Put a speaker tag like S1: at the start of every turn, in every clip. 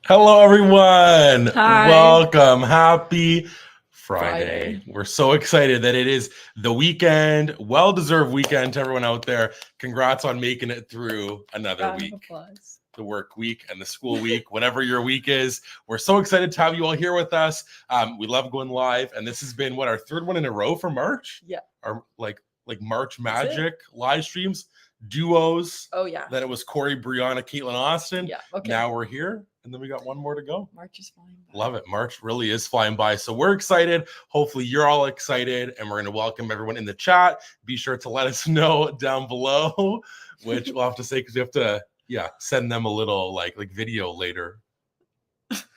S1: Hello, everyone.
S2: Hi.
S1: Welcome. Happy Friday. We're so excited that it is the weekend, well-deserved weekend to everyone out there. Congrats on making it through another
S2: Round of
S1: week.
S2: applause.
S1: The work week and the school week, whatever your week is. We're so excited to have you all here with us. We love going live, and this has been our third one in a row for March.
S2: Yeah.
S1: Our like March Magic live streams, duos.
S2: Oh yeah.
S1: Then it was Corey, Brianna, Caitlin, Austin.
S2: Yeah. Okay.
S1: Now we're here, and then we got one more to go.
S2: March is flying by.
S1: Love it. March really is flying by. So we're excited. Hopefully you're all excited, and we're going to welcome everyone in the chat. Be sure to let us know down below, which we'll have to say because we have to send them a little like video later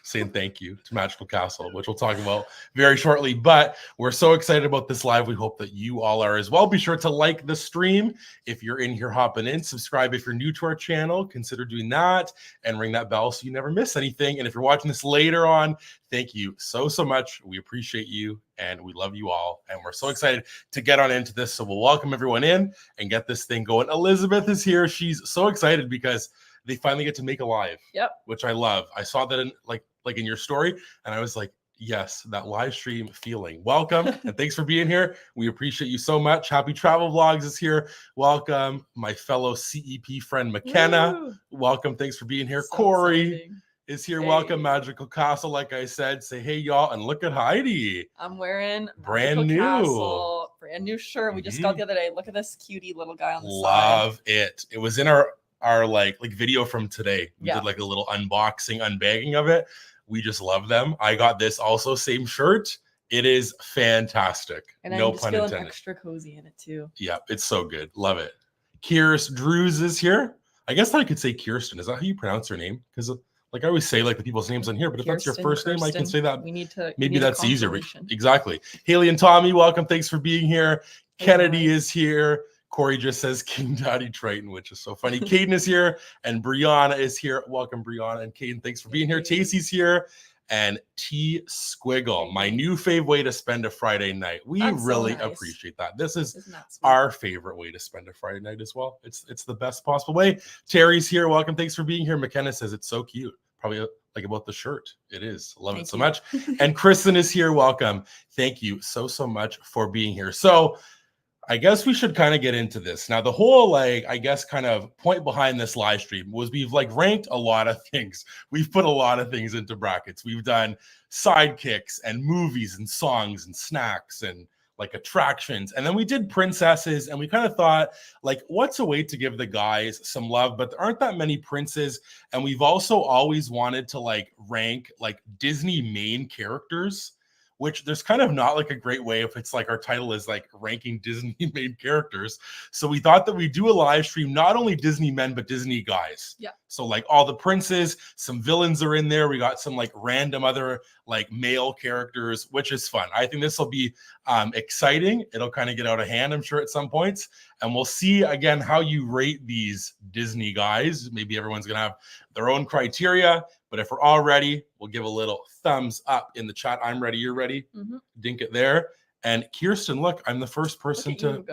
S1: saying thank you to Magical Castle, which we'll talk about very shortly. But we're so excited about this live. We hope that you all are as well. Be sure to like the stream if you're in here hopping in. Subscribe if you're new to our channel. Consider doing that and ring that bell so you never miss anything. And if you're watching this later on, thank you so much. We appreciate you and we love you all. And we're so excited to get on into this. So we'll welcome everyone in and get this thing going. Elizabeth is here. She's so excited because they finally get to make a live.
S2: Yep.
S1: Which I love. I saw that in like in your story, and I was like, yes, that live stream feeling. Welcome, and thanks for being here. We appreciate you so much. Happy Travel Vlogs is here. Welcome, my fellow CEP friend McKenna.
S2: Woo!
S1: Welcome, thanks for being here.
S2: So
S1: Corey
S2: exciting.
S1: is here.
S2: Hey.
S1: Welcome, Magical Castle. Like I said, say hey, y'all, and look at Heidi.
S2: I'm wearing
S1: brand new
S2: Castle, brand new shirt. We just got the other day. Look at this cutie little guy on the side.
S1: Love it. It was in our like video from today. We did like a little unboxing, unbagging of it. We just love them. I got this also, same shirt. It is fantastic.
S2: And
S1: no
S2: I'm just
S1: pun
S2: feeling
S1: intended.
S2: extra cozy in it too.
S1: Yeah, it's so good. Love it. Kiers Drews is here. I guess I could say Kirsten. Is that how you pronounce her name? Because like I always say like the people's names on here, but if that's your first name, I can say that.
S2: We need to.
S1: Maybe that's easier. Exactly. Haley and Tommy, welcome. Thanks for being here. Hey, Kennedy is here. Corey just says King Daddy Triton, which is so funny. Caden is here and Brianna is here. Welcome, Brianna and Caden. Thanks for being here. Tacey's here and T Squiggle, my new fave way to spend a Friday night. We really appreciate that. This is our favorite way to spend a Friday night as well. It's the best possible way. Terry's here. Welcome. Thanks for being here. McKenna says it's so cute. Probably like about the shirt. It is. Love it so much. And Kristen is here. Welcome. Thank you so much for being here. So I guess we should kind of get into this. Now, the whole, I guess, kind of point behind this live stream was we've, ranked a lot of things. We've put a lot of things into brackets. We've done sidekicks and movies and songs and snacks and, attractions. And then we did princesses, and we kind of thought, what's a way to give the guys some love? But there aren't that many princes. And we've also always wanted to, rank, Disney main characters, which there's kind of not a great way if it's our title is ranking Disney main characters. So we thought that we'd do a live stream, not only Disney men, but Disney guys.
S2: Yeah.
S1: So all the princes, some villains are in there. We got some random other male characters, which is fun. I think this will be exciting. It'll kind of get out of hand, I'm sure, at some points. And we'll see again how you rate these Disney guys. Maybe everyone's gonna have their own criteria. But if we're all ready, we'll give a little thumbs up in the chat. I'm ready. You're ready. Dink it there. And Kirsten, look, I'm the first person to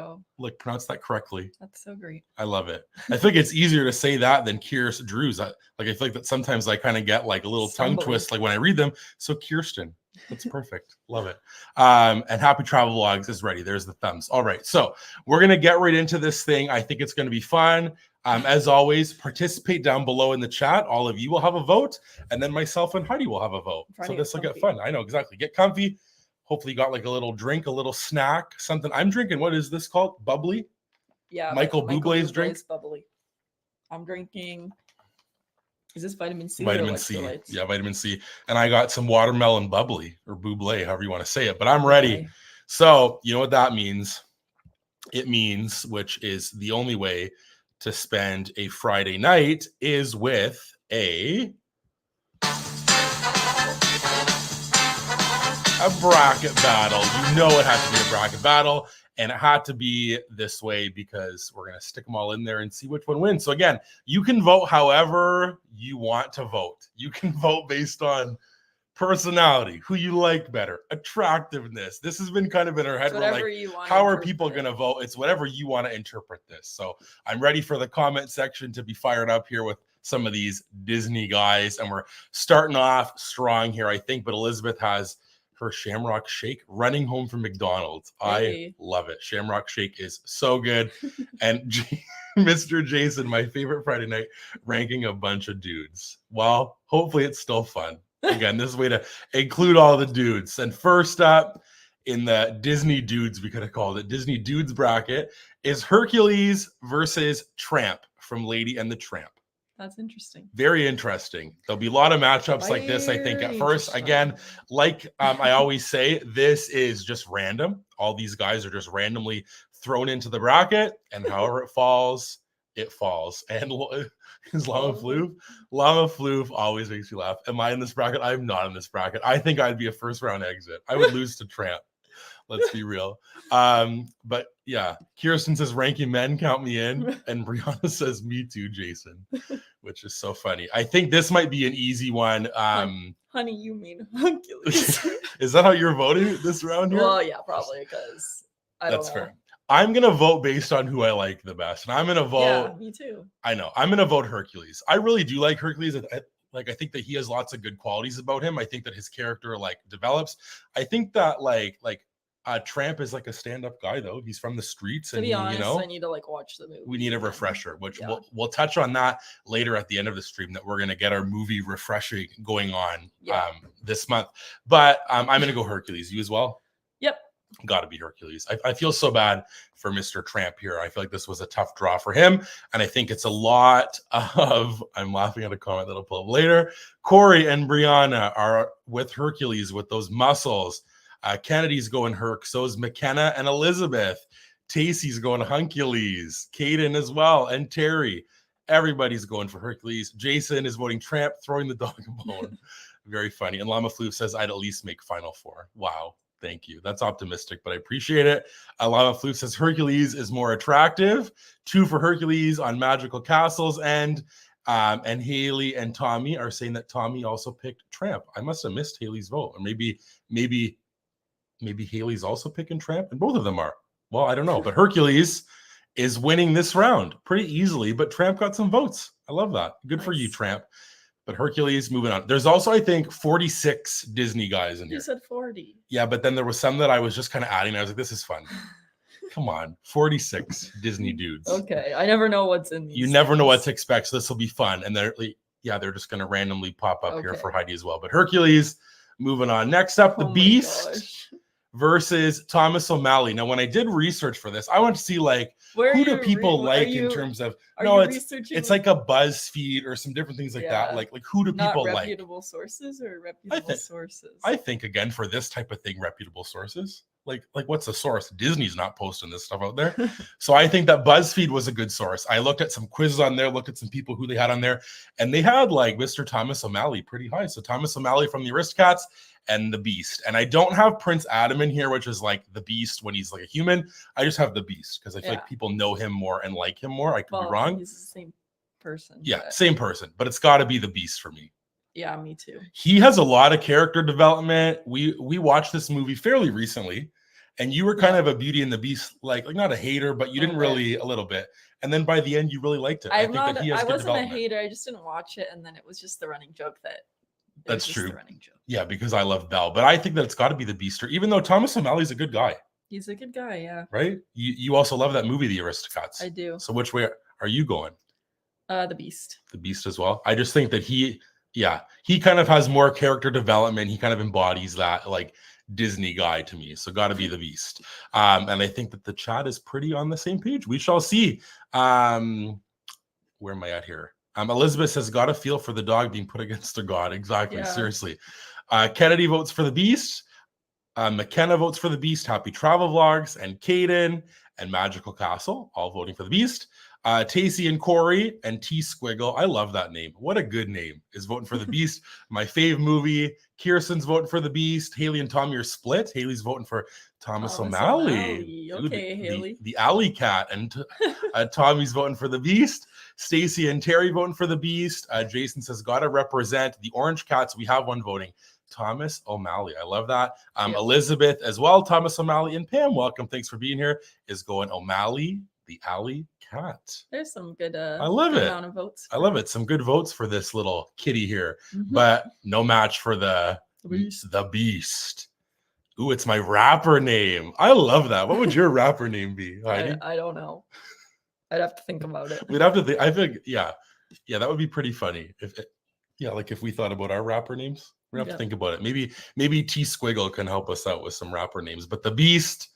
S1: pronounce that correctly.
S2: That's so great.
S1: I love it. I think it's easier to say that than Kirsten Drews. I feel like that sometimes I kind of get a little tongue twist when I read them. So Kirsten, that's perfect. Love it. And Happy Travel Vlogs is ready. There's the thumbs. All right. So we're going to get right into this thing. I think it's going to be fun. As always, participate down below in the chat. All of you will have a vote, and then myself and Heidi will have a vote. So this will get fun. I know exactly. Get comfy. Hopefully you got a little drink, a little snack, something. I'm drinking. What is this called? Bubbly?
S2: Yeah.
S1: Michael Bublé's drink?
S2: Bubbly. I'm drinking. Is this vitamin C?
S1: Vitamin C. Yeah, vitamin C. And I got some watermelon bubbly or bublé, however you want to say it. But I'm ready. Okay. So you know what that means? It means, which is the only way to spend a Friday night, is with a bracket battle. You know it has to be a bracket battle, and it had to be this way because we're going to stick them all in there and see which one wins. So again, you can vote however you want to vote. You can vote based on personality, who you like better, attractiveness. This has been kind of in our head. We're how are people going to vote? It's whatever you want to interpret this. So I'm ready for the comment section to be fired up here with some of these Disney guys. And we're starting off strong here, I think. But Elizabeth has her Shamrock Shake running home from McDonald's.
S2: Hey.
S1: I love it. Shamrock Shake is so good. And Mr. Jason, my favorite Friday night, ranking a bunch of dudes. Well, hopefully it's still fun. Again, this is a way to include all the dudes. And first up in the Disney dudes, we could have called it Disney dudes bracket, is Hercules versus Tramp from Lady and the Tramp.
S2: That's interesting.
S1: Very interesting. There'll be a lot of matchups like this, I think, at first. Again, like I always say, this is just random. All these guys are just randomly thrown into the bracket, and however it falls, it falls. And is Llama Floof always makes me laugh. Am I in this bracket? I'm not in this bracket. I think I'd be a first round exit. I would lose to Tramp. Let's be real. But yeah, Kirsten says ranking men, count me in. And Brianna says me too, Jason, which is so funny. I think this might be an easy one.
S2: Honey, you mean Hercules.
S1: Is that how you're voting this round here?
S2: Well, yeah, probably, because I don't know.
S1: That's fair. I'm going to vote based on who I like the best. And I'm going to vote.
S2: Yeah, me too.
S1: I know. I'm going to vote Hercules. I really do like Hercules. I think that he has lots of good qualities about him. I think that his character develops. I think that Tramp is like a stand-up guy, though. He's from the streets.
S2: To be honest, I need to watch the movie.
S1: We need a refresher, which we'll touch on that later at the end of the stream, that we're going to get our movie refreshing going on this month. But I'm going to go Hercules. You as well?
S2: Yep.
S1: Got to be Hercules. I feel so bad for Mr. Tramp here. I feel like this was a tough draw for him. And I think it's a lot of, I'm laughing at a comment that'll pull up later. Corey and Brianna are with Hercules with those muscles. Kennedy's going Herc. So is McKenna and Elizabeth. Tacey's going Huncules. Caden as well. And Terry. Everybody's going for Hercules. Jason is voting Tramp, throwing the dog a bone. Very funny. And Llama Floof says, I'd at least make Final Four. Wow. Thank you. That's optimistic, but I appreciate it. Llama Floof says Hercules is more attractive. 2 for Hercules on Magical Castles. And Haley and Tommy are saying that Tommy also picked Tramp. I must have missed Haley's vote. Or maybe Haley's also picking Tramp, and both of them are. Well, I don't know. But Hercules is winning this round pretty easily, but Tramp got some votes. I love that. Good for you, Tramp. But Hercules, moving on. There's also, I think, 46 Disney guys in here.
S2: You said 40.
S1: Yeah, but then there was some that I was just kind of adding. I was like, this is fun. Come on. 46 Disney dudes.
S2: Okay. I never know what's in these.
S1: You never know what to expect, so this will be fun. And they're just going to randomly pop up here for Heidi as well. But Hercules, moving on. Next up, the Beast versus Thomas O'Malley. Now, when I did research for this, I want to see who do people in terms of it's like a BuzzFeed or some different things like that. Like who do people like?
S2: Reputable sources or reputable sources?
S1: I think again for this type of thing, reputable sources. Like what's the source? Disney's not posting this stuff out there. So I think that BuzzFeed was a good source. I looked at some quizzes on there, looked at some people who they had on there, and they had Mr. Thomas O'Malley pretty high. So Thomas O'Malley from the Aristocats and the Beast. And I don't have Prince Adam in here, which is the Beast when he's a human. I just have the Beast because I feel like people know him more and like him more. I could be wrong.
S2: He's the same person.
S1: Yeah, same person, but it's got to be the Beast for me.
S2: Yeah, me too.
S1: He has a lot of character development. We watched this movie fairly recently, and you were kind of a Beauty and the Beast, not a hater, but you didn't really a little bit. And then by the end, you really liked it.
S2: I wasn't a hater. I just didn't watch it, and then it was just the running joke that.
S1: That's true. Yeah, because I love Belle, but I think that it's got to be the Beaster, even though Thomas O'Malley's a good guy.
S2: He's a good guy, yeah.
S1: Right? You also love that movie, The Aristocats.
S2: I do.
S1: So which way are you going?
S2: The Beast.
S1: The Beast as well. I just think that he kind of has more character development. He kind of embodies that Disney guy to me. So got to be the Beast. And I think that the chat is pretty on the same page. We shall see. Where am I at here? Elizabeth says, got a feel for the dog being put against a god. Exactly. Yeah. Seriously. Kennedy votes for the Beast. McKenna votes for the Beast. Happy Travel Vlogs. And Caden and Magical Castle all voting for the Beast. Tacey and Corey and T Squiggle. I love that name. What a good name. Is voting for the Beast. My fave movie. Kirsten's voting for the Beast. Haley and Tommy are split. Haley's voting for Thomas O'Malley.
S2: Okay, Haley.
S1: The alley cat. And Tommy's voting for the Beast. Stacy and Terry voting for the Beast. Jason says, gotta represent the Orange Cats. We have one voting. Thomas O'Malley. I love that. Elizabeth as well. Thomas O'Malley and Pam, welcome. Thanks for being here. Is going O'Malley, the alley cat.
S2: There's some good
S1: I love
S2: good
S1: it.
S2: amount of votes.
S1: I love it. Some good votes for this little kitty here,
S2: Mhm.
S1: but no match for the beast. Ooh, it's my rapper name. I love that. What would your rapper name be, Heidi?
S2: I don't know. I'd have to think about it.
S1: We'd have to think. I think, yeah, that would be pretty funny like if we thought about our rapper names. We have to think about it. Maybe T Squiggle can help us out with some rapper names. But the beast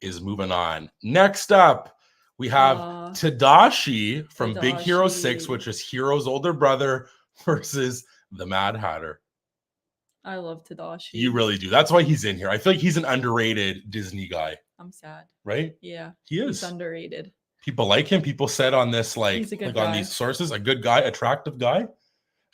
S1: is moving on. Next up, we have Tadashi from Big Hero 6, which is Hero's older brother, versus the Mad Hatter.
S2: I love Tadashi.
S1: You really do. That's why he's in here. I feel like he's an underrated Disney guy.
S2: I'm sad.
S1: Right?
S2: Yeah.
S1: He is.
S2: He's underrated.
S1: People like him. People said on this, like on these sources, a good guy, attractive guy.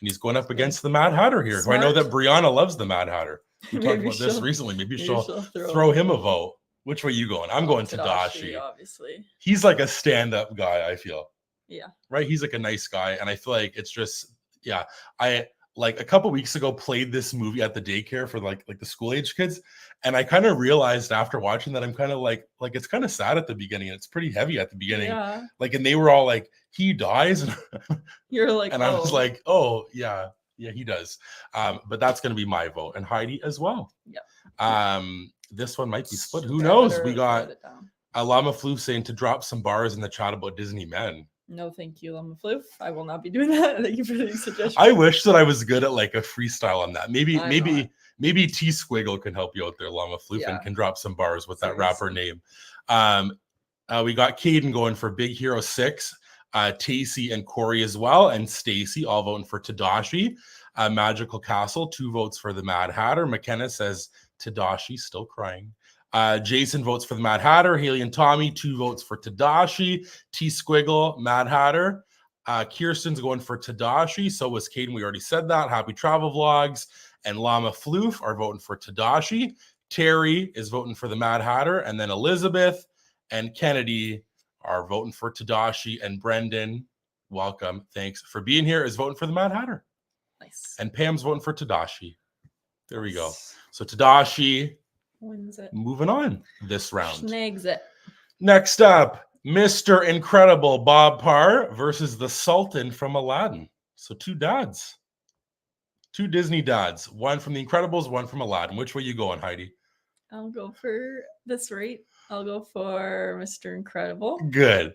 S1: And he's going up against the Mad Hatter here. Who I know that Brianna loves the Mad Hatter. We talked about this recently. Maybe she'll throw him a vote. Which way you going? I'm going Tadashi.
S2: Obviously.
S1: He's like a stand-up guy, I feel.
S2: Yeah.
S1: Right? He's like a nice guy. And I feel like it's just, I like a couple weeks ago played this movie at the daycare for like the school age kids. And I kind of realized after watching that I'm kind of like it's kind of sad at the beginning. It's pretty heavy at the beginning.
S2: Yeah.
S1: Like, and they were all like, he dies. And
S2: you're like,
S1: and I was like, oh yeah, he does. But that's gonna be my vote. And Heidi as well.
S2: Yeah.
S1: This one might be split. Who knows? We got Llama Flu saying to drop some bars in the chat about Disney men.
S2: No, thank you, Llama Flu. I will not be doing that. Thank you for the suggestion.
S1: I wish that I was good at like a freestyle on that. Maybe T Squiggle can help you out there, Llama Flu, and can drop some bars with that rapper name. We got Caden going for Big Hero 6, Tacey and Corey as well, and Stacy all voting for Tadashi. Magical Castle, 2 votes for the Mad Hatter. McKenna says Tadashi, still crying. Jason votes for the Mad Hatter. Haley and Tommy, 2 votes for Tadashi. T Squiggle, Mad Hatter. Kirsten's going for Tadashi. So was Caden. We already said that. Happy Travel Vlogs and Llama Floof are voting for Tadashi. Terry is voting for the Mad Hatter. And then Elizabeth and Kennedy are voting for Tadashi. And Brendan, welcome. Thanks for being here, is voting for the Mad Hatter.
S2: Nice.
S1: And Pam's voting for Tadashi. There we go. So Tadashi
S2: wins it.
S1: Moving on this round.
S2: Snags it.
S1: Next up, Mr. Incredible Bob Parr versus the Sultan from Aladdin. So 2 dads. 2 Disney dads. One from The Incredibles, one from Aladdin. Which way you going, Heidi?
S2: I'll go for this rate. I'll go for Mr. Incredible.
S1: Good.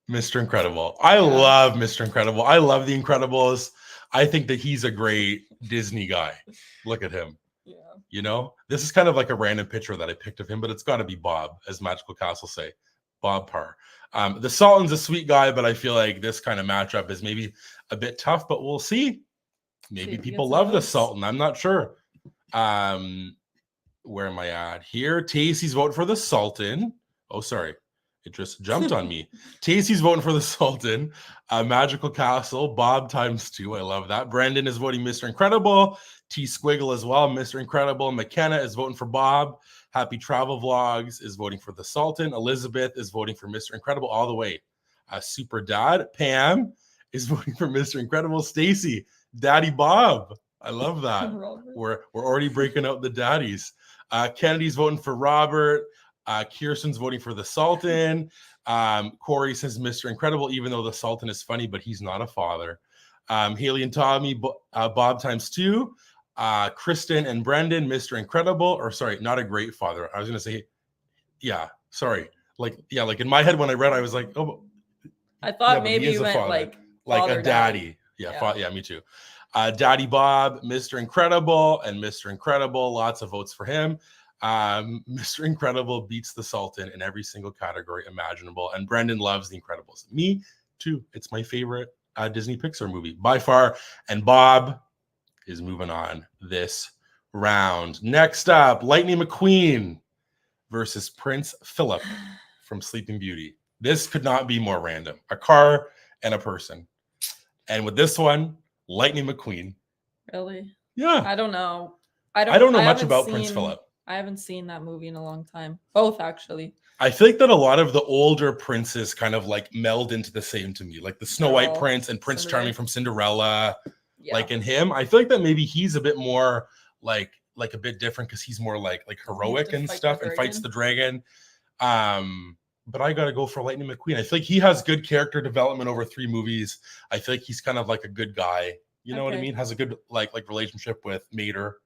S1: Mr. Incredible. I love Mr. Incredible. I love The Incredibles. I think that he's a great Disney guy. Look at him.
S2: Yeah.
S1: You know, this is kind of like a random picture that I picked of him, but it's got to be Bob, as Magical Castle say. Bob Parr. The Sultan's a sweet guy, but I feel like this kind of matchup is maybe a bit tough, but we'll see. Maybe people love the Sultan. I'm not sure. Where am I at here? Tacey's voting for the Sultan. Oh, sorry. It just jumped on me. Tacey's voting for the Sultan. Magical Castle, Bob ×2. I love that. Brendan is voting Mr. Incredible. T Squiggle as well, Mr. Incredible. McKenna is voting for Bob. Happy Travel Vlogs is voting for the Sultan. Elizabeth is voting for Mr. Incredible all the way. Super Dad. Pam is voting for Mr. Incredible. Stacy, Daddy Bob. I love that. We're already breaking out the daddies. Kennedy's voting for Robert. Kirsten's voting for the Sultan. Corey says Mr. Incredible, even though the Sultan is funny, but he's not a father. Haley and Tommy, Bob ×2. Kristen and Brendan, Mr. Incredible, or sorry, not a great father. I was going to say, sorry. Like in my head when I read, I was like, oh.
S2: I thought maybe you meant like
S1: a daddy. Yeah, me too. Daddy Bob, Mr. Incredible, and Mr. Incredible. Lots of votes for him. Mr. Incredible beats the Sultan in every single category imaginable, and Brendan loves The Incredibles. Me too. It's my favorite Disney Pixar movie by far. And Bob is moving on this round. Next up, Lightning McQueen versus Prince Phillip from Sleeping Beauty. This could not be more random. A car and a person. And with this one, Lightning McQueen.
S2: Really?
S1: Yeah.
S2: I don't know.
S1: I don't know much about Prince Phillip.
S2: I haven't seen that movie in a long time. Both, actually.
S1: I think that a lot of the older princes kind of like meld into the same to me, like the Snow White Prince and Prince Charming from Cinderella. Yeah. Like in him, I feel like that maybe he's a bit more like a bit different because he's more like heroic and stuff and fights the dragon. but I gotta go for Lightning McQueen. I feel like he has good character development over 3 movies. I feel like he's kind of like a good guy. You know what I
S2: Okay.
S1: mean? Has a good like relationship with Mater.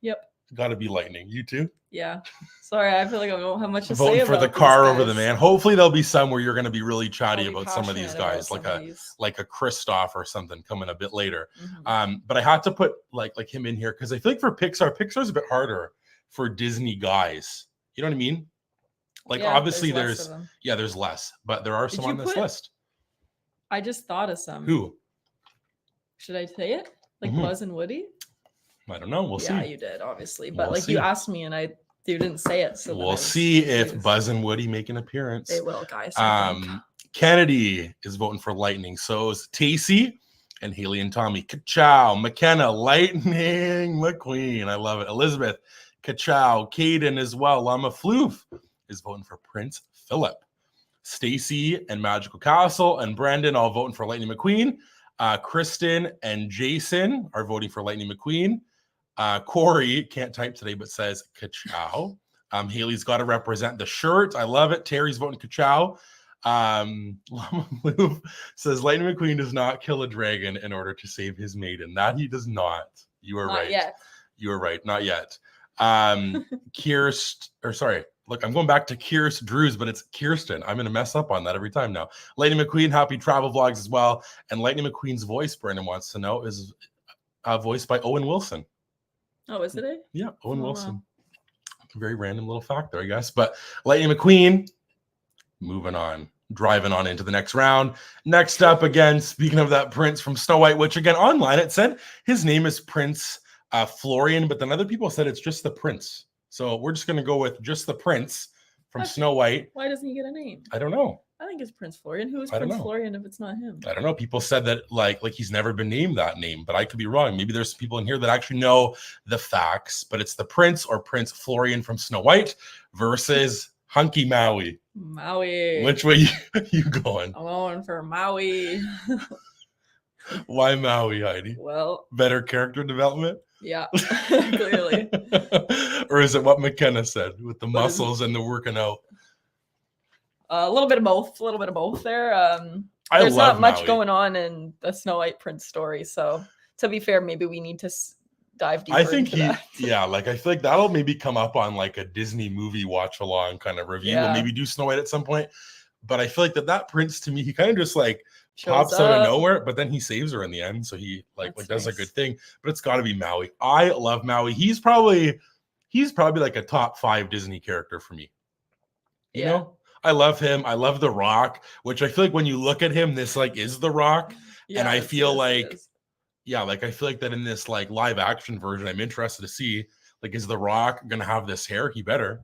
S2: Yep.
S1: Gotta be Lightning. You too?
S2: Yeah. Sorry, I feel like I don't have much to say
S1: Voting
S2: about
S1: for the
S2: these
S1: car over the
S2: guys.
S1: man. Hopefully there'll be some where you're gonna be really chatty
S2: I'll be
S1: about some of these
S2: passionate about
S1: guys,
S2: some of these.
S1: like a Kristoff or something coming a bit later.
S2: Mhm.
S1: But I had to put like him in here because I feel like for Pixar's a bit harder for Disney guys. You know what I mean? Like
S2: Yeah,
S1: obviously
S2: less of them.
S1: there's less, but there are
S2: Did
S1: some
S2: you
S1: on this
S2: put-
S1: list.
S2: I just thought of some.
S1: Who?
S2: Should I say it? Like
S1: Mhm.
S2: Buzz and Woody?
S1: I don't know. We'll
S2: Yeah,
S1: see.
S2: you did, obviously. But
S1: We'll
S2: like
S1: see.
S2: you asked me and you didn't say it. So then I
S1: We'll
S2: was
S1: see if
S2: confused.
S1: Buzz and Woody make an appearance.
S2: They will, guys. I think.
S1: Kennedy is voting for Lightning. So is Tacey and Haley and Tommy. Ka-chow. McKenna, Lightning McQueen. I love it. Elizabeth, ka-chow. Caden as well. Llama Floof is voting for Prince Phillip. Stacy and Magical Castle and Brandon all voting for Lightning McQueen. Kristen and Jason are voting for Lightning McQueen. Corey can't type today, but says ka-chow. Haley's got to represent the shirt. I love it. Terry's voting ka-chow. Llama Blue says Lightning McQueen does not kill a dragon in order to save his maiden. That he does not. You are
S2: Not
S1: right.
S2: yet.
S1: You are right. Not yet. Look, I'm going back to Kirst Drews, but it's Kirsten. I'm going to mess up on that every time now. Lightning McQueen, happy travel vlogs as well. And Lightning McQueen's voice, Brandon wants to know, is voiced by Owen Wilson.
S2: Oh, is it?
S1: Yeah, Owen
S2: Oh,
S1: Wilson.
S2: wow.
S1: Very random little fact there, I guess. But Lightning McQueen, moving on, driving on into the next round. Next up, again, speaking of that prince from Snow White, which again, online it said his name is Prince Florian, but then other people said it's just the prince. So we're just going to go with just the prince from Snow White.
S2: Why doesn't he get a name?
S1: I don't know.
S2: I think it's Prince Florian. Who is
S1: I don't
S2: Prince
S1: know.
S2: Florian if it's not him?
S1: I don't know. People said that like he's never been named that name, but I could be wrong. Maybe there's people in here that actually know the facts, but it's the prince or Prince Florian from Snow White versus hunky Maui.
S2: Maui.
S1: Which way you going?
S2: I'm going for Maui.
S1: Why Maui, Heidi?
S2: Well,
S1: Better character development?
S2: yeah, clearly.
S1: Or is it what McKenna said with the
S2: What is it?
S1: muscles and the working out?
S2: A little bit of both. A little bit of both there.
S1: I
S2: There's
S1: love
S2: not much
S1: Maui.
S2: going on in the Snow White Prince story. So to be fair, maybe we need to dive deeper
S1: I think
S2: into that.
S1: yeah, like I feel like that'll maybe come up on like a Disney movie watch along kind of review.
S2: Yeah.
S1: We'll maybe do Snow White at some point. But I feel like that prince to me, he kind of just like
S2: Shows
S1: pops out of
S2: up.
S1: nowhere, but then he saves her in the end. So he like
S2: That's
S1: does a
S2: nice.
S1: good thing. But it's got to be Maui. I love Maui. He's probably like a top 5 Disney character for me. You know, I love him. I love The Rock, which I feel like when you look at him, this like is The Rock. And I
S2: Yes,
S1: feel
S2: yes,
S1: like,
S2: yes.
S1: yeah, like I feel like that in this like live action version, I'm interested to see like, is The Rock gonna have this hair? He better,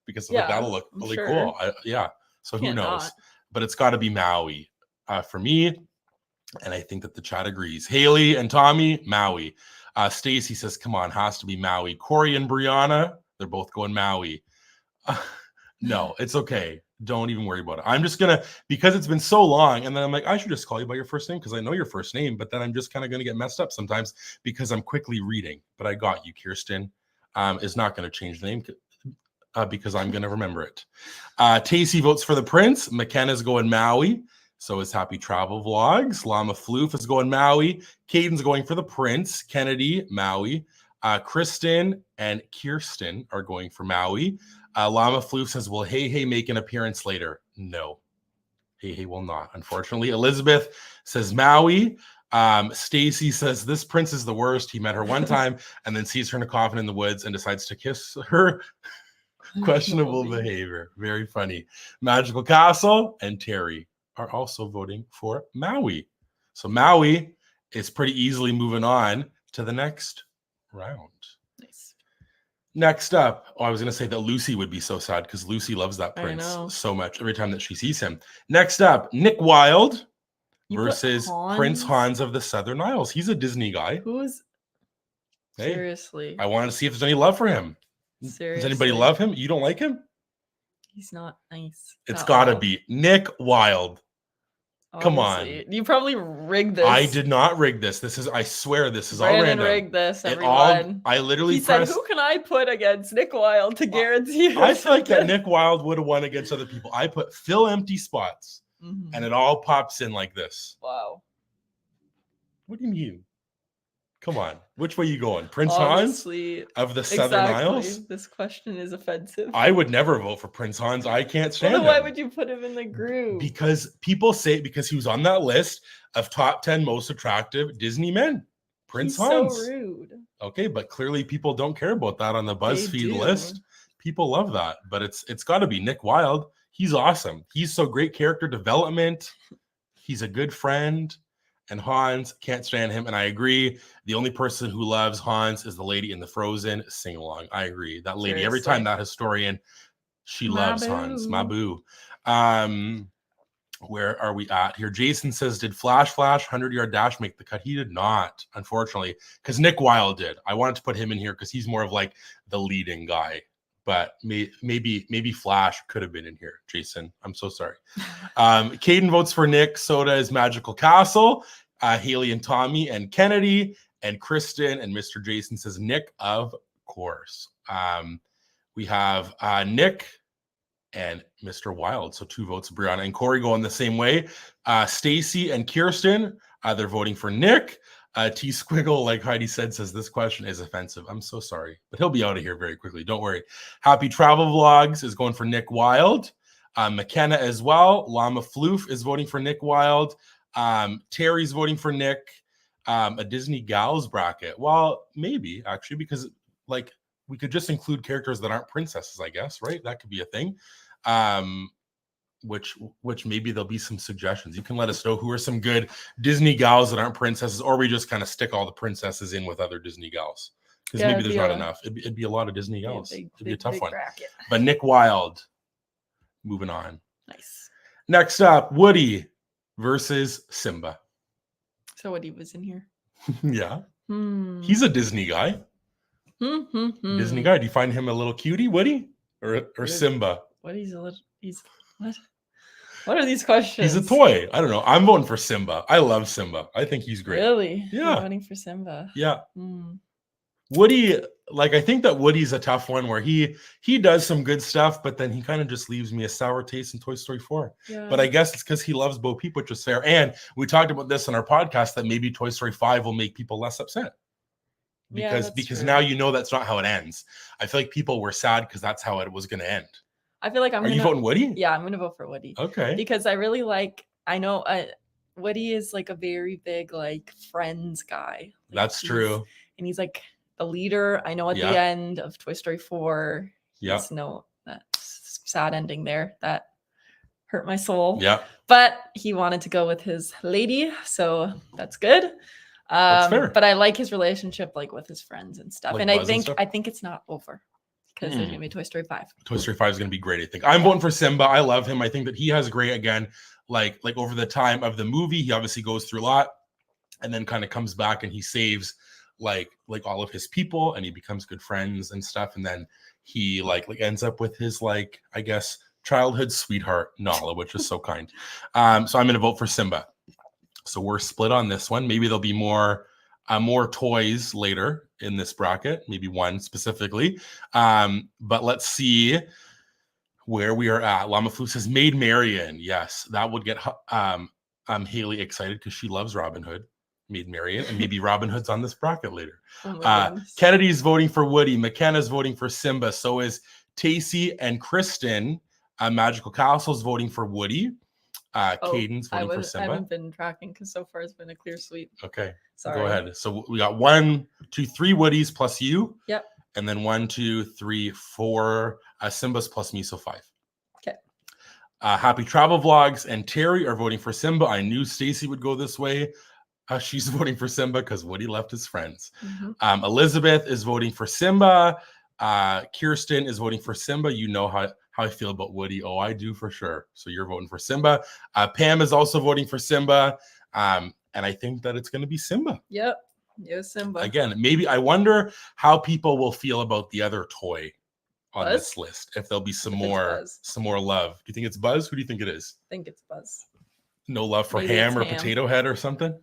S1: because like,
S2: Yeah,
S1: that'll look
S2: I'm
S1: really
S2: sure.
S1: cool. Yeah. So who
S2: Can't
S1: knows?
S2: not.
S1: But it's got to be Maui for me. And I think that the chat agrees. Haley and Tommy, Maui. Stacy says, come on, has to be Maui. Corey and Brianna, they're both going Maui. No, it's okay. Don't even worry about it. I'm just going to, because it's been so long, and then I'm like, I should just call you by your first name because I know your first name, but then I'm just kind of going to get messed up sometimes because I'm quickly reading. But I got you, Kirsten. Is not going to change the name because I'm going to remember it. Tacey votes for the prince. McKenna's going Maui. So is Happy Travel Vlogs. Llama Floof is going Maui. Caden's going for the prince. Kennedy, Maui. Kristen and Kirsten are going for Maui. Llama Floof says, will Hey make an appearance later? No. Hey will not, unfortunately. Elizabeth says Maui. Stacy says, this prince is the worst. He met her one time and then sees her in a coffin in the woods and decides to kiss her. Questionable behavior. Very funny. Magical Castle and Terry are also voting for Maui. So Maui is pretty easily moving on to the next round.
S2: Nice.
S1: Next up, I was going to say that Lucy would be so sad because Lucy loves that
S2: I
S1: prince
S2: know.
S1: so much every time that she sees him. Next up, Nick Wilde
S2: You put
S1: versus Prince Hans of the Southern Isles. He's a Disney guy.
S2: Who's
S1: Hey,
S2: seriously?
S1: I want to see if there's any love for him.
S2: Seriously.
S1: Does anybody love him? You don't like him?
S2: He's not nice.
S1: It's
S2: at
S1: got to
S2: all.
S1: be Nick Wilde. Come on.
S2: Honestly, you probably rigged this.
S1: I did not rig this. I swear this is all random.
S2: Rigged this, everyone.
S1: I literally
S2: He said, who can I put against Nick Wilde to guarantee
S1: I feel like that Nick Wilde would have won against other people. I put fill empty spots, and it all pops in like this.
S2: Wow.
S1: What do you mean? Come on. Which way you going? Prince
S2: Honestly,
S1: Hans of the Southern Isles?
S2: This question is offensive.
S1: I would never vote for Prince Hans. I can't stand him.
S2: Why would you put him in the group?
S1: Because people say because he was on that list of top 10 most attractive Disney men. Prince Hans.
S2: So rude.
S1: Okay, but clearly people don't care about that on the BuzzFeed list. People love that, but it's got to be Nick Wilde. He's awesome. He's so great character development. He's a good friend. And Hans, can't stand him. And I agree. The only person who loves Hans is the lady in the Frozen sing-along. I agree. That lady, every time that historian, she loves Hans. Mabu. Where are we at here? Jason says, did Flash 100-yard dash make the cut? He did not, unfortunately, because Nick Wilde did. I wanted to put him in here because he's more of like the leading guy. But maybe Flash could have been in here, Jason. I'm so sorry. Caden votes for Nick. Soda is Magical Castle. Haley and Tommy and Kennedy and Kristen and Mr. Jason says Nick, of course. We have Nick and Mr. Wilde. So 2 votes. Brianna and Corey going the same way. Stacy and Kirsten, they're voting for Nick. T Squiggle, like Heidi said, says this question is offensive. I'm so sorry, but he'll be out of here very quickly. Don't worry. Happy Travel Vlogs is going for Nick Wilde. McKenna as well. Llama Floof is voting for Nick Wilde. Terry's voting for Nick. A Disney Gals bracket. Well, maybe actually, because like we could just include characters that aren't princesses, I guess, right? That could be a thing. Which maybe there'll be some suggestions. You can let us know who are some good Disney gals that aren't princesses, or we just kind of stick all the princesses in with other Disney gals because maybe there's not enough. It'd be a lot of Disney gals. It'd be a tough one. Bracket. But Nick Wilde, moving on.
S2: Nice.
S1: Next up, Woody versus Simba.
S2: So Woody was in here.
S1: Yeah. He's a Disney guy. Disney guy. Do you find him a little cutie, Woody, or Simba?
S2: What are these questions?
S1: He's a toy. I don't know. I'm voting for Simba. I love Simba. I think he's great.
S2: Really?
S1: Yeah.
S2: You're voting for Simba.
S1: Yeah. Woody, like I think that Woody's a tough one where he does some good stuff, but then he kind of just leaves me a sour taste in Toy Story 4. Yeah. But I guess it's because he loves Bo Peep, which is fair. And we talked about this on our podcast that maybe Toy Story 5 will make people less upset. Because now you know that's not how it ends. I feel like people were sad because that's how it was going to end.
S2: I feel like
S1: Are you voting Woody?
S2: Yeah, I'm gonna vote for Woody.
S1: Okay.
S2: Because I really I know Woody is like a very big like friends guy. Like,
S1: that's true.
S2: And he's like the leader. I know at the end of Toy Story 4, that sad ending there that hurt my soul.
S1: Yeah.
S2: But he wanted to go with his lady, so that's good.
S1: That's fair.
S2: But I like his relationship like with his friends and stuff. Like and I think it's not over. Because there's gonna be Toy Story 5. Toy
S1: Story 5 is gonna be great. I think I'm voting for Simba. I love him. I think that he has great again. Like over the time of the movie, he obviously goes through a lot, and then kind of comes back and he saves like all of his people, and he becomes good friends and stuff. And then he like ends up with his like I guess childhood sweetheart Nala, which is so kind. So I'm gonna vote for Simba. So we're split on this one. Maybe there'll be more toys later in this bracket, maybe one specifically. But let's see where we are at. Llama Flu says Maid Marian. Yes, that would get Haley excited because she loves Robin Hood. Maid Marian, and maybe Robin Hood's on this bracket later. Kennedy's voting for Woody. McKenna's voting for Simba. So is Tacey and Kristen. Magical Castle's voting for Woody. Caden's voting for Simba.
S2: I haven't been tracking because so far it's been a clear sweep.
S1: Okay. Sorry. Go ahead. So we got 1, 2, 3 Woodies plus you.
S2: Yep.
S1: And then 1, 2, 3, 4 Simba's plus me, so 5.
S2: Okay.
S1: Happy Travel Vlogs and Terry are voting for Simba. I knew Stacy would go this way. She's voting for Simba because Woody left his friends. Elizabeth is voting for Simba. Kirsten is voting for Simba. You know how I feel about Woody. Oh, I do for sure. So you're voting for Simba. Pam is also voting for Simba. And I think that it's going to be Simba.
S2: Yep. Yes, Simba.
S1: Again, maybe I wonder how people will feel about the other toy on this list. If there'll be some more love. Do you think it's Buzz? Who do you think it is?
S2: I think it's Buzz.
S1: no love for
S2: Maybe it's
S1: ham or
S2: ham.
S1: potato head or something.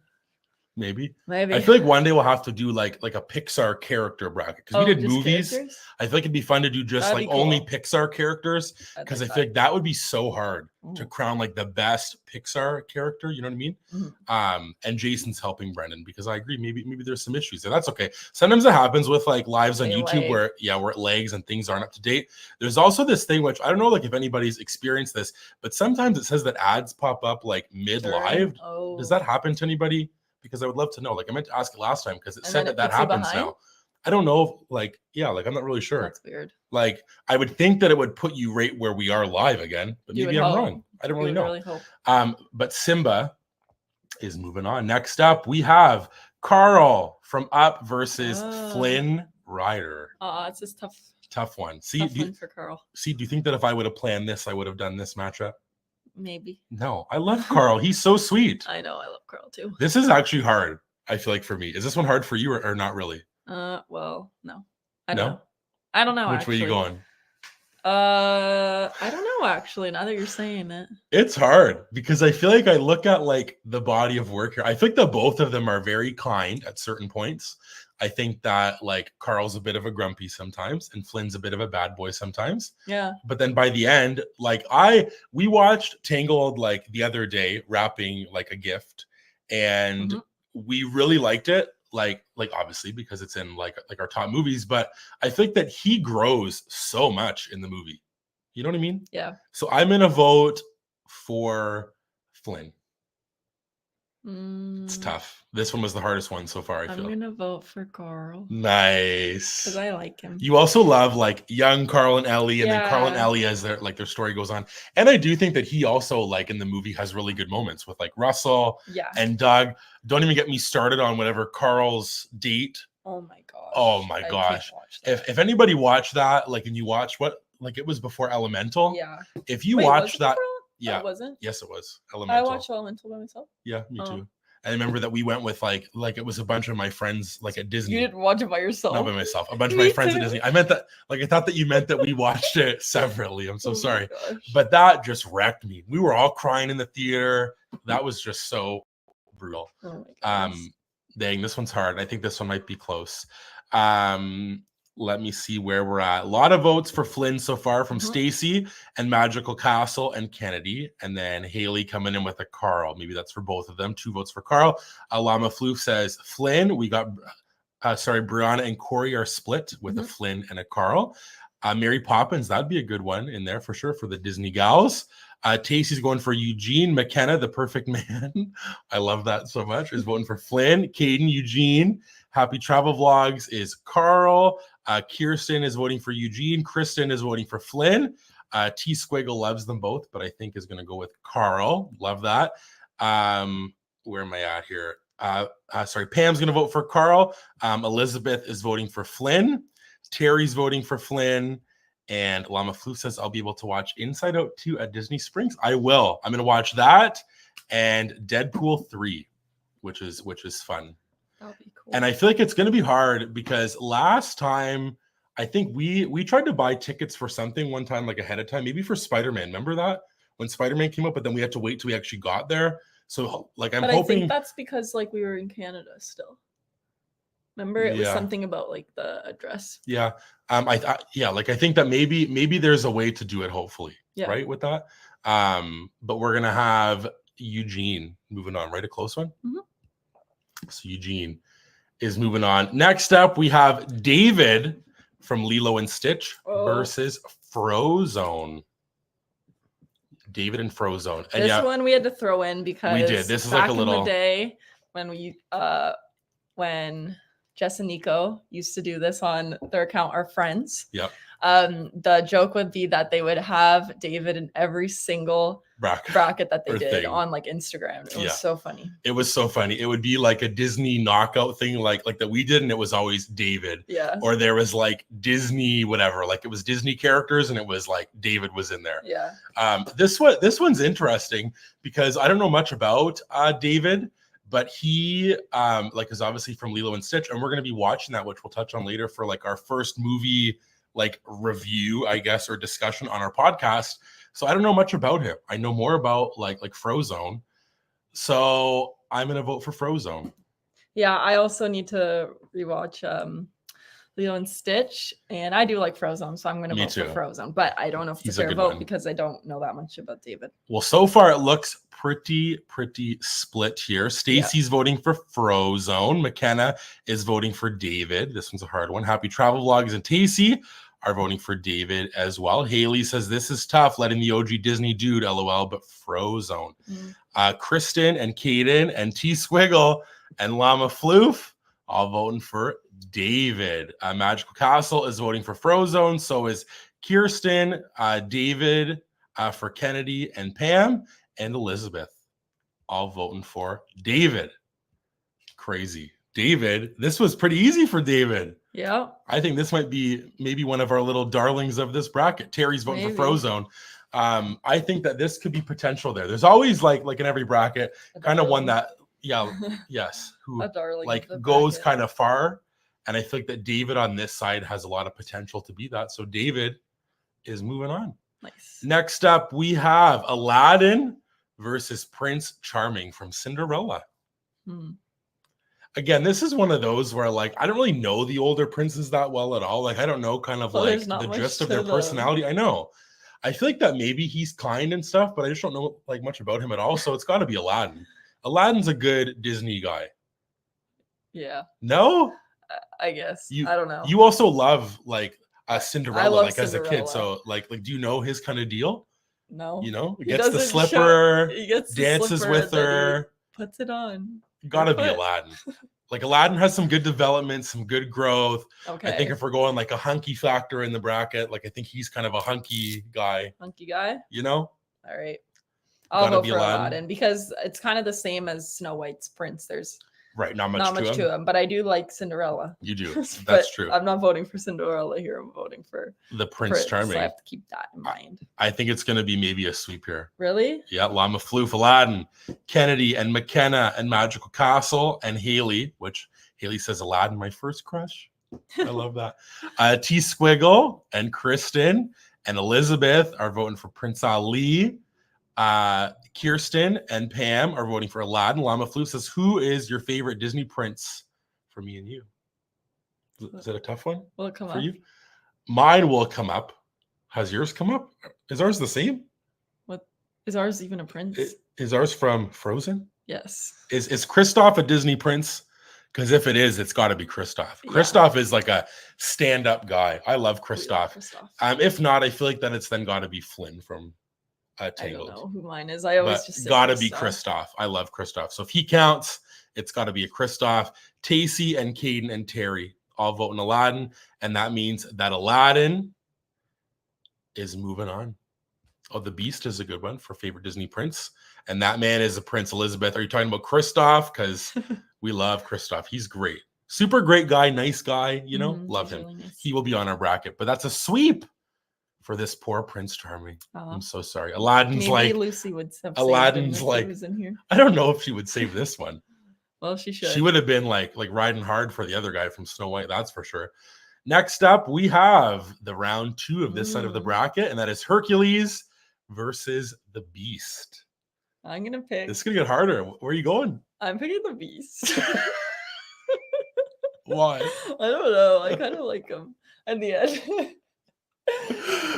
S1: Maybe.
S2: Maybe.
S1: I feel like one day we'll have to do like a Pixar character bracket because we did
S2: just
S1: movies.
S2: characters?
S1: I feel like it'd be fun to do just
S2: That'd
S1: like
S2: be cool.
S1: only Pixar characters because I feel like that would be so hard to crown like the best Pixar character. You know what I mean?
S2: Mm-hmm.
S1: And Jason's helping Brendan because I agree. Maybe there's some issues there. That's okay. Sometimes it happens with like lives on YouTube where it lags and things aren't up to date. There's also this thing which I don't know like if anybody's experienced this, but sometimes it says that ads pop up like mid live.
S2: Oh.
S1: Does that happen to anybody? Because I would love to know. Like I meant to ask it last time because it said that
S2: puts
S1: happens now. I don't know. If, like I'm not really sure.
S2: That's weird.
S1: Like I would think that it would put you right where we are live again, but maybe I'm wrong. I don't really know.
S2: Really hope.
S1: But Simba is moving on. Next up, we have Carl from Up versus Flynn Rider.
S2: It's this
S1: tough one.
S2: Tough one for Carl.
S1: Do you think that if I would have planned this, I would have done this matchup?
S2: Maybe.
S1: No, I love Carl. He's so sweet.
S2: I know. I love Carl too.
S1: This is actually hard. I feel like for me. Is this one hard for you or not really?
S2: Well, no. I don't know.
S1: Which way are you going?
S2: I don't know actually, now that you're saying it.
S1: It's hard because I feel like I look at like the body of work here. I think that both of them are very kind at certain points. I think that like Carl's a bit of a grumpy sometimes and Flynn's a bit of a bad boy sometimes.
S2: Yeah.
S1: But then by the end, like we watched Tangled like the other day wrapping like a gift and we really liked it. Like obviously because it's in like our top movies, but I think that he grows so much in the movie. You know what I mean?
S2: Yeah.
S1: So I'm gonna vote for Flynn. It's tough. This one was the hardest one so far.
S2: I'm gonna vote for Carl.
S1: Nice.
S2: Because I like him.
S1: You also love like young Carl and Ellie, and then Carl and Ellie as their story goes on. And I do think that he also like in the movie has really good moments with like Russell and Doug. Don't even get me started on whatever Carl's date.
S2: Oh my gosh.
S1: Oh my gosh. If anybody watched that, like and you watch what like it was before Elemental.
S2: Yeah.
S1: If you watch that.
S2: Yeah, it wasn't.
S1: Yes, it was Elemental.
S2: I watched Elemental by myself.
S1: Yeah, me too. I remember that we went with like it was a bunch of my friends like at Disney.
S2: You didn't watch it by yourself.
S1: Not by myself. A bunch of my friends at Disney. I meant that like I thought that you meant that we watched it separately. I'm so sorry, but that just wrecked me. We were all crying in the theater. That was just so brutal.
S2: Oh my
S1: dang, this one's hard. I think this one might be close. Let me see where we're at. A lot of votes for Flynn so far from Stacy and Magical Castle and Kennedy. And then Haley coming in with a Carl. Maybe that's for both of them. 2 votes for Carl. Alama Floof says Flynn. We got, Brianna and Corey are split with a Flynn and a Carl. Mary Poppins, that'd be a good one in there for sure for the Disney gals. Tacey's going for Eugene. McKenna, the perfect man. I love that so much. Is voting for Flynn. Caden, Eugene. Happy Travel Vlogs is Carl. Kirsten is voting for Eugene. Kristen is voting for Flynn. T Squiggle loves them both, but I think is going to go with Carl. Love that. Where am I at here? Pam's going to vote for Carl. Elizabeth is voting for Flynn. Terry's voting for Flynn. And Lama Flu says, I'll be able to watch Inside Out 2 at Disney Springs. I will. I'm going to watch that and Deadpool 3, which is fun.
S2: That'll be cool.
S1: And I feel like it's going to be hard because last time, I think we tried to buy tickets for something one time, like ahead of time, maybe for Spider-Man. Remember that? When Spider-Man came up, but then we had to wait till we actually got there. So like, I'm hoping.
S2: I think that's because like we were in Canada still. Remember, it was something about like the address.
S1: Yeah. I think that maybe there's a way to do it, hopefully. Yeah. Right. With that. But we're gonna have Eugene moving on, right? A close one. So Eugene is moving on. Next up, we have David from Lilo and Stitch versus Frozone. David and Frozone. And
S2: this one we had to throw in because
S1: we did. This is like a little
S2: in the day when Jess and Nico used to do this on their account, our friends.
S1: Yep.
S2: The joke would be that they would have David in every single bracket that they did on like Instagram. It was so funny. It
S1: was so funny. It would be like a Disney knockout thing like that we did, and it was always David.
S2: Yeah.
S1: Or there was like Disney whatever, like it was Disney characters, and it was like David was in there.
S2: Yeah.
S1: This one's interesting because I don't know much about David. But he is obviously from Lilo and Stitch, and we're going to be watching that, which we'll touch on later for like our first movie like review, I guess, or discussion on our podcast. So I don't know much about him. I know more about like Frozone. So I'm gonna vote for Frozone.
S2: Yeah, I also need to rewatch Lilo and Stitch, and I do like Frozone, so I'm going to vote for Frozone. But I don't know if it's a fair vote because I don't know that much about David.
S1: Well, so far it looks pretty split here. Stacy's voting for Frozone. McKenna is voting for David. This one's a hard one. Happy Travel Vlogs and Tacey are voting for David as well. Haley says this is tough, letting the OG Disney dude, LOL, but Frozone. Kristen and Kaden and T Squiggle and Llama Floof all voting for David. Magical Castle is voting for Frozone. So is Kirsten, David, for Kennedy and Pam, and Elizabeth all voting for David. Crazy. David, this was pretty easy for David.
S2: Yeah.
S1: I think this might be maybe one of our little darlings of this bracket. Terry's voting for Frozone. I think that this could be potential there. There's always like in every bracket, kind of one that who like goes kind of far. And I think that David on this side has a lot of potential to be that. So David is moving on.
S2: Nice.
S1: Next up, we have Aladdin versus Prince Charming from Cinderella. Again, this is one of those where like I don't really know the older princes that well at all. Like I don't know kind of like the gist of their personality. I know. I feel like that maybe he's kind and stuff, but I just don't know like much about him at all. So it's got to be Aladdin. Aladdin's a good Disney guy.
S2: Yeah.
S1: No?
S2: I guess. I don't know.
S1: You also love like Cinderella like
S2: Cinderella.
S1: As a kid. So like do you know his kind of deal?
S2: No.
S1: You know? He gets the slipper, dances with her.
S2: Puts it on.
S1: Gotta be Aladdin. Like Aladdin has some good development, some good growth. Okay. I think if we're going like a hunky factor in the bracket, like I think he's kind of a hunky guy.
S2: Hunky guy?
S1: You know?
S2: All right. I'll go for Aladdin because it's kind of the same as Snow White's prince. There's
S1: not much to him,
S2: but I do like Cinderella.
S1: You do. That's true.
S2: I'm not voting for Cinderella here. I'm voting for
S1: the Prince Charming.
S2: So I have to keep that in mind.
S1: I think it's going to be maybe a sweep here.
S2: Really?
S1: Yeah. Llama Floof, Aladdin, Kennedy, and McKenna, and Magical Castle, and Haley, which Haley says Aladdin, my first crush. I love that. T Squiggle and Kristen and Elizabeth are voting for Prince Ali. Kirsten and Pam are voting for Aladdin. Llama Floof says, who is your favorite Disney prince for me and you? Is that a tough one?
S2: Will it come
S1: for
S2: up?
S1: You? Mine will come up. Has yours come up? Is ours the same?
S2: What is ours even a prince?
S1: Is ours from Frozen?
S2: Yes.
S1: Is Kristoff a Disney prince? Because if it is, it's got to be Kristoff. Kristoff is like a stand-up guy. I love Kristoff. If not, I feel like that it's then got to be Flynn from Tangled.
S2: I don't know who mine is. I always just say
S1: gotta be Kristoff. I love Kristoff. So if he counts, it's got to be a Kristoff. Tacey and Caden and Terry all voting Aladdin, and that means that Aladdin is moving on. Oh, the Beast is a good one for favorite Disney prince, and that man is a Prince Elizabeth. Are you talking about Kristoff? Because we love Kristoff. He's great, super great guy, nice guy. You know, love him. Really nice. He will be on our bracket, but that's a sweep for this poor Prince Charming. I'm so sorry. Aladdin's
S2: maybe Lucy would have
S1: Aladdin's like
S2: was in here.
S1: I don't know if she would save this one.
S2: Well, she should.
S1: She would have been like riding hard for the other guy from Snow White, that's for sure. Next up, we have the round 2 of this side of the bracket, and that is Hercules versus the Beast.
S2: I'm gonna pick.
S1: This is gonna get harder. Where are you going?
S2: I'm picking the Beast.
S1: Why?
S2: I don't know. I kind of like him in the end.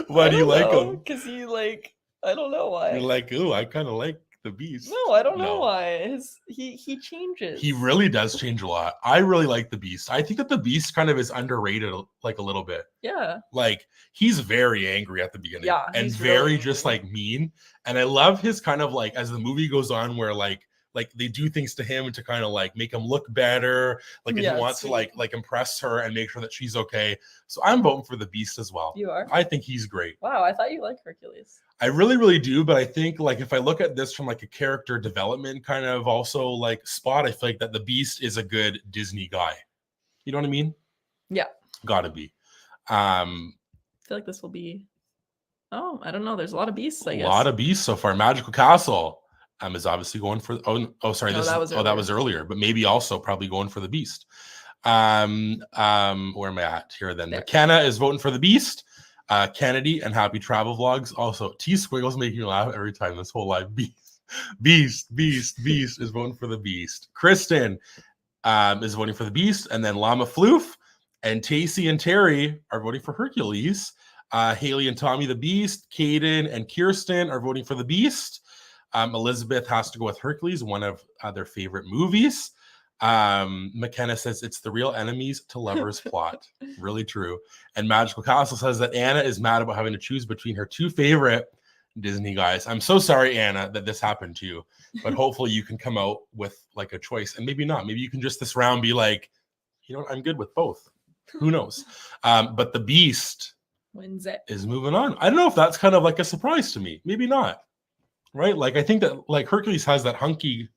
S1: Why do you like him?
S2: Because he I don't know why.
S1: You're like, ooh, I kind of like the Beast.
S2: No, I don't know why. He changes.
S1: He really does change a lot. I really like the Beast. I think that the Beast kind of is underrated like a little bit.
S2: Yeah.
S1: Like he's very angry at the beginning.
S2: Yeah.
S1: And very really just like mean. And I love his kind of like as the movie goes on where like they do things to him to kind of like make him look better. Like he wants to like impress her and make sure that she's okay. So I'm voting for the Beast as well.
S2: You are?
S1: I think he's great.
S2: Wow, I thought you liked Hercules.
S1: I really, really do. But I think like if I look at this from like a character development kind of also like spot, I feel like that the Beast is a good Disney guy. You know what I mean?
S2: Yeah.
S1: Gotta be.
S2: I feel like this will be. Oh, I don't know. There's a lot of beasts, I guess.
S1: A lot of beasts so far. Magical Castle. Is obviously going for sorry, that was earlier, but maybe also probably going for the Beast. Where am I at here then? There. McKenna is voting for the Beast. Kennedy and Happy Travel Vlogs also. T Squiggles making you laugh every time this whole live Beast. Beast is voting for the Beast. Kristen is voting for the Beast, and then Llama Floof and Tacey and Terry are voting for Hercules. Haley and Tommy the Beast, Caden and Kirsten are voting for the Beast. Elizabeth has to go with Hercules, one of their favorite movies. McKenna says it's the real enemies to lovers plot. Really true. And Magical Castle says that Anna is mad about having to choose between her two favorite Disney guys. I'm so sorry, Anna, that this happened to you, but hopefully you can come out with like a choice, and maybe not. Maybe you can just this round be like, you know what, I'm good with both. Who knows? But the Beast
S2: wins it.
S1: Is moving on. I don't know if that's kind of like a surprise to me. Maybe not. Right? Like I think that like Hercules has that hunky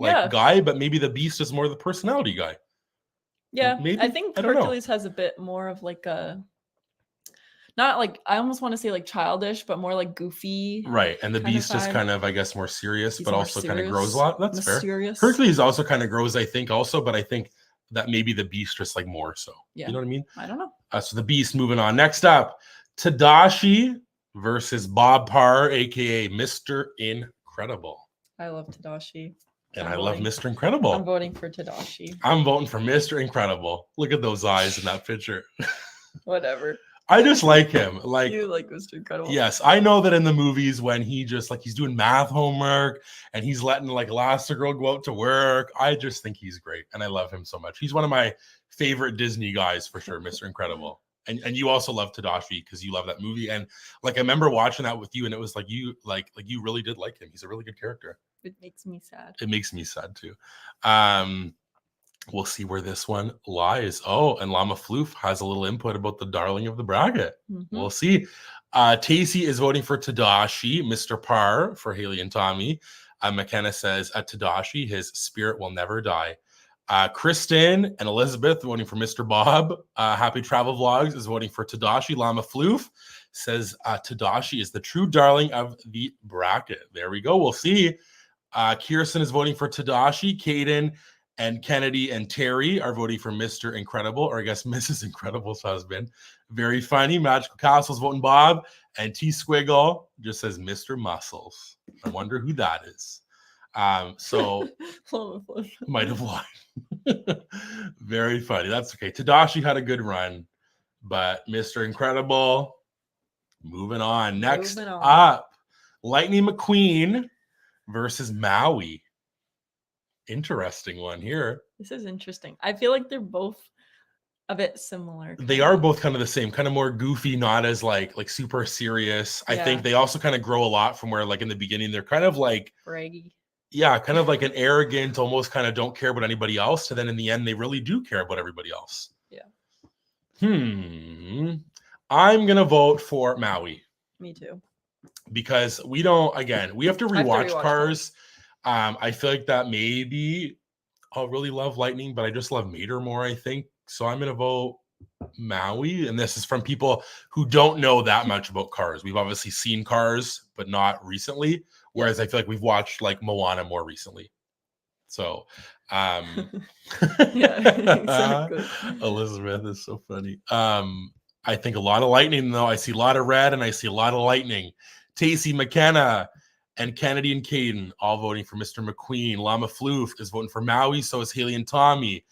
S1: guy, but maybe the Beast is more the personality guy.
S2: Yeah,
S1: maybe
S2: I think Hercules has a bit more of like a, not like, I almost want to say like childish, but more like goofy.
S1: Right, and the Beast is kind of, I guess, more serious, but also kind of grows a lot. That's
S2: mysterious.
S1: Fair. Hercules also kind of grows, I think, also, but I think that maybe the Beast just like more so.
S2: Yeah.
S1: You know what I mean?
S2: I don't know.
S1: So the Beast moving on. Next up, Tadashi versus Bob Parr, aka Mr. Incredible.
S2: I love Tadashi.
S1: And I love Mr. Incredible.
S2: I'm voting for Tadashi.
S1: I'm voting for Mr. Incredible. Look at those eyes in that picture.
S2: Whatever.
S1: I just like him. Like,
S2: you like Mr. Incredible.
S1: Yes, I know that in the movies when he just like he's doing math homework and he's letting like Elastigirl go out to work. I just think he's great and I love him so much. He's one of my favorite Disney guys for sure, Mr. Incredible. And you also love Tadashi because you love that movie. And like I remember watching that with you, and it was like you like you really did like him. He's a really good character.
S2: It makes me sad.
S1: It makes me sad too. We'll see where this one lies. Oh, and Llama Floof has a little input about the darling of the bracket. Mm-hmm. We'll see. Tacey is voting for Tadashi, Mr. Parr for Haley and Tommy. McKenna says Tadashi, his spirit will never die. Kristen and Elizabeth voting for Mr. Bob. Happy Travel Vlogs is voting for Tadashi. Llama Floof says Tadashi is the true darling of the bracket. There we go. We'll see. Kirsten is voting for Tadashi. Caden and Kennedy and Terry are voting for Mr. Incredible, or I guess Mrs. Incredible's husband. Very funny. Magical Castle's voting Bob. And T-Squiggle just says Mr. Muscles. I wonder who that is. So might have lied. Very funny. That's okay. Tadashi had a good run, but Mr. Incredible, moving on. Next up, Lightning McQueen versus Maui. Interesting one here.
S2: This is interesting. I feel like they're both a bit similar.
S1: They are both kind of the same, kind of more goofy, not as like super serious. Yeah. I think they also kind of grow a lot from where like in the beginning they're kind of like
S2: braggy.
S1: Yeah, kind of like an arrogant, almost kind of don't care about anybody else. And then in the end, they really do care about everybody else.
S2: Yeah.
S1: I'm going to vote for Maui.
S2: Me too.
S1: Because we have to rewatch Cars. I feel like that maybe I'll really love Lightning, but I just love Mater more, I think. So I'm going to vote Maui. And this is from people who don't know that much about Cars. We've obviously seen Cars, but not recently. Whereas I feel like we've watched like Moana more recently. So,
S2: yeah, exactly.
S1: Elizabeth is so funny. I think a lot of lightning, though. I see a lot of red and I see a lot of lightning. Tacey, McKenna, and Kennedy and Caden all voting for Mr. McQueen. Llama Floof is voting for Maui. So is Haley and Tommy.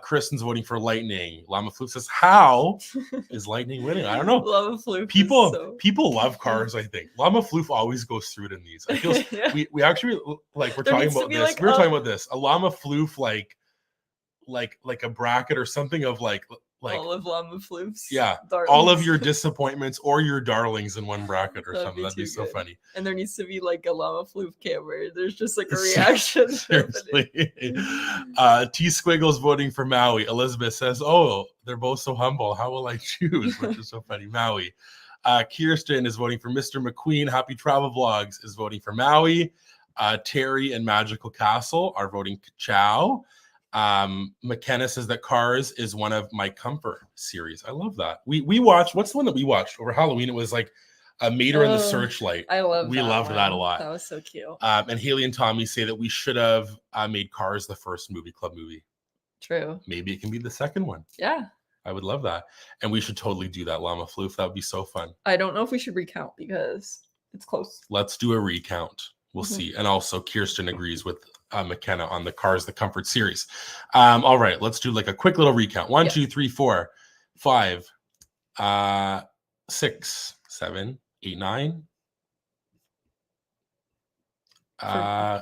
S1: Kristen's voting for Lightning. Llama Floof says, how is Lightning winning? I don't know.
S2: Llama Floof.
S1: People love Cars, I think. Llama Floof always goes through it in these. I feel yeah. we actually like we're talking about this. Like, we were talking about this. A Llama Floof like a bracket or something of like
S2: all of Llama Floofs.
S1: Yeah.
S2: Darlings.
S1: All of your disappointments or your darlings in one bracket or something. That'd be so funny.
S2: And there needs to be like a Llama Floof camera. There's just like a reaction.
S1: Seriously. T-Squiggle's voting for Maui. Elizabeth says, oh, they're both so humble. How will I choose? Which is so funny. Maui. Kirsten is voting for Mr. McQueen. Happy Travel Vlogs is voting for Maui. Terry and Magical Castle are voting Chow. McKenna says that Cars is one of my comfort series. I love that. We watched, what's the one that we watched over Halloween? It was like a Mater and the Searchlight.
S2: I love
S1: we loved that a lot.
S2: That was so cute.
S1: And Haley and Tommy say that we should have made Cars the first movie club movie.
S2: True.
S1: Maybe it can be the second one.
S2: Yeah.
S1: I would love that. And we should totally do that, Llama Floof. That would be so fun.
S2: I don't know if we should recount because it's close.
S1: Let's do a recount. We'll see. And also Kirsten agrees with McKenna on the Cars the Comfort series. All right, let's do like a quick little recount. 1, 2, 3, 4, 5, 6, 7, 8, 9.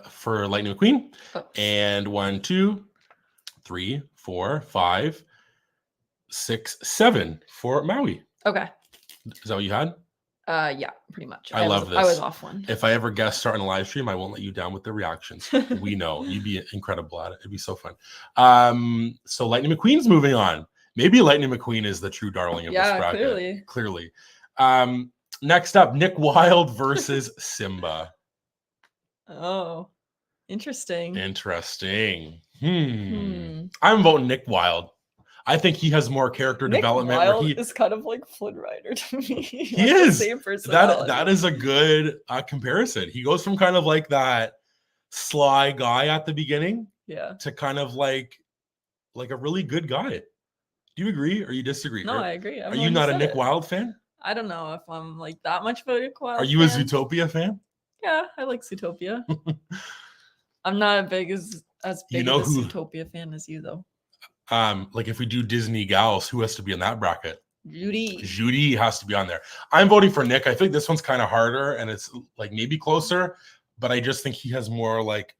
S1: For Lightning McQueen. And 1, 2, 3, 4, 5, 6, 7 for Maui.
S2: Okay.
S1: Is that what you had?
S2: Yeah, pretty much.
S1: I love this.
S2: I was off one.
S1: If I ever guest star on a live stream, I won't let you down with the reactions. We know you'd be incredible at it. It'd be so fun. So Lightning McQueen's moving on. Maybe Lightning McQueen is the true darling of this bracket. Clearly. Next up, Nick Wilde versus Simba.
S2: Oh, interesting.
S1: I'm voting Nick Wilde. I think he has more character development.
S2: Wilde is kind of like Flynn Rider to me.
S1: He is. The same personality. That is a good comparison. He goes from kind of like that sly guy at the beginning, to kind of like a really good guy. Do you agree or you disagree?
S2: No, I agree.
S1: Are you not a Nick Wilde fan?
S2: I don't know if I'm like that much of a Nick Wilde.
S1: Are you a Zootopia fan?
S2: Yeah, I like Zootopia. I'm not as big of a Zootopia fan as you though.
S1: Like if we do Disney gals, who has to be in that bracket?
S2: Judy
S1: has to be on there. I'm voting for Nick. I think this one's kind of harder and it's like maybe closer, but I just think he has more like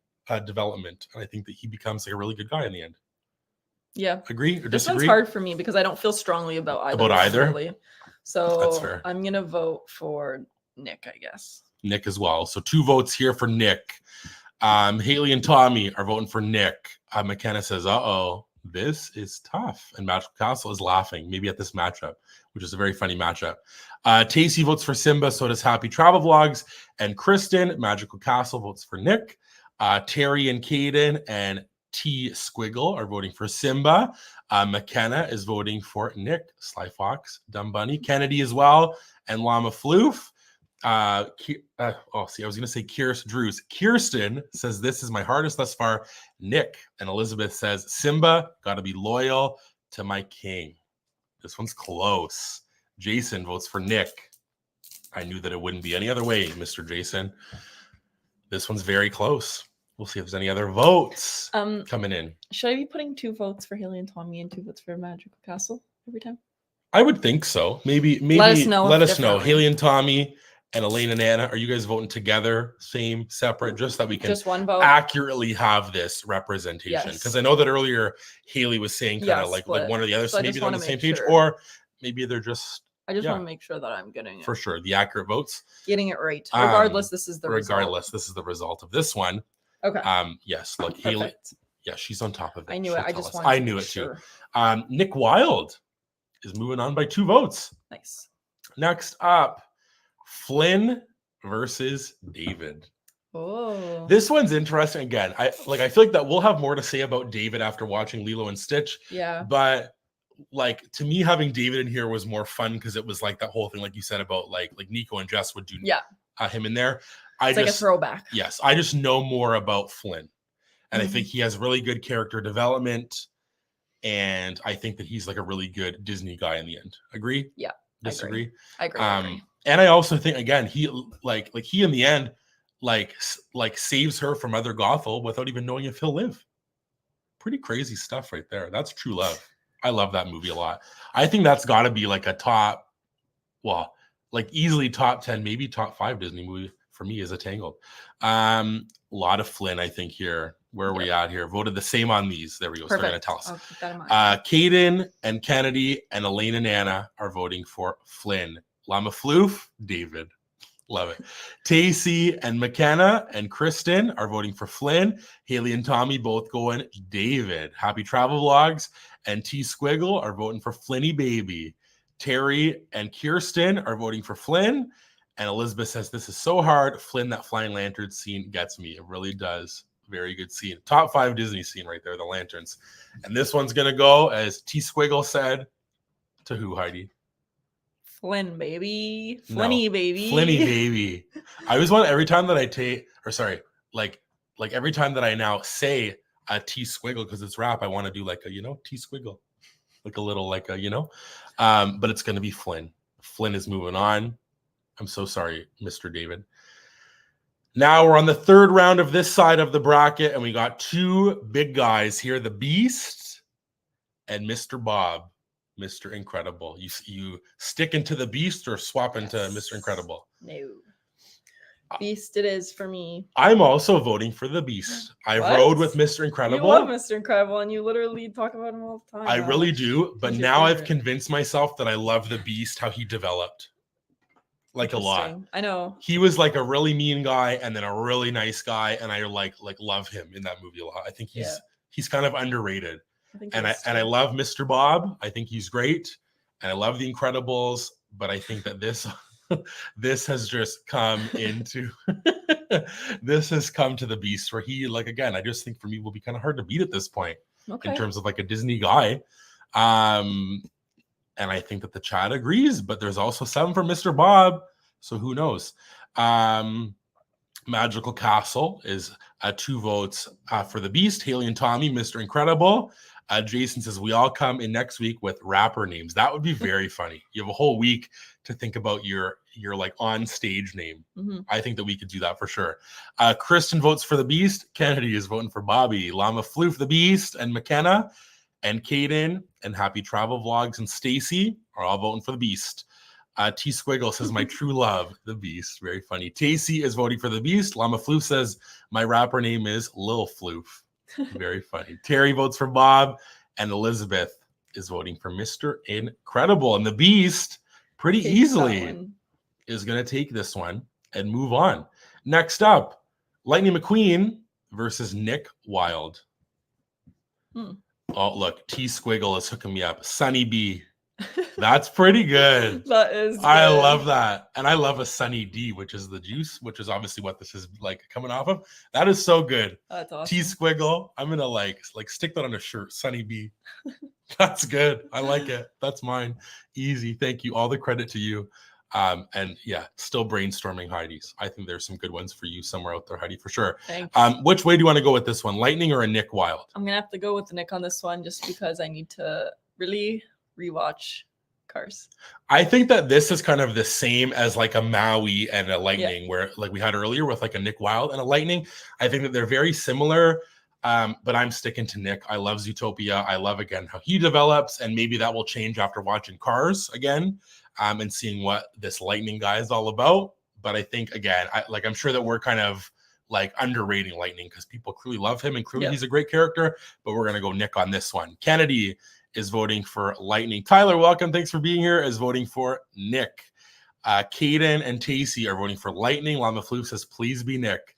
S1: development, and I think that he becomes like a really good guy in the end.
S2: Yeah.
S1: Agree or disagree?
S2: This one's hard for me because I don't feel strongly about either. Really. So that's fair. I'm gonna vote for Nick, I guess. Nick
S1: as well. So 2 votes here for Nick. Haley and Tommy are voting for Nick. McKenna says, this is tough. And Magical Castle is laughing, maybe at this matchup, which is a very funny matchup. Tacey votes for Simba, so does Happy Travel Vlogs. And Kristen, Magical Castle, votes for Nick. Terry and Caden and T Squiggle are voting for Simba. McKenna is voting for Nick, Sly Fox, Dumb Bunny, Kennedy as well, and Llama Floof. I was gonna say Drews. Kirsten says this is my hardest thus far. Nick, and Elizabeth says Simba, gotta be loyal to my king. This one's close. Jason votes for Nick. I knew that it wouldn't be any other way, Mr. Jason. This one's very close. We'll see if there's any other votes coming in.
S2: Should I be putting 2 votes for Haley and Tommy and 2 votes for Magical Castle every time?
S1: I would think so. Maybe let us know. Haley and Tommy and Elaine and Anna, are you guys voting together, same, separate, just that we can
S2: just one vote
S1: accurately have this representation? Because I know that earlier Haley was saying kind of like one or the other, so maybe they're on the same page, or maybe they're just.
S2: I just want to make sure that I'm getting it
S1: for sure. The accurate votes,
S2: getting it right. Regardless, this is the result.
S1: This is the result of this one.
S2: Okay.
S1: Yes. Look, Haley. Yeah, she's on top of it.
S2: I knew it.
S1: I knew it too. Nick Wilde is moving on by 2 votes.
S2: Nice.
S1: Next up, Flynn versus David.
S2: Oh,
S1: this one's interesting. Again, I feel like that we'll have more to say about David after watching Lilo and Stitch.
S2: Yeah.
S1: But like to me, having David in here was more fun because it was like that whole thing, like you said about like Nico and Jess would do. Him in there.
S2: It's like a throwback.
S1: Yes, I just know more about Flynn, and I think he has really good character development, and I think that he's like a really good Disney guy in the end. Agree?
S2: Yeah.
S1: Disagree?
S2: I agree.
S1: And I also think again he like he in the end like saves her from other Gothel without even knowing if he'll live. Pretty crazy stuff right there. That's true love. I love that movie a lot. I think that's got to be like a top, like easily top 10, maybe top 5 Disney movie for me is a Tangled. A lot of Flynn, I think here. Where are we at here? Voted the same on these. There we go.
S2: Perfect.
S1: So they're going to tell us.
S2: I'll keep that in mind.
S1: Caden and Kennedy and Elaine and Anna are voting for Flynn. Llama Floof, David. Love it. Tacey and McKenna and Kristen are voting for Flynn. Haley and Tommy both going David. Happy Travel Vlogs and T Squiggle are voting for Flynny Baby. Terry and Kirsten are voting for Flynn. And Elizabeth says, this is so hard. Flynn, that flying lantern scene gets me. It really does. Very good scene. Top 5 Disney scene right there, the lanterns. And this one's going to go, as T Squiggle said, to who, Heidi?
S2: Flynn, baby. Flynny, baby.
S1: Flynny, baby. I always want every time that I every time that I now say a T Squiggle, because it's rap, I want to do like a, T Squiggle. Like a little, but it's going to be Flynn. Flynn is moving on. I'm so sorry, Mr. David. Now we're on the third round of this side of the bracket, and we got two big guys here, the Beast and Mr. Bob, Mr. Incredible. You stick into the Beast or swap into Mr. Incredible?
S2: No. Beast it is for me.
S1: I'm also voting for the Beast. I rode with Mr. Incredible.
S2: You love Mr. Incredible, and you literally talk about him all the time.
S1: I really do, but now I've convinced myself that I love the Beast, how he developed. Like a lot.
S2: I know.
S1: He was like a really mean guy and then a really nice guy, and I like love him in that movie a lot. I think he's kind of underrated. I love Mr. Bob. I think he's great. And I love The Incredibles, but I think that this this has just come into this has come to the Beast where he, like, again, I just think for me will be kind of hard to beat at this point in terms of like a Disney guy. And I think that the chat agrees, but there's also 7 for Mr. Bob. So who knows? Magical Castle is 2 votes for the Beast. Haley and Tommy, Mr. Incredible. Jason says, we all come in next week with rapper names. That would be very funny. You have a whole week to think about your like on stage name. I think that we could do that for sure. Kristen votes for the Beast. Kennedy is voting for Bobby. Llama Flew for the Beast, and McKenna and Kaden and Happy Travel Vlogs and Stacy are all voting for the Beast. T Squiggle says, my true love, the Beast. Very funny. Tacy is voting for the Beast. Llama Floof says, my rapper name is Lil Floof. Very funny. Terry votes for Bob, and Elizabeth is voting for Mr. Incredible. And the Beast, pretty easily, is going to take this one and move on. Next up, Lightning McQueen versus Nick Wilde. Oh, look, T Squiggle is hooking me up. Sunny B. That's pretty good.
S2: That is good.
S1: I love that. And I love a Sunny D, which is the juice, which is obviously what this is like coming off of. That is so good.
S2: That's awesome.
S1: T Squiggle. I'm gonna like stick that on a shirt. Sunny B. That's good. I like it. That's mine. Easy. Thank you. All the credit to you. And yeah, still brainstorming Heidi's. I think there's some good ones for you somewhere out there, Heidi, for sure.
S2: Thanks.
S1: Which way do you want to go with this one? Lightning or a Nick Wilde?
S2: I'm gonna have to go with the Nick on this one just because I need to really rewatch Cars.
S1: I think that this is kind of the same as like a Maui and a Lightning, where like we had earlier with like a Nick Wilde and a Lightning. I think that they're very similar, but I'm sticking to Nick. I love Zootopia. I love, again, how he develops, and maybe that will change after watching Cars again, and seeing what this Lightning guy is all about. But I think, again, I'm sure that we're kind of like underrating Lightning because people clearly love him and clearly he's a great character, but we're going to go Nick on this one. Kennedy is voting for Lightning. Tyler, welcome. Thanks for being here. Is voting for Nick. Kaden and Tacy are voting for Lightning. Llama Floof says, please be Nick.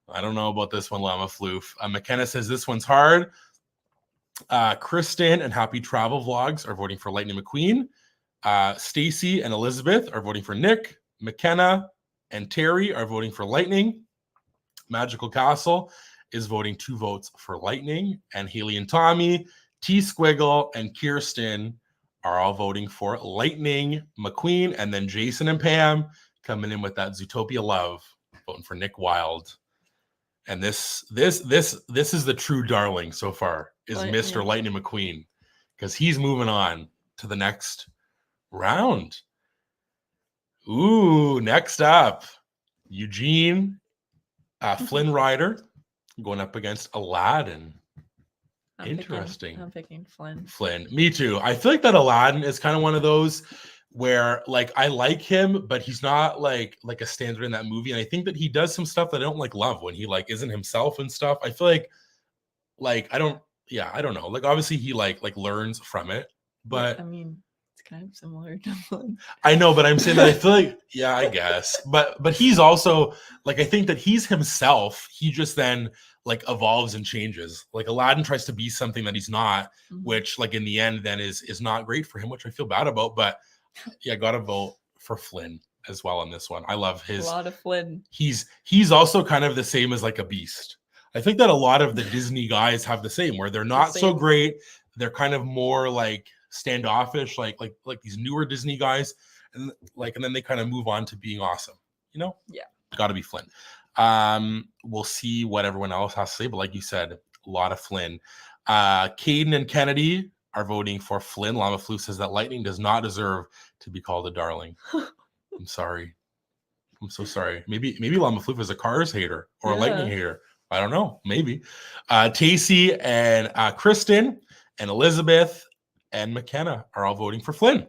S1: I don't know about this one, Llama Floof. McKenna says, this one's hard. Kristen and Happy Travel Vlogs are voting for Lightning McQueen. Stacy and Elizabeth are voting for Nick. McKenna and Terry are voting for Lightning. Magical Castle is voting 2 votes for Lightning. And Haley and Tommy, T Squiggle, and Kirsten are all voting for Lightning McQueen. And then Jason and Pam coming in with that Zootopia love, voting for Nick Wilde. And this is the true darling so far, is Mr. Lightning McQueen, because he's moving on to the next round. Ooh, next up, Eugene, Flynn Rider going up against Aladdin. Interesting.
S2: I'm picking Flynn.
S1: Flynn. Me too. I feel like that Aladdin is kind of one of those where like I like him, but he's not like a standard in that movie. And I think that he does some stuff that I don't like love when he like isn't himself and stuff. I feel like I don't know. Like obviously he like learns from it, but
S2: I mean it's kind of similar to Flynn.
S1: I know, but I'm saying that I feel like, yeah, I guess. But he's also like, I think that he's himself. He just then like evolves and changes. Like Aladdin tries to be something that he's not, which like in the end then is not great for him, which I feel bad about. But yeah, gotta vote for Flynn as well on this one. I love his
S2: a lot of Flynn.
S1: He's also kind of the same as like a Beast. I think that a lot of the Disney guys have the same, where they're not so great. They're kind of more like standoffish, like these newer Disney guys, and then they kind of move on to being awesome. You know?
S2: Yeah.
S1: Gotta be Flynn. We'll see what everyone else has to say, but like you said, a lot of Flynn. Caden and Kennedy are voting for Flynn. Llama Flu says that Lightning does not deserve to be called a darling. I'm sorry. I'm so sorry. Maybe Llama Floof is a Cars hater or a Lightning hater. I don't know. Maybe. Tacey and Kristen and Elizabeth and McKenna are all voting for Flynn.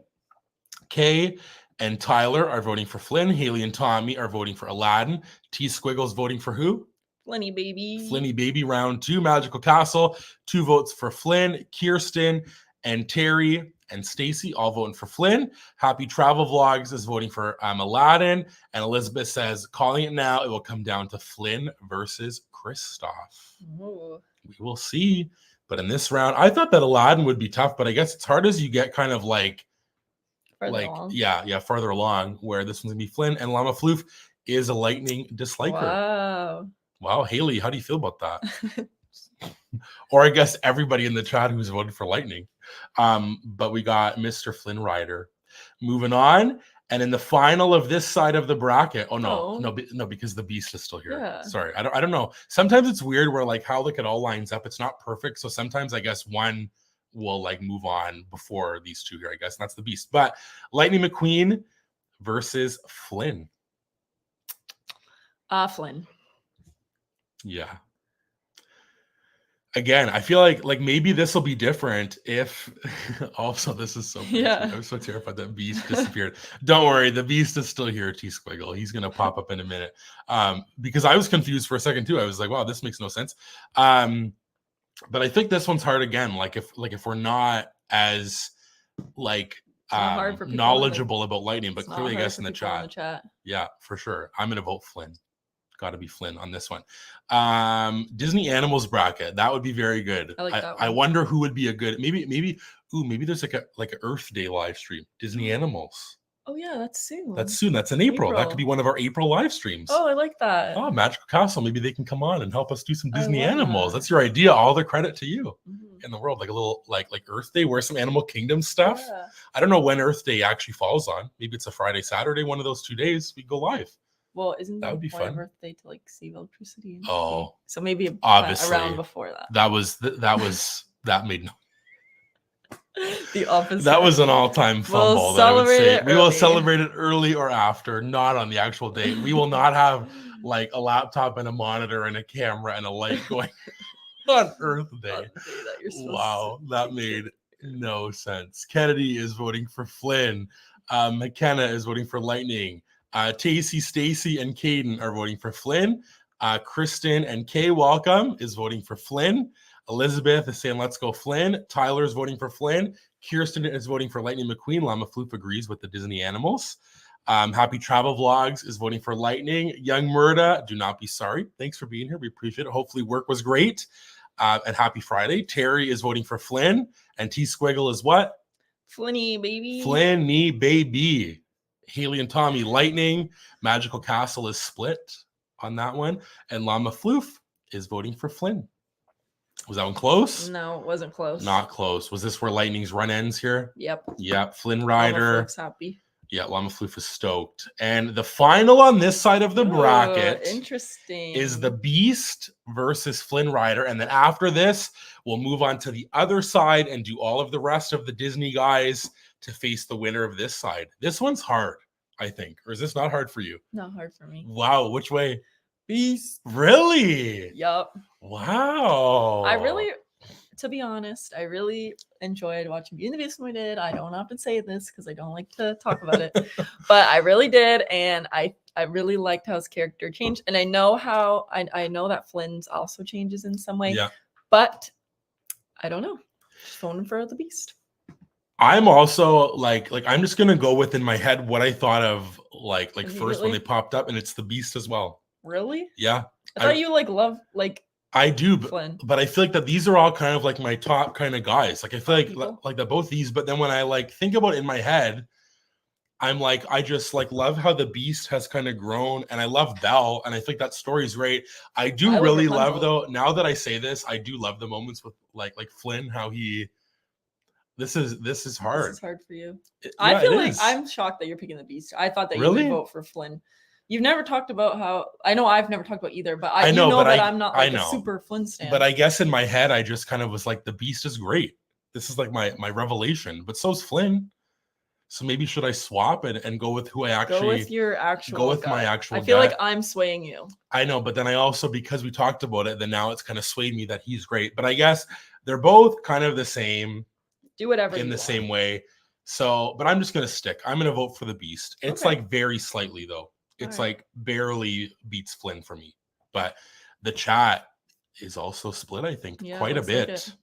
S1: Kay and Tyler are voting for Flynn. Haley and Tommy are voting for Aladdin. T Squiggles voting for who?
S2: Flinny baby.
S1: Flinny baby. Round 2, Magical Castle. 2 votes for Flynn. Kirsten and Terry and Stacy all voting for Flynn. Happy Travel Vlogs is voting for Aladdin. And Elizabeth says, calling it now, it will come down to Flynn versus Kristoff.
S2: Ooh.
S1: We will see. But in this round, I thought that Aladdin would be tough, but I guess it's hard as you get kind of like
S2: farther along.
S1: farther along, where this one's gonna be Flynn. And Llama Floof is a Lightning disliker. Wow, Haley, how do you feel about that? Or I guess everybody in the chat who's voted for Lightning. But we got Mr. Flynn Rider. Moving on. And in the final of this side of the bracket, no, because the Beast is still here.
S2: Yeah.
S1: Sorry, I don't know. Sometimes it's weird where like how like it all lines up. It's not perfect. So sometimes I guess one will like move on before these two here, I guess. And that's the Beast. But Lightning McQueen versus Flynn.
S2: Flynn.
S1: Yeah. Again, I feel like maybe this will be different if also this is so crazy. I'm so terrified that Beast disappeared. Don't worry, the Beast is still here, T Squiggle. He's gonna pop up in a minute. Because I was confused for a second too. I was like, wow, this makes no sense. But I think this one's hard again. Like if we're not as like knowledgeable about Lightning, but clearly I guess in the chat. Yeah, for sure. I'm gonna vote Flynn. Got to be Flynn on this one. Disney Animals bracket. That would be very good.
S2: I like that one.
S1: I wonder who would be a good maybe there's like a Earth Day live stream. Disney Animals.
S2: Oh yeah, that's soon.
S1: That's in April. That could be one of our April live streams.
S2: Oh, I like that.
S1: Oh, Magical Castle. Maybe they can come on and help us do some Disney Animals. That's your idea. All the credit to you in the world. Like a little like Earth Day, wear some Animal Kingdom stuff. Yeah. I don't know when Earth Day actually falls on. Maybe it's a Friday, Saturday, one of those 2 days. We go live.
S2: Well, isn't
S1: that would be fun?
S2: Birthday to like save electricity?
S1: Oh,
S2: so maybe
S1: obviously
S2: around before that.
S1: That made no.
S2: The opposite.
S1: That was an all-time fumble. We will celebrate it early or after, not on the actual date. We will not have like a laptop and a monitor and a camera and a light going on Earth Day. Wow, that made no sense. Kennedy is voting for Flynn. McKenna is voting for Lightning. Tacey, Stacy, and Caden are voting for Flynn. Kristen and Kay, welcome, is voting for Flynn. Elizabeth is saying, let's go Flynn. Tyler is voting for Flynn. Kirsten is voting for Lightning McQueen. Llama Floop agrees with the Disney Animals. Happy Travel Vlogs is voting for Lightning. Young Murda, do not be sorry. Thanks for being here. We appreciate it. Hopefully work was great. And happy Friday. Terry is voting for Flynn. And T Squiggle is what?
S2: Flinny baby.
S1: Flinny baby. Haley and Tommy, Lightning. Magical Castle is split on that one. And Llama Floof is voting for Flynn. Was that one close?
S2: No, it wasn't close.
S1: Not close. Was this where Lightning's run ends here?
S2: Yep.
S1: Flynn Rider.
S2: Llama Floof's happy.
S1: Yeah, Llama Floof is stoked. And the final on this side of the bracket is the Beast versus Flynn Rider. And then after this, we'll move on to the other side and do all of the rest of the Disney guys to face the winner of this side. This one's hard, I think. Or is this not hard for you?
S2: Not hard for me.
S1: Wow. Which way?
S2: Beast.
S1: Really?
S2: Yup.
S1: Wow.
S2: To be honest, I really enjoyed watching Beauty and the Beast when we did. I don't often say this because I don't like to talk about it, but I really did. And I really liked how his character changed. And I know how, I know that Flynn's also changes in some way, but I don't know. Just voting for the Beast.
S1: I'm also like I'm just gonna go within my head what I thought of like first when they popped up, and it's the Beast as well.
S2: Really?
S1: Yeah.
S2: I thought you love
S1: I do,
S2: Flynn.
S1: But I feel like that these are all kind of like my top kind of guys. Like I feel like that both these, but then when I like think about it in my head, I'm like I just like love how the Beast has kind of grown, and I love Belle, and I think that story's great. I really love though. Now that I say this, I do love the moments with like Flynn, how he. This is hard. This is hard
S2: for you. I feel like I'm shocked that you're picking the Beast. I thought that you would vote for Flynn. You've never talked about how I know I've never talked about either, but I know that I'm not like a super Flynn stan.
S1: But I guess in my head, I just kind of was like, the Beast is great. This is like my revelation. But so's Flynn. So maybe should I swap and go with who I actually
S2: Go with your actual
S1: go with my
S2: gut.
S1: actual
S2: I feel like
S1: gut?
S2: I'm swaying you.
S1: I know, but then I also, because we talked about it, then now it's kind of swayed me that he's great. But I guess they're both kind of the same
S2: Do whatever
S1: in
S2: you
S1: the
S2: want.
S1: same way. So, but I'm just gonna stick. I'm gonna vote for the Beast. It's
S2: Okay.
S1: like very slightly though. It's
S2: All right.
S1: like barely beats Flynn for me. But the chat is also split, I think,
S2: Yeah,
S1: quite a
S2: looks like
S1: bit.
S2: it.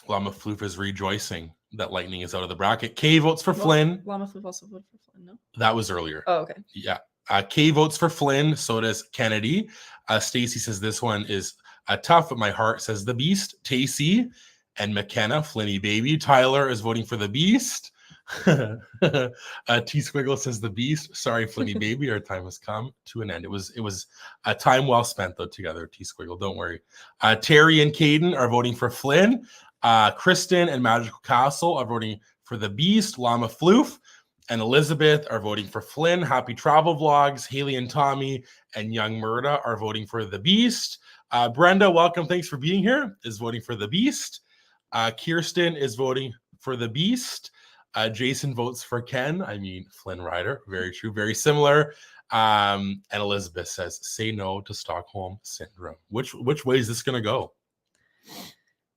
S1: Llama Floof is rejoicing that Lightning is out of the bracket. K votes for
S2: Well,
S1: Flynn.
S2: Llama Floof also voted for Flynn, no?
S1: That was earlier.
S2: Oh, okay.
S1: Yeah. K votes for Flynn. So does Kennedy. Stacy says this one is tough, but my heart says the Beast. Tacey and McKenna, Flinny baby. Tyler is voting for the Beast. T Squiggle says the Beast. Sorry, Flinny baby. Our time has come to an end. It was a time well spent though together. T Squiggle, don't worry. Terry and Caden are voting for Flynn. Kristen and Magical Castle are voting for the Beast. Llama Floof and Elizabeth are voting for Flynn. Happy Travel Vlogs. Haley and Tommy and Young Murda are voting for the Beast. Brenda, welcome. Thanks for being here. Is voting for the Beast. Kirsten is voting for the Beast. Jason votes for Ken. I mean, Flynn Rider. Very true. Very similar. And Elizabeth says, say no to Stockholm Syndrome. Which way is this going to go?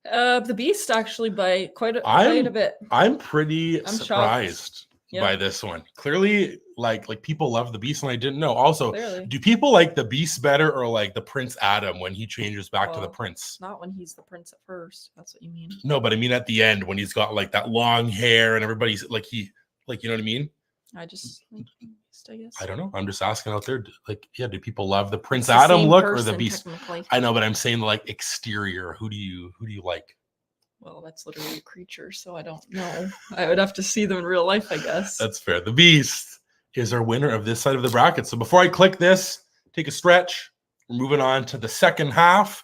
S2: The Beast actually by quite a bit.
S1: I'm pretty
S2: I'm
S1: surprised
S2: Yep.
S1: by this one. Clearly, like people love the Beast, and I didn't know. Also,
S2: Clearly.
S1: do people like the Beast better or like the Prince Adam when he changes back to the
S2: Well,
S1: Prince?
S2: Not when he's the prince at first. That's what you mean.
S1: No, but I mean at the end when he's got like that long hair and everybody's like you know what I mean?
S2: I just like Beast, I guess.
S1: I don't know. I'm just asking out there. Like, yeah, do people love the Prince
S2: It's the
S1: Adam
S2: same
S1: look or
S2: person,
S1: the Beast?
S2: technically.
S1: I know, but I'm saying like exterior. Who do you like?
S2: Well, that's literally a creature, so I don't know. I would have to see them in real life, I guess.
S1: That's fair. The Beast is our winner of this side of the bracket. So before I click this, take a stretch. We're moving on to the second half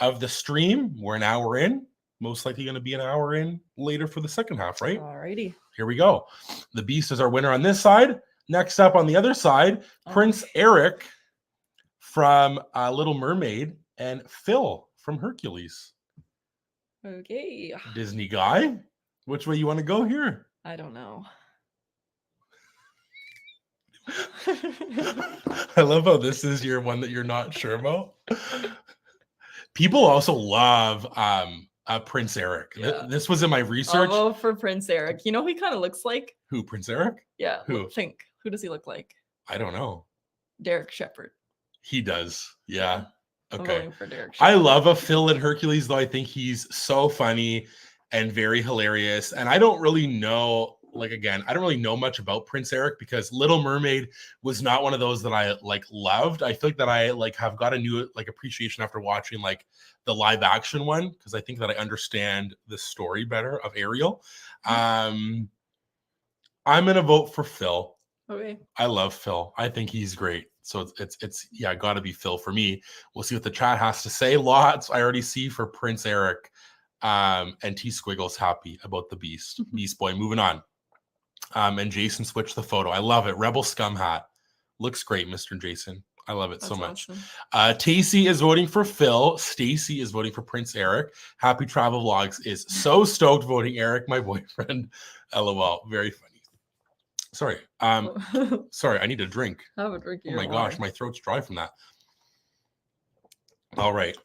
S1: of the stream. We're an hour in. Most likely going to be an hour in later for the second half, right?
S2: Alrighty.
S1: Here we go. The Beast is our winner on this side. Next up on the other side, Prince Eric from Little Mermaid and Phil from Hercules.
S2: Okay.
S1: Disney guy. Which way you want to go here?
S2: I don't know.
S1: I love how this is your one that you're not sure about. People also love Prince Eric.
S2: Yeah.
S1: This was in my research.
S2: I'll vote for Prince Eric. You know who he kind of looks like?
S1: Who, Prince Eric?
S2: Yeah.
S1: Who?
S2: Think. Who does he look like?
S1: I don't know.
S2: Derek Shepherd.
S1: He does. Yeah.
S2: I'm
S1: Okay.
S2: voting for Derek Shepherd.
S1: I love a Phil in Hercules, though. I think he's so funny and very hilarious. And I don't really know, I don't really know much about Prince Eric because Little Mermaid was not one of those that I loved. I feel like that I have got a new appreciation after watching the live action one because I think that I understand the story better of Ariel. I'm gonna vote for Phil.
S2: Okay.
S1: I love Phil. I think he's great. So it's got to be Phil for me. We'll see what the chat has to say. Lots I already see for Prince Eric. And T Squiggle's happy about the Beast Boy. Moving on. And Jason switched the photo. I love it. Rebel Scum hat. Looks great, Mr. Jason. I love it so much. Awesome. Tacey is voting for Phil. Stacy is voting for Prince Eric. Happy Travel Vlogs is so stoked voting Eric, my boyfriend. LOL. Very funny. Sorry. Sorry, I need a drink.
S2: Have a drink.
S1: Oh my gosh, my throat's dry from that. All right.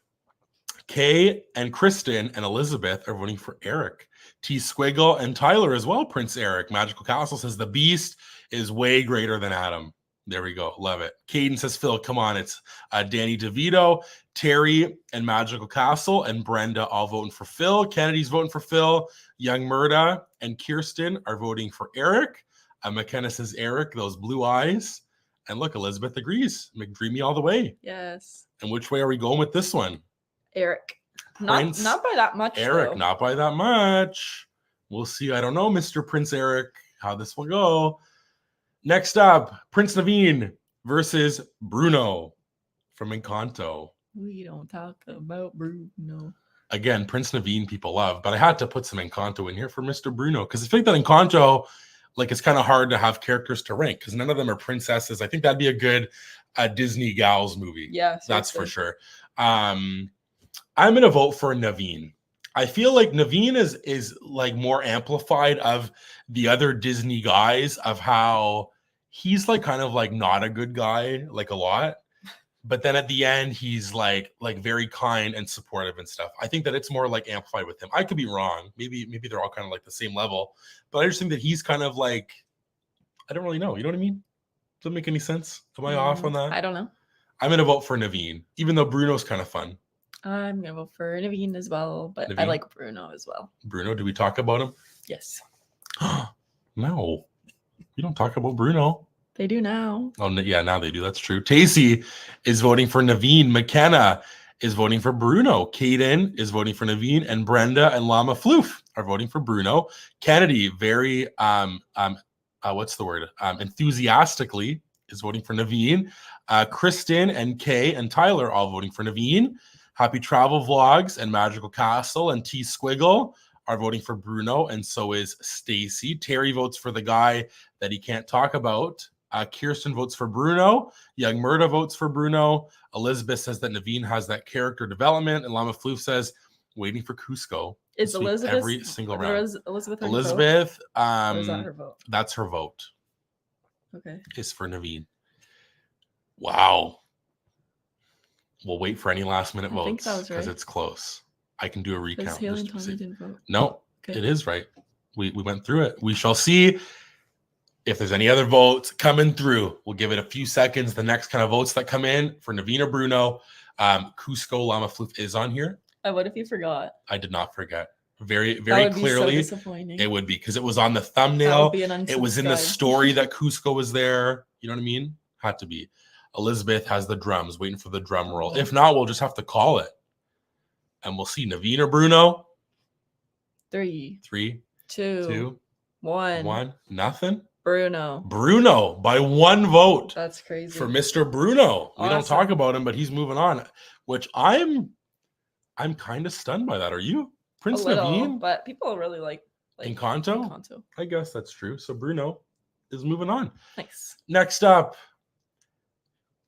S1: Kay and Kristen and Elizabeth are voting for Eric. T Squiggle and Tyler as well, Prince Eric. Magical Castle says the Beast is way greater than Adam. There we go. Love it. Caden says, Phil, come on. It's Danny DeVito, Terry, and Magical Castle, and Brenda all voting for Phil. Kennedy's voting for Phil. Young Murda and Kirsten are voting for Eric. McKenna says Eric, those blue eyes. And look, Elizabeth agrees. McDreamy all the way.
S2: Yes.
S1: And which way are we going with this one?
S2: Eric. Not by that much.
S1: Eric,
S2: though.
S1: not by that much. We'll see. I don't know, Mr. Prince Eric, how this will go. Next up, Prince Naveen versus Bruno from Encanto.
S2: We don't talk about Bruno.
S1: Again, Prince Naveen people love, but I had to put some Encanto in here for Mr. Bruno because I think that Encanto, it's kind of hard to have characters to rank because none of them are princesses. I think that'd be a good Disney Gals movie.
S2: Yeah,
S1: that's for sure. I'm going to vote for Naveen. I feel like Naveen is like more amplified of the other Disney guys of how he's like kind of like not a good guy, like a lot. But then at the end, he's like very kind and supportive and stuff. I think that it's more like amplified with him. I could be wrong. Maybe they're all kind of like the same level. But I just think that he's kind of like, I don't really know. You know what I mean? Doesn't make any sense. Am I off on that?
S2: I don't know.
S1: I'm gonna vote for Naveen, even though Bruno's kind of fun.
S2: I'm gonna vote for Naveen as well, but I
S1: Naveen?
S2: like Bruno as well.
S1: Bruno, do we talk about him?
S2: Yes,
S1: No, we don't talk about Bruno.
S2: they do now.
S1: Oh, yeah, now they do. That's true. Tacey is voting for Naveen. McKenna is voting for Bruno. Kaden is voting for Naveen, and Brenda and Llama Floof are voting for Bruno. Kennedy, very what's the word? Enthusiastically is voting for Naveen. Kristen and Kay and Tyler all voting for Naveen. Happy Travel Vlogs and Magical Castle and T Squiggle are voting for Bruno, and so is Stacy. Terry votes for the guy that he can't talk about. Kirsten votes for Bruno. Young Murda votes for Bruno. Elizabeth says that Naveen has that character development, and Llama Floof says waiting for Cusco.
S2: Is Elizabeth
S1: every single round?
S2: Elizabeth,
S1: Elizabeth,
S2: or is that her vote?
S1: That's her vote.
S2: Okay,
S1: Is for Naveen. Wow. We'll wait for any last minute votes because it's close. I can do a recount.
S2: Haley and Tommy didn't vote.
S1: No, it is right. We went through it. We shall see if there's any other votes coming through. We'll give it a few seconds. The next kind of votes that come in for Naveen or Bruno. Cusco Llama Floof is on here.
S2: What if you forgot?
S1: I did not forget. Very, very clearly.
S2: So disappointing.
S1: It would be because it was on the thumbnail. It was in the story that Cusco was there. You know what I mean? Had to be. Elizabeth has the drums, waiting for the drum roll. If not, we'll just have to call it. And we'll see Naveen or Bruno.
S2: 3,
S1: 2,
S2: 1.
S1: Nothing.
S2: Bruno
S1: by one vote.
S2: That's crazy.
S1: For Mr. Bruno.
S2: Awesome.
S1: We don't talk about him, but he's moving on, which I'm kind of stunned by that. Are you? Prince Naveen?
S2: But people really like
S1: Encanto? I guess that's true. So Bruno is moving on.
S2: Nice.
S1: Next up.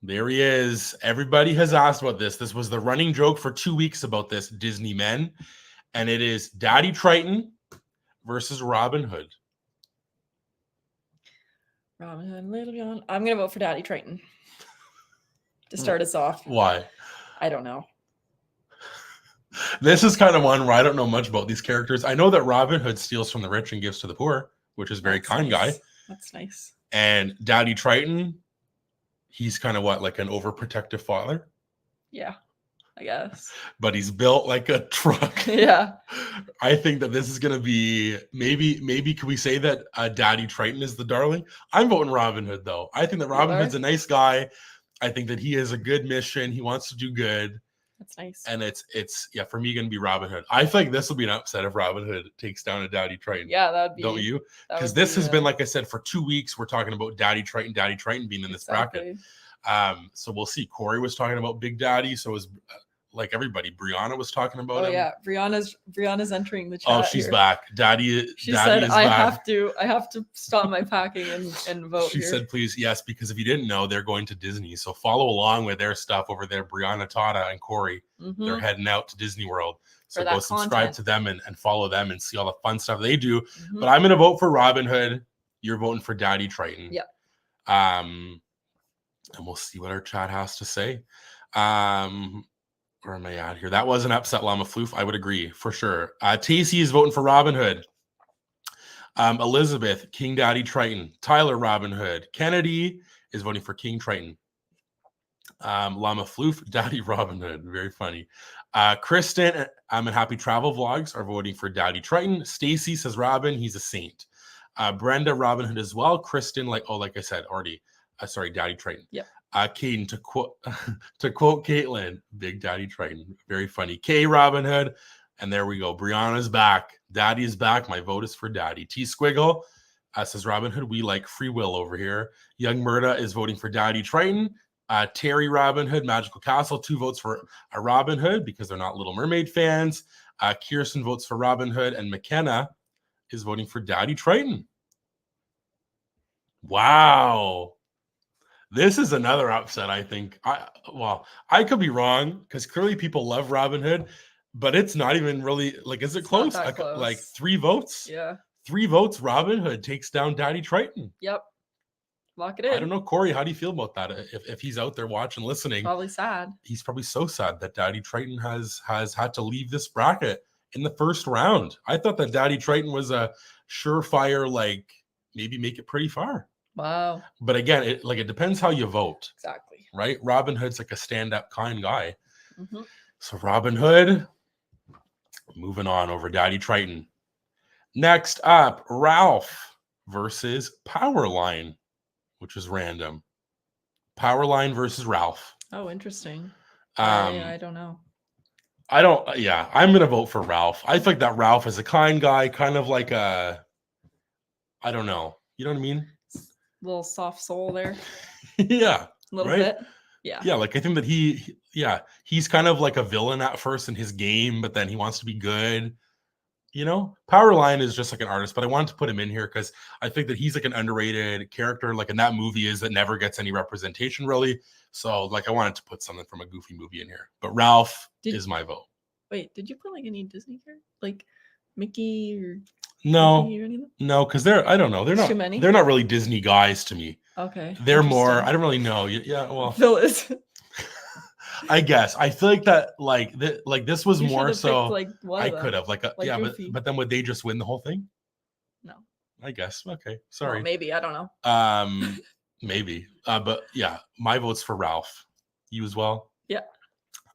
S1: There he is. Everybody has asked about this. This was the running joke for 2 weeks about this Disney men. And it is Daddy Triton versus Robin Hood.
S2: Robin Hood, Little John. I'm going to vote for Daddy Triton to start us off.
S1: Why?
S2: I don't know.
S1: This is kind of one where I don't know much about these characters. I know that Robin Hood steals from the rich and gives to the poor, which is very kind
S2: nice.
S1: Guy.
S2: That's nice.
S1: And Daddy Triton, he's kind of like an overprotective father.
S2: Yeah, I guess.
S1: But he's built like a truck.
S2: Yeah.
S1: I think that this is going to be maybe can we say that Daddy Triton is the darling? I'm voting Robin Hood though. I think that Robin Hood's a nice guy. I think that he has a good mission. He wants to do good.
S2: That's nice.
S1: And it's for me going to be Robin Hood. I feel like this will be an upset if Robin Hood takes down a Daddy Triton.
S2: Yeah, that'd be.
S1: Don't you? Because this has been, like I said, for 2 weeks, we're talking about Daddy Triton being in this bracket. So we'll see. Corey was talking about Big Daddy. So is like everybody. Brianna was talking about him.
S2: Yeah, Brianna's entering the chat.
S1: Oh, she's back. Daddy said,
S2: is back. I have to stop my packing and vote.
S1: She said, please, yes, because if you didn't know, they're going to Disney. So follow along with their stuff over there. Brianna, Tada, and Corey. Mm-hmm. They're heading out to Disney World. So go subscribe to them and follow them and see all the fun stuff they do. Mm-hmm. But I'm going to vote for Robin Hood. You're voting for Daddy Triton.
S2: Yeah.
S1: And we'll see what our chat has to say. Where am I at here? That was an upset, Llama Floof. I would agree for sure. Tacey is voting for Robin Hood. Elizabeth, King Daddy Triton. Tyler, Robin Hood. Kennedy is voting for King Triton. Llama Floof, Daddy Robin Hood. Very funny. Kristen and Happy Travel Vlogs are voting for Daddy Triton. Stacy says Robin, he's a saint. Brenda, Robin Hood as well. Kristen, like I said already. Daddy Triton.
S2: Yeah.
S1: Caden, to quote Caitlin, Big Daddy Triton. Very funny. Kay, Robin Hood. And there we go. Brianna's back. Daddy is back. My vote is for Daddy. T Squiggle says Robin Hood. We like free will over here. Young Murda is voting for Daddy Triton. Terry, Robin Hood. Magical Castle. 2 votes for Robin Hood because they're not Little Mermaid fans. Kirsten votes for Robin Hood. And McKenna is voting for Daddy Triton. Wow. This is another upset, I think. I could be wrong because clearly people love Robin Hood. but it's not even really like, is it
S2: It's not
S1: close?
S2: that close.
S1: Like 3 votes?
S2: Yeah.
S1: 3 votes. Robin Hood takes down Daddy Triton.
S2: Yep. Lock it in.
S1: I don't know, Corey, how do you feel about that? If he's out there watching, listening,
S2: Probably sad.
S1: he's probably so sad that Daddy Triton has had to leave this bracket in the first round. I thought that Daddy Triton was a surefire, like maybe make it pretty far.
S2: Wow.
S1: But again, it depends how you vote,
S2: Exactly.
S1: right? Robin Hood's like a stand-up kind guy.
S2: Mhm.
S1: So Robin Hood, moving on over Daddy Triton. Next up, Ralph versus Powerline, which is random. Powerline versus Ralph.
S2: Oh, interesting.
S1: Um,
S2: I don't know.
S1: I'm gonna vote for Ralph. I think that Ralph is a kind guy, kind of like a, I don't know. You know what I mean?
S2: Little soft soul there.
S1: Yeah.
S2: A little
S1: right?
S2: bit. Yeah.
S1: Yeah, like I think that he's kind of like a villain at first in his game, but then he wants to be good. You know, Powerline is just like an artist, but I wanted to put him in here because I think that he's like an underrated character, like in that movie is that never gets any representation really. So like I wanted to put something from a Goofy movie in here. But Ralph is my vote.
S2: Wait, did you put like any Disney character? Like Mickey or
S1: No,
S2: Mickey or anything?
S1: no, because I don't know.
S2: Too many?
S1: They're not really Disney guys to me.
S2: Okay.
S1: They're more, I don't really know. Yeah, well,
S2: Phyllis.
S1: I guess I feel like that this was
S2: You
S1: more
S2: should've
S1: so
S2: picked, like, one
S1: I
S2: of them,
S1: could have
S2: like
S1: yeah,
S2: Goofy.
S1: but then would they just win the whole thing?
S2: No.
S1: I guess. Okay.
S2: Well,
S1: Sorry.
S2: maybe. I don't know.
S1: Maybe. But yeah, my vote's for Ralph. You as well?
S2: Yeah.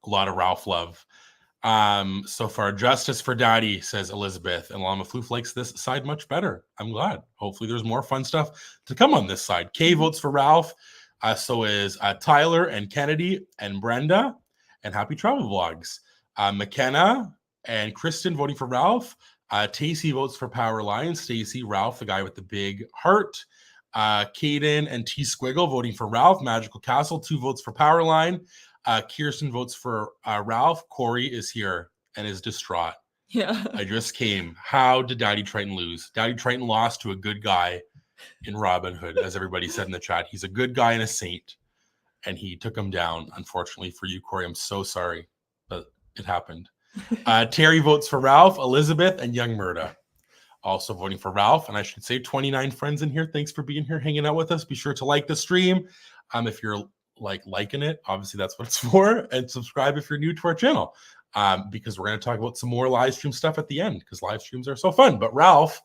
S1: A lot of Ralph love. So far, justice for Daddy, says Elizabeth, and Llama Floof likes this side much better. I'm glad. Hopefully there's more fun stuff to come on this side. Kay votes for Ralph. So is Tyler and Kennedy and Brenda and Happy Travel Vlogs. McKenna and Kristen voting for Ralph. Tacey votes for Powerline. Stacy, Ralph, the guy with the big heart. Caden and T Squiggle voting for Ralph. Magical Castle, 2 votes for Powerline. Kirsten votes for Ralph. Corey is here and is distraught.
S2: Yeah.
S1: I just came. How did Daddy Triton lose? Daddy Triton lost to a good guy in Robin Hood, as everybody said in the chat. He's a good guy and a saint, and he took him down. Unfortunately for you, Corey, I'm so sorry, but it happened. Terry votes for Ralph. Elizabeth and Young Murda also voting for Ralph. And I should say 29 friends in here. Thanks for being here, hanging out with us. Be sure to like the stream. If you're liking it, obviously that's what it's for, and subscribe if you're new to our channel, because we're going to talk about some more live stream stuff at the end because live streams are so fun. But Ralph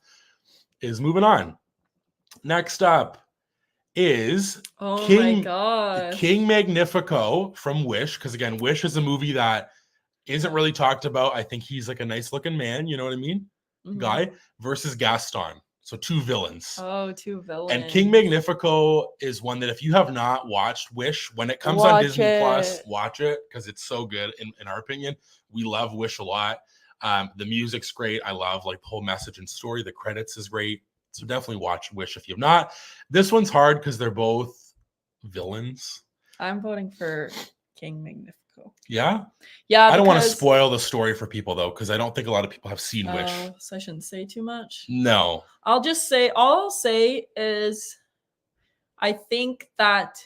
S1: is moving on. Next up is
S2: my God,
S1: King Magnifico from Wish, because again, Wish is a movie that isn't really talked about. I think he's like a nice looking man, you know what I mean?
S2: Mm-hmm.
S1: Guy versus Gaston. So 2 villains.
S2: Oh, 2 villains.
S1: And King Magnifico is one that if you have not watched Wish, when it comes on Disney Plus, watch it because it's so good in our opinion. We love Wish a lot. The music's great. I love like the whole message and story. The credits is great. So definitely watch Wish if you have not. This one's hard because they're both villains.
S2: I'm voting for King Magnifico.
S1: Yeah?
S2: Yeah.
S1: I don't want to spoil the story for people though, because I don't think a lot of people have seen Wish.
S2: So I shouldn't say too much.
S1: No.
S2: All I'll say is I think that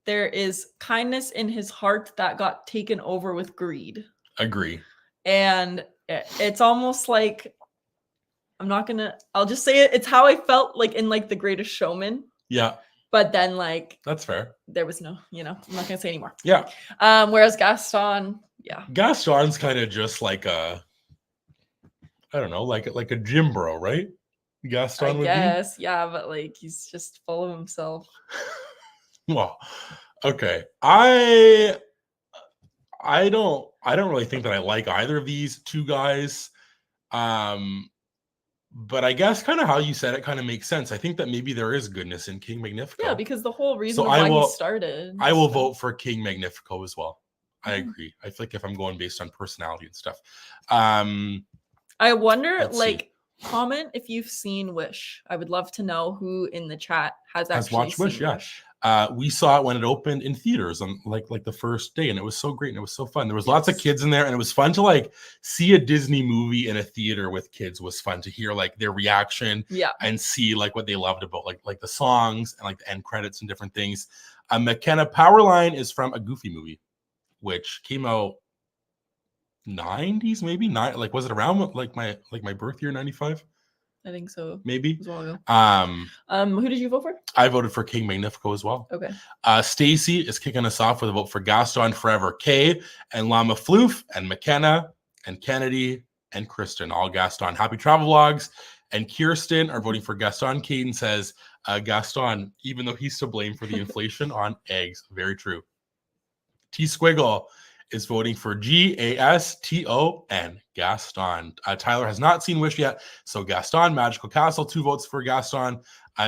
S2: there is kindness in his heart that got taken over with greed.
S1: Agree.
S2: And it's almost like I'll just say it. It's how I felt like in like The Greatest Showman.
S1: Yeah.
S2: But then like
S1: that's fair. There
S2: was no, I'm not gonna say anymore.
S1: Yeah.
S2: Whereas Gaston, yeah.
S1: Gaston's kind of just like I don't know, like a gym bro, right? Gaston would
S2: be? Yeah, but like he's just full of himself.
S1: Well, okay. I don't really think that I like either of these 2 guys. But I guess kind of how you said it kind of makes sense. I think that maybe there is goodness in King Magnifico.
S2: Yeah, because the whole reason why he started.
S1: I will vote for King Magnifico as well. I agree. I feel like if I'm going based on personality and stuff.
S2: I wonder, comment if you've seen Wish. I would love to know who in the chat has watched Wish.
S1: Yeah. We saw it when it opened in theaters on like the first day, and it was so great and it was so fun. There was lots of kids in there, and it was fun to like see a Disney movie in a theater with kids. Was fun to hear like their reaction, and see like what they loved about like the songs and like the end credits and different things. McKenna Powerline is from a Goofy movie, which came out 90s, maybe nine. Like, was it around like my birth year, 95?
S2: I think so.
S1: Maybe.
S2: It was a while ago.
S1: Um,
S2: Who did you vote for?
S1: I voted for King Magnifico as well.
S2: Okay.
S1: Stacy is kicking us off with a vote for Gaston Forever. Kay and Llama Floof and McKenna and Kennedy and Kristen, all Gaston. Happy travel vlogs. And Kirsten are voting for Gaston. Caden says Gaston, even though he's to blame for the inflation on eggs. Very true. T Squiggle is voting for Gaston. Gaston. Tyler has not seen Wish yet, so Gaston. Magical Castle, 2 votes for Gaston.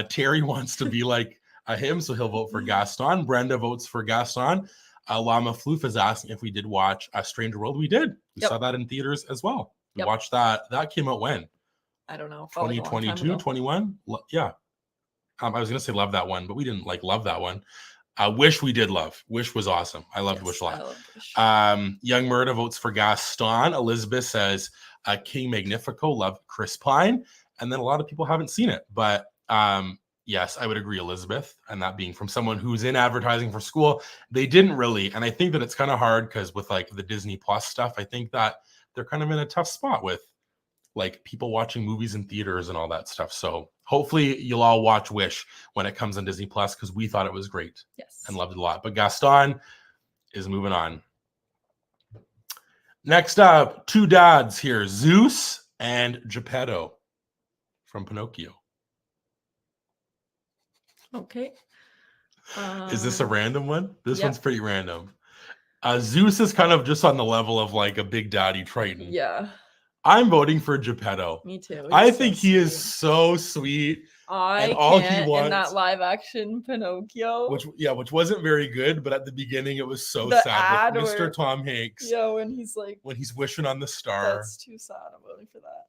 S1: Terry wants to be like him, so he'll vote for Gaston. Brenda votes for Gaston. Llama Floof is asking if we did watch Stranger World. We did. We saw that in theaters as well. We watched that. That came out when?
S2: I don't know.
S1: 2022, 21? Yeah. I was going to say love that one, but we didn't love that one. Wish we did love. Wish was awesome. I loved Wish a lot. Wish. Young Murda votes for Gaston. Elizabeth says King Magnifico. Love Chris Pine. And then a lot of people haven't seen it. But yes, I would agree, Elizabeth. And that being from someone who's in advertising for school, they didn't really. And I think that it's kind of hard because with like the Disney Plus stuff, I think that they're kind of in a tough spot with like people watching movies in theaters and all that stuff. So hopefully you'll all watch Wish when it comes on Disney Plus because we thought it was great.
S2: Yes.
S1: And loved it a lot. But Gaston is moving on. Next up, 2 dads here, Zeus and Geppetto from Pinocchio.
S2: Okay.
S1: Is this a random one? This one's pretty random. Zeus is kind of just on the level of like a Big Daddy Triton.
S2: Yeah.
S1: I'm voting for Geppetto.
S2: Me too.
S1: I think he is so sweet.
S2: And all he wants in that live action Pinocchio.
S1: Which wasn't very good, but at the beginning it was so sad with Mr. Tom Hanks.
S2: Yeah, when he's
S1: wishing on the star.
S2: That's too sad. I'm voting for that.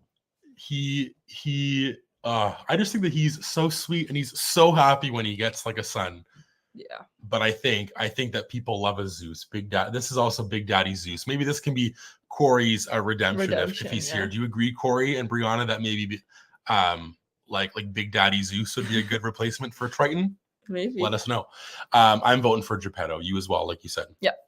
S1: I just think that he's so sweet and he's so happy when he gets like a son.
S2: Yeah.
S1: But I think that people love a Zeus. Big Dad. This is also Big Daddy Zeus. Maybe this can be Corey's redemption if he's here. Do you agree, Corey and Brianna, that maybe like Big Daddy Zeus would be a good replacement for Triton?
S2: Maybe.
S1: Let us know. I'm voting for Geppetto. You as well, like you said.
S2: Yep.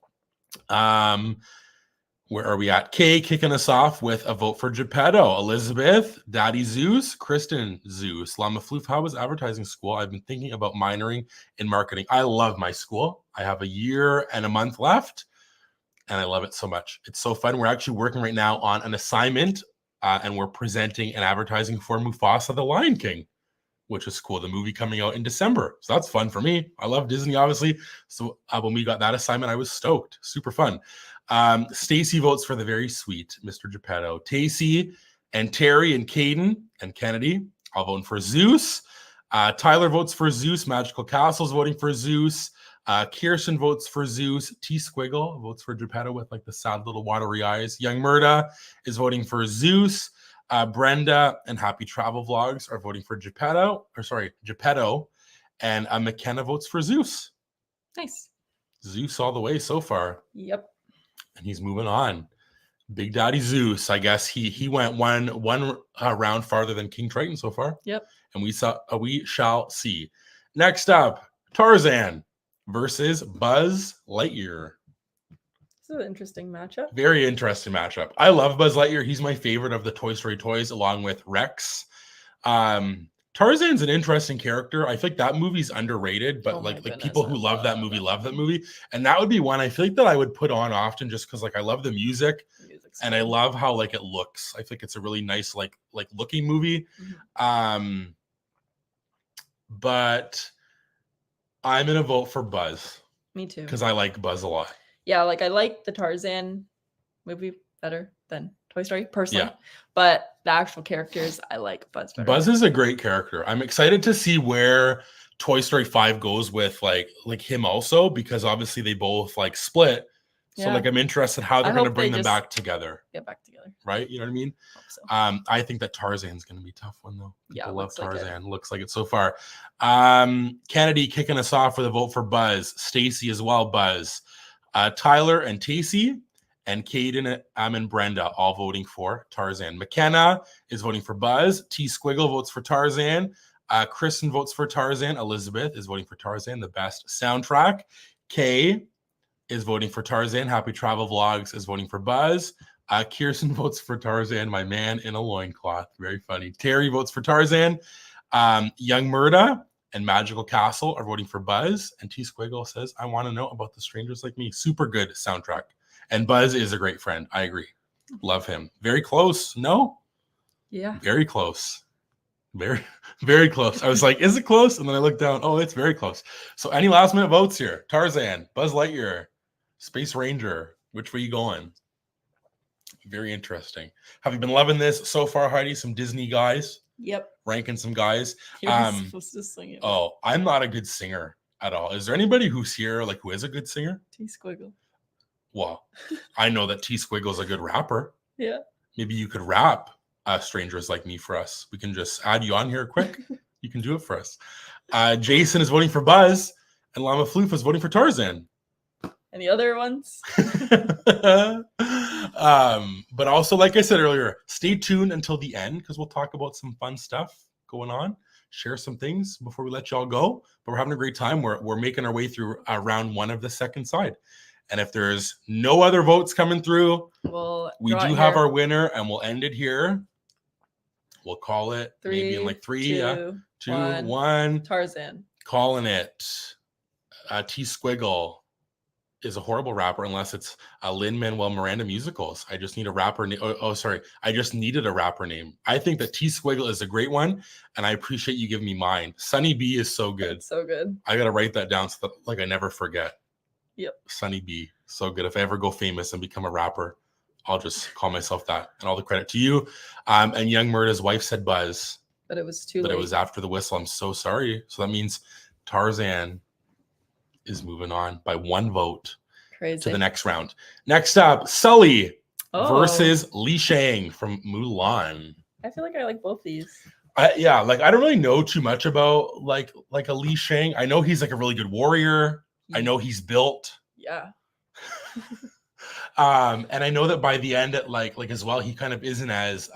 S1: Where are we at? Kay kicking us off with a vote for Geppetto. Elizabeth, Daddy Zeus, Kristen Zeus. Llama Floof, how was advertising school? I've been thinking about minoring in marketing. I love my school. I have a year and a month left, and I love it so much. It's so fun. We're actually working right now on an assignment, and we're presenting and advertising for Mufasa the Lion King, which is cool. The movie coming out in December. So that's fun for me. I love Disney, obviously. So when we got that assignment, I was stoked. Super fun. Stacy votes for the very sweet Mr. Geppetto. Tacey and Terry and Caden and Kennedy all voting for Zeus. Tyler votes for Zeus. Magical Castle's voting for Zeus. Kirsten votes for Zeus. T Squiggle votes for Geppetto with like the sad little watery eyes. Young Murda is voting for Zeus. Brenda and Happy Travel Vlogs are voting for Geppetto. And McKenna votes for Zeus.
S2: Nice.
S1: Zeus all the way so far.
S2: Yep.
S1: And he's moving on. Big Daddy Zeus. I guess he went one round farther than King Triton so far.
S2: Yep.
S1: And we shall see. Next up, Tarzan versus Buzz Lightyear.
S2: This is an interesting matchup.
S1: Very interesting matchup. I love Buzz Lightyear. He's my favorite of the Toy Story toys, along with Rex. Tarzan's an interesting character. I feel like that movie's underrated, but like people who love that movie. And that would be one I feel like that I would put on often just because like I love the music and I love how like it looks. I think it's a really nice like looking movie. Mm-hmm. But I'm gonna vote for Buzz.
S2: Me too.
S1: Because I like Buzz a lot.
S2: Yeah, like I like the Tarzan movie better than Toy Story personally, but the actual characters I like Buzz better.
S1: Buzz is a great character. I'm excited to see where Toy Story 5 goes with like him also, because obviously they both like split. So like I'm interested how they're going to bring them back together.
S2: Get back together.
S1: Right? You know what I mean?
S2: So.
S1: I think that Tarzan's going to be a tough one though.
S2: Yeah,
S1: I love Tarzan. Looks like it so far. Kennedy kicking us off with a vote for Buzz. Stacy as well, Buzz. Tyler and Tacey and Caden and Brenda all voting for Tarzan. McKenna is voting for Buzz. T Squiggle votes for Tarzan. Kristen votes for Tarzan. Elizabeth is voting for Tarzan, the best soundtrack. Kay is voting for Tarzan. Happy Travel Vlogs is voting for Buzz. Kirsten votes for Tarzan, my man in a loincloth. Very funny. Terry votes for Tarzan. Young Murda and Magical Castle are voting for Buzz. And T Squiggle says, I want to know about the Strangers Like Me. Super good soundtrack. And Buzz is a great friend. I agree. Love him. Very close. No?
S2: Yeah.
S1: Very close. Very, very close. I was like, is it close? And then I looked down. Oh, it's very close. So any last minute votes here? Tarzan, Buzz Lightyear, Space Ranger. Which way you going? Very interesting. Have you been loving this so far, Heidi? Some Disney guys?
S2: Yep.
S1: Ranking some guys.
S2: You're supposed to sing it.
S1: Oh, I'm not a good singer at all. Is there anybody who's here like who is a good singer?
S2: T Squiggle.
S1: Well, I know that T Squiggle's a good rapper.
S2: Yeah.
S1: Maybe you could rap Strangers Like Me for us. We can just add you on here quick. You can do it for us. Jason is voting for Buzz, and Llama Floof is voting for Tarzan.
S2: Any other ones?
S1: But also, like I said earlier, stay tuned until the end because we'll talk about some fun stuff going on, share some things before we let y'all go. But we're having a great time. We're making our way through round 1 of the second side. And if there's no other votes coming through, we do have our winner, and we'll end it here. We'll call it
S2: 3,
S1: maybe in like 3, 2,
S2: 1.
S1: 1.
S2: Tarzan.
S1: Calling it. T Squiggle is a horrible rapper unless it's a Lin-Manuel Miranda musicals. I just need a rapper name. Sorry. I just needed a rapper name. I think that T Squiggle is a great one, and I appreciate you giving me mine. Sunny B is so good.
S2: So good.
S1: I got to write that down so that I never forget.
S2: Yep.
S1: Sunny B. So good. If I ever go famous and become a rapper, I'll just call myself that. And all the credit to you. And Young Murda's wife said Buzz.
S2: But it was too late.
S1: But it was after the whistle. I'm so sorry. So that means Tarzan is moving on by 1 vote.
S2: Crazy.
S1: To the next round. Next up, Sully versus Li Shang from Mulan.
S2: I feel like I like both these.
S1: I don't really know too much about like a Li Shang. I know he's like a really good warrior. I know he's built.
S2: Yeah.
S1: And I know that by the end, like as well, he kind of isn't as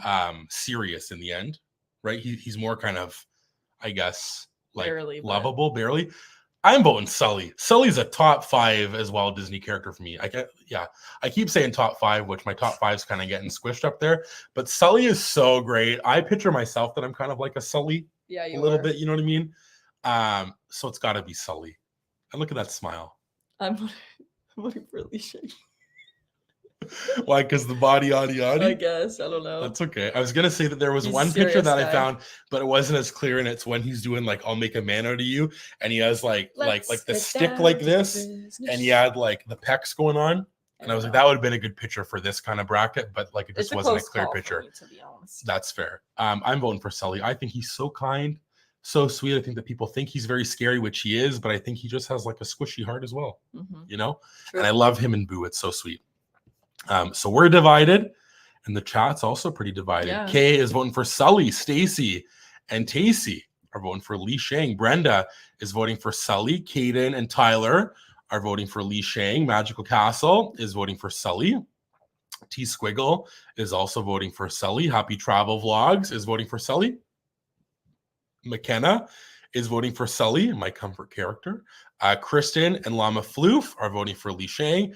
S1: serious in the end, right? He's more kind of, I guess, like
S2: barely,
S1: lovable, barely. I'm voting Sully. Sully's a top 5 as well Disney character for me. I keep saying top 5, which my top 5's kind of getting squished up there. But Sully is so great. I picture myself that I'm kind of like a Sully.
S2: Yeah,
S1: a little bit. You know what I mean? So it's got to be Sully. And look at that smile.
S2: I'm voting for Alicia.
S1: Why? Because the body,
S2: I guess. I don't know.
S1: That's okay. I was gonna say that there was one picture that I found, but it wasn't as clear, and it's when he's doing like "I'll make a man out of you," and he has like the stick like this, and he had like the pecs going on, and I was like, that would have been a good picture for this kind of bracket, but like it just wasn't a clear picture.
S2: Me, to be honest.
S1: That's fair. I'm voting for Sully. I think he's so kind, so sweet. I think that people think he's very scary, which he is, but I think he just has like a squishy heart as well. You know,
S2: True.
S1: And I love him and Boo. It's so sweet. So we're divided, and the chat's also pretty divided.
S2: Yeah.
S1: Kay is voting for Sully. Stacy and Tacey are voting for Li Shang. Brenda is voting for Sully. Caden and Tyler are voting for Li Shang. Magical Castle is voting for Sully. T Squiggle is also voting for Sully. Happy Travel Vlogs is voting for Sully. McKenna is voting for Sully, my comfort character. Kristen and Llama Floof are voting for Li Shang.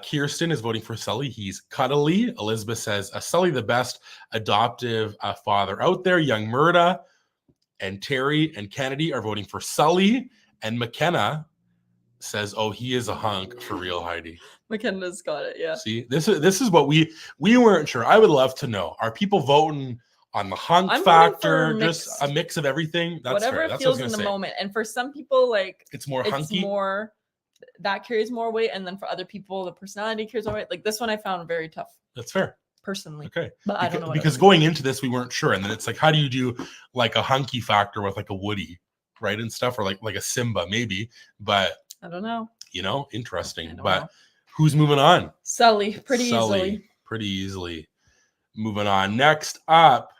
S1: Kirsten is voting for Sully. He's cuddly. Elizabeth says, Sully, the best adoptive father out there. Young Murda and Terry and Kennedy are voting for Sully. And McKenna says, oh, he is a hunk for real, Heidi.
S2: McKenna's got it, yeah.
S1: See, this is what we weren't sure. I would love to know. Are people voting on the hunk factor? Just a mix of everything? That's
S2: whatever
S1: fair.
S2: It feels in the moment. And for some people, like
S1: it's more hunky.
S2: That carries more weight, and then for other people, the personality carries more weight. Like this one, I found very tough.
S1: That's fair,
S2: personally.
S1: Okay,
S2: but I don't know
S1: because going into this, we weren't sure, and then it's like, how do you do like a hunky factor with like a Woody, right, and stuff, or like a Simba maybe? But
S2: I don't know.
S1: You know, interesting. But who's moving on?
S2: Sully, pretty easily.
S1: Moving on. Next up,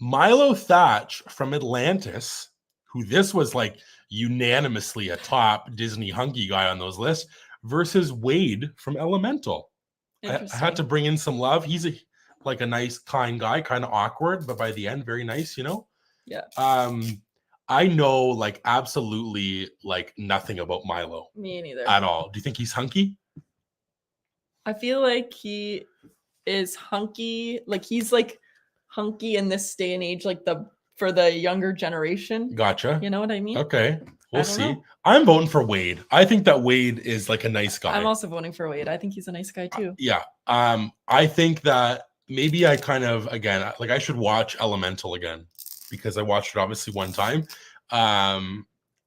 S1: Milo Thatch from Atlantis, who this was like unanimously a top Disney hunky guy on those lists, versus Wade from Elemental. I had to bring in some love. He's a nice, kind guy, kind of awkward, but by the end, very nice, you know?
S2: Yeah.
S1: I know like absolutely like nothing about Milo.
S2: Me neither.
S1: At all. Do you think he's hunky?
S2: I feel like he is hunky. Like he's like hunky in this day and age, like for the younger generation.
S1: Gotcha.
S2: You know what I mean?
S1: Okay. We'll see.
S2: know.
S1: I'm voting for Wade. I think that Wade is like a nice guy.
S2: I'm also voting for Wade. I think he's a nice guy too.
S1: Yeah. I think that maybe I kind of, again, like I should watch Elemental again because I watched it obviously one time.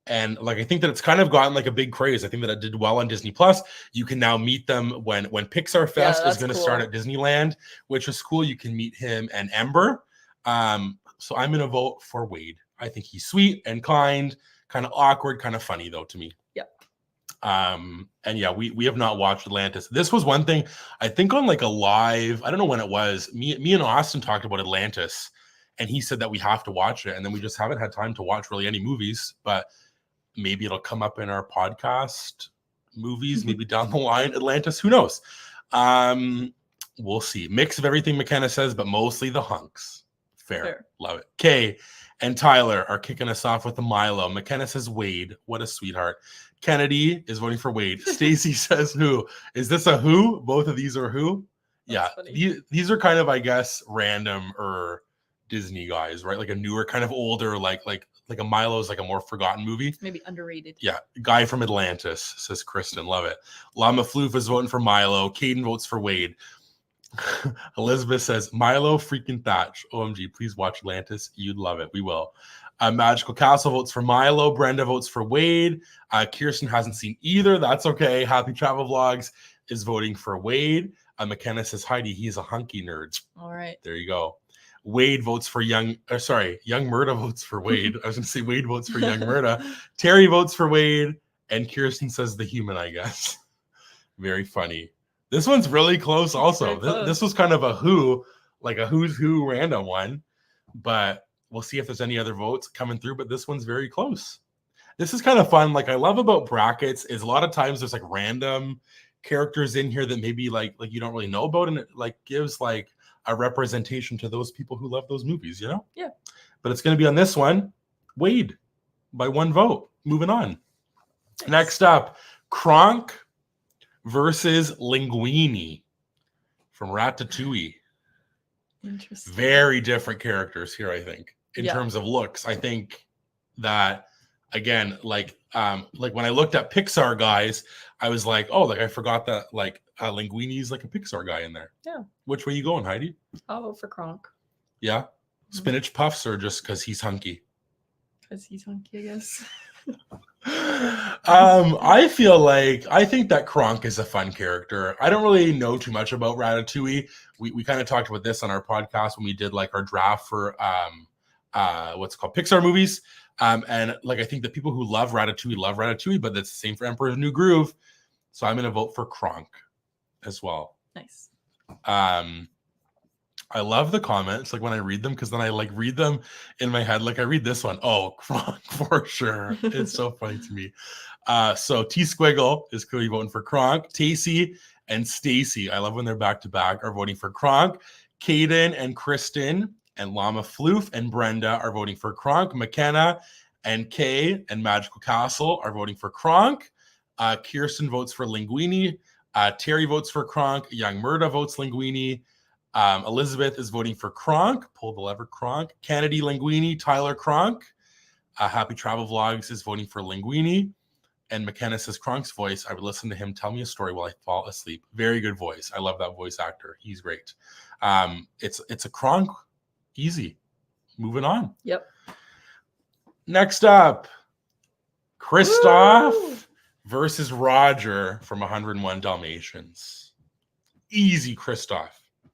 S1: And like I think that it's kind of gotten like a big craze. I think that it did well on Disney Plus. You can now meet them when Pixar Fest is going to start at Disneyland, which is cool. You can meet him and Ember. So I'm going to vote for Wade. I think he's sweet and kind, kind of awkward, kind of funny though to me.
S2: Yep.
S1: And yeah, we have not watched Atlantis. This was one thing I think on like a live, I don't know when it was. Me and Austin talked about Atlantis, and he said that we have to watch it, and then we just haven't had time to watch really any movies, but maybe it'll come up in our podcast movies, maybe down the line. Atlantis, who knows? We'll see. Mix of everything McKenna says, but mostly the hunks. Fair. Love it. Kay and Tyler are kicking us off with the Milo. McKenna says Wade. What a sweetheart. Kennedy is voting for Wade. Stacy says who? Is this a who? Both of these are who? That's these are kind of, I guess, random or Disney guys, right? Like a newer, kind of older, like a Milo's like a more forgotten movie.
S2: Maybe underrated.
S1: Yeah. Guy from Atlantis, says Kristen. Love it. Llama Floof is voting for Milo. Caden votes for Wade. Elizabeth says Milo freaking Thatch. OMG, please watch Atlantis. You'd love it. We will. Magical Castle votes for Milo. Brenda votes for Wade. Kirsten hasn't seen either. That's okay. Happy Travel Vlogs is voting for Wade. McKenna says Heidi, he's a hunky nerd.
S2: All right.
S1: There you go. Wade votes for Young Murda votes for Wade. I was going to say Wade votes for Young Murda. Terry votes for Wade. And Kirsten says the human, I guess. Very funny. This one's really close also. This was kind of a who, like a who's who random one. But we'll see if there's any other votes coming through. But this one's very close. This is kind of fun. Like I love about brackets is a lot of times there's like random characters in here that maybe like you don't really know about. And it like gives like a representation to those people who love those movies, you know?
S2: Yeah. But
S1: it's going to be on this one, Wade, by one vote. Moving on. Nice. Next up, Kronk versus Linguini from Ratatouille.
S2: Interesting.
S1: Very different characters here, I think, in terms of looks. I think that, again, like when I looked at Pixar guys, I was like, oh, like I forgot that like Linguini's like a Pixar guy in there.
S2: Yeah.
S1: Which way you going, Heidi?
S2: I'll vote for Kronk.
S1: Yeah. Spinach puffs or just because he's hunky?
S2: Because he's hunky, I guess.
S1: I think that Kronk is a fun character. I don't really know too much about Ratatouille. We kind of talked about this on our podcast when we did like our draft for what's called Pixar movies. And like I think the people who love Ratatouille, but that's the same for Emperor's New Groove. So I'm gonna vote for Kronk as well.
S2: Nice.
S1: I love the comments, like when I read them, because then I like read them in my head. Like I read this one. Oh, Kronk for sure. It's so funny to me. So T Squiggle is clearly voting for Kronk. Tacey and Stacy, I love when they're back to back, are voting for Kronk. Caden and Kristen and Llama Floof and Brenda are voting for Kronk. McKenna and Kay and Magical Castle are voting for Kronk. Kirsten votes for Linguini. Terry votes for Kronk. Young Murda votes Linguini. Elizabeth is voting for Kronk. Pull the lever, Kronk. Kennedy, Linguini. Tyler, Kronk. Happy Travel Vlogs is voting for Linguini. And McKenna says Kronk's voice. I would listen to him tell me a story while I fall asleep. Very good voice. I love that voice actor. He's great. It's a Kronk. Easy. Moving on.
S2: Yep.
S1: Next up, Kristoff versus Roger from 101 Dalmatians. Easy, Kristoff.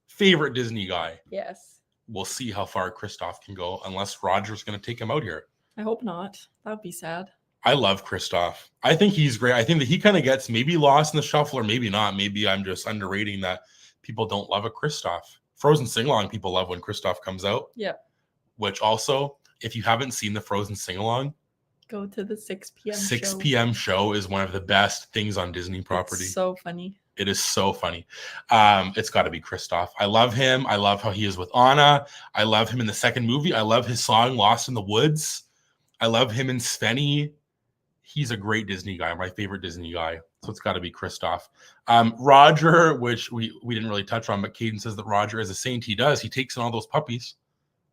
S1: Favorite Disney guy.
S2: Yes.
S1: We'll see how far Kristoff can go unless Roger's going to take him out here.
S2: I hope not. That would be sad.
S1: I love Kristoff. I think he's great. I think that he kind of gets maybe lost in the shuffle or maybe not. Maybe I'm just underrating that people don't love a Kristoff. Frozen Sing-Along people love when Kristoff comes out.
S2: Yeah.
S1: Which also, if you haven't seen the Frozen Sing-Along,
S2: go to the 6 p.m.
S1: 6 p.m. show is one of the best things on Disney property.
S2: It's so funny.
S1: It is so funny. It's got to be Kristoff. I love him. I love how he is with Anna. I love him in the second movie. I love his song Lost in the Woods. I love him in Svenny. He's a great Disney guy, my favorite Disney guy. So it's got to be Kristoff. Roger, which we didn't really touch on, but Caden says that Roger is a saint. He does. He takes in all those puppies.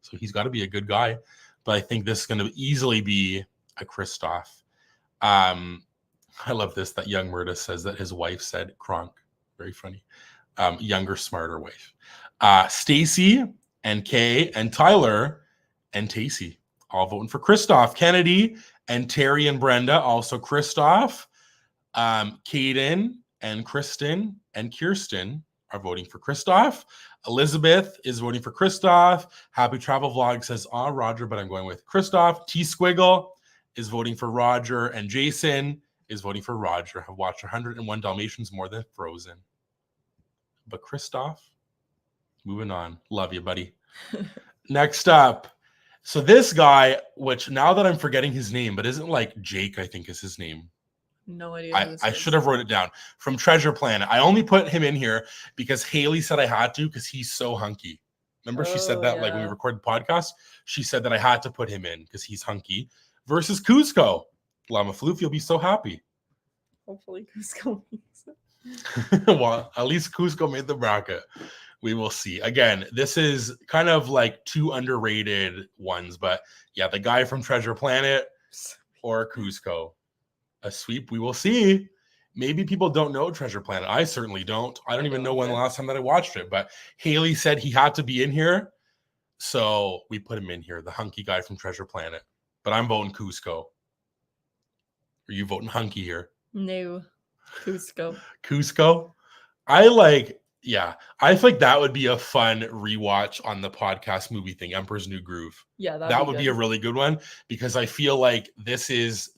S1: So he's got to be a good guy. But I think this is going to easily be a Kristoff. I love this, that young Murda says that his wife said Kronk. Very funny. Younger, smarter wife. Stacy and Kay and Tyler and Tacey all voting for Kristoff. Kennedy and Terry and Brenda, also Kristoff. Caden and Kristen and Kirsten are voting for Kristoff. Elizabeth is voting for Kristoff. Happy Travel Vlog says, Roger, but I'm going with Kristoff. T-Squiggle is voting for Roger. And Jason is voting for Roger. Have watched 101 Dalmatians more than Frozen. But Kristoff, moving on. Love you, buddy. Next up. So this guy, which now that I'm forgetting his name, but isn't like Jake, I think is his name.
S2: No idea.
S1: I should have wrote it down. From Treasure Planet. I only put him in here because Haley said I had to because he's so hunky. Remember she said that like when we recorded the podcast? She said that I had to put him in because he's hunky. Versus Cusco. Llama Floof, you'll be so happy.
S2: Hopefully Cusco wins.
S1: Well, at least Cusco made the bracket. We will see. Again, this is kind of like two underrated ones, but yeah, the guy from Treasure Planet or Cusco. A sweep, we will see. Maybe people don't know Treasure Planet. I certainly don't. I don't even know when the last time that I watched it, but Haley said he had to be in here. So we put him in here, the hunky guy from Treasure Planet. But I'm voting Cusco. Are you voting hunky here?
S2: No. Cusco.
S1: Cusco? I feel like that would be a fun rewatch on the podcast movie thing, Emperor's New Groove.
S2: Yeah,
S1: that would be a really good one because I feel like this is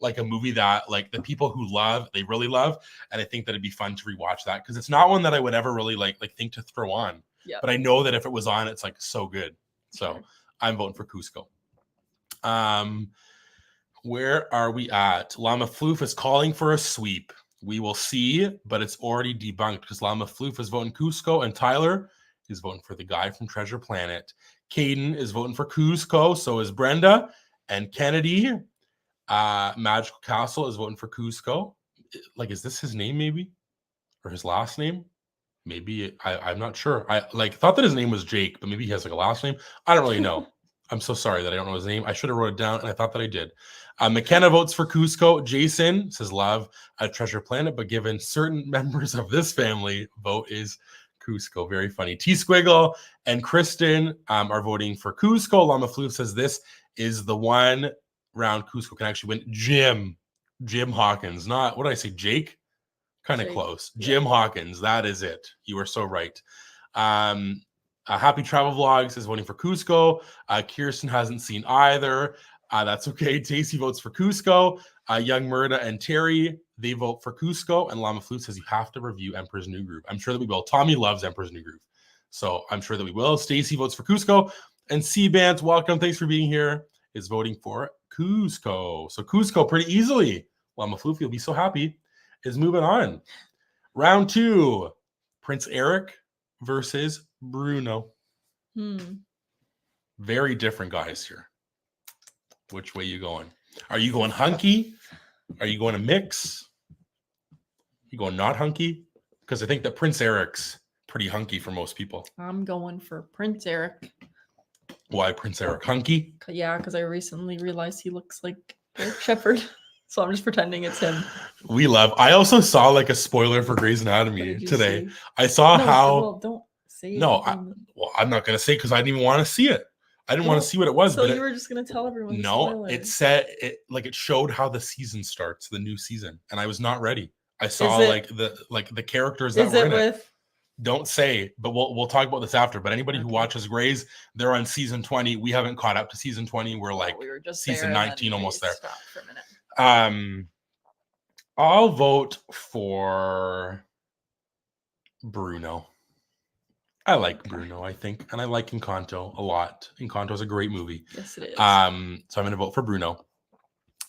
S1: like a movie that like the people who love, they really love, and I think that it'd be fun to rewatch that because it's not one that I would ever really like think to throw on. Yeah. But I know that if it was on, it's like so good. So I'm voting for Cusco. Where are we at? Llama Floof is calling for a sweep. We will see, but it's already debunked because Llama Floof is voting Cusco and Tyler is voting for the guy from Treasure Planet. Caden is voting for Cusco, so is Brenda. And Kennedy, Magical Castle, is voting for Cusco. Like, is this his name maybe? Or his last name? Maybe. I'm not sure. I thought that his name was Jake, but maybe he has like a last name. I don't really know. I'm so sorry that I don't know his name. I should have wrote it down, and I thought that I did. McKenna votes for Cusco. Jason says love a Treasure Planet, but given certain members of this family, vote is Cusco. Very funny. T-Squiggle and Kristen are voting for Cusco. Llama Floof says this is the one round Cusco can actually win. Jim Hawkins. Not, what did I say, Jake? Kind of close. Yeah. Jim Hawkins. That is it. You are so right. Happy Travel Vlogs is voting for Cusco. Kirsten hasn't seen either. That's okay. Tacey votes for Cusco. Young Murda and Terry, they vote for Cusco. And Llama Flute says you have to review Emperor's New Groove. I'm sure that we will. Tommy loves Emperor's New Groove. So I'm sure that we will. Stacy votes for Cusco. And C-Bant, welcome. Thanks for being here. Is voting for Cusco. So Cusco pretty easily. Llama Flute, you'll be so happy. Is moving on. Round 2. Prince Eric versus Bruno. Very different guys here. Which way you going? Are you going hunky? Are you going to mix? You going not hunky? Because I think that Prince Eric's pretty hunky for most people.
S2: I'm going for Prince Eric.
S1: Why Prince Eric? Hunky?
S2: Yeah, because I recently realized he looks like Eric Shepherd. So I'm just pretending it's him.
S1: I also saw like a spoiler for Grey's Anatomy today. I saw how.
S2: Well, don't say it.
S1: No, I'm not going to say because I didn't even want to see it. I didn't want to see what it was.
S2: So you were just going to tell everyone.
S1: No, it said it showed how the season starts, the new season, and I was not ready. I saw the characters that were in it. Don't say, but we'll talk about this after. But anybody who watches Grey's, they're on season 20. We haven't caught up to season 20. We're we were just season 19, almost there. For a minute. I'll vote for Bruno. I like Bruno, I think, and I like Encanto a lot. Encanto is a great movie.
S2: Yes, it is.
S1: So I'm going to vote for Bruno.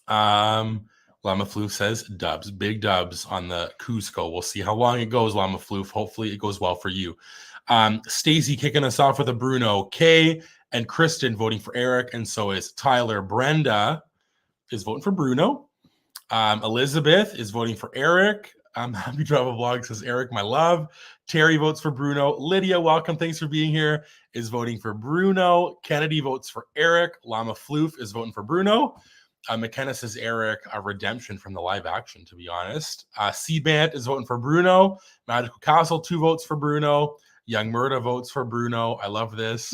S1: Llama Floof says dubs, big dubs on the Cusco. We'll see how long it goes, Llama Floof. Hopefully it goes well for you. Stacey kicking us off with a Bruno. Kay and Kristen voting for Eric, and so is Tyler. Brenda is voting for Bruno. Elizabeth is voting for Eric. Happy Travel Vlog says, Eric, my love. Terry votes for Bruno. Lydia, welcome. Thanks for being here. Is voting for Bruno. Kennedy votes for Eric. Llama Floof is voting for Bruno. McKenna says, Eric, a redemption from the live action, to be honest. C-Bant is voting for Bruno. Magical Castle, 2 votes for Bruno. Young Murda votes for Bruno. I love this.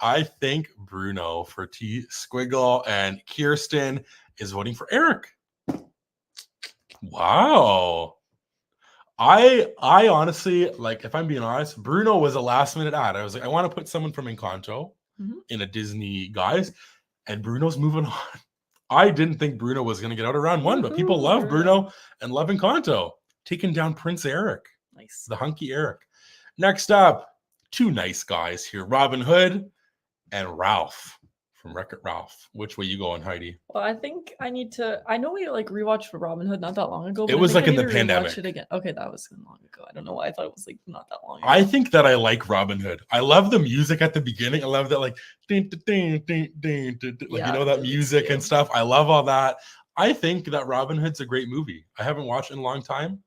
S1: I think Bruno for T Squiggle, and Kirsten is voting for Eric. Wow. I honestly, like, if I'm being honest, Bruno was a last minute ad. I was like, I want to put someone from Encanto in a Disney guise, and Bruno's moving on. I didn't think Bruno was going to get out of round 1, but people love Bruno and love Encanto. Taking down Prince Eric.
S2: Nice.
S1: The hunky Eric. Next up, 2 nice guys here, Robin Hood and Ralph from Wreck-It Ralph. Which way you going, Heidi?
S2: Well, I think I need to. I know we like rewatched Robin Hood not that long ago.
S1: It was like in the pandemic.
S2: It again. Okay, that was long ago. I don't know why I thought it was like not that long ago.
S1: I think that I like Robin Hood. I love the music at the beginning. I love that like ding, ding, ding, ding, ding, like you know that music and stuff. I love all that. I think that Robin Hood's a great movie. I haven't watched it in a long time.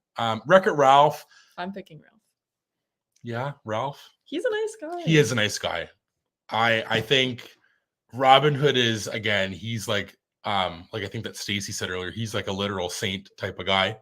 S1: Wreck-It Ralph.
S2: I'm picking Ralph.
S1: Yeah, Ralph.
S2: He's a nice guy.
S1: He is a nice guy. I think Robin Hood is, again, he's like I think that Stacy said earlier, he's like a literal saint type of guy.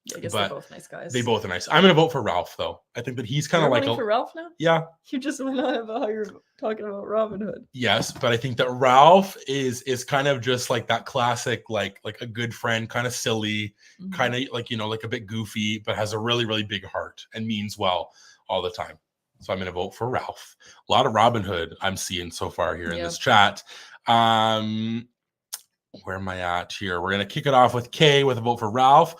S2: Yeah, I guess they're both nice guys.
S1: They both are nice. I'm gonna vote for Ralph though. I think that he's kind of like
S2: for Ralph now.
S1: Yeah.
S2: You just went on about how you're talking about Robin Hood.
S1: Yes, but I think that Ralph is kind of just like that classic, like a good friend, kind of silly, kind of like, you know, like a bit goofy, but has a really, really big heart and means well all the time. So I'm going to vote for Ralph. A lot of Robin Hood I'm seeing so far here in this chat. Where am I at here? We're going to kick it off with Kay with a vote for Ralph.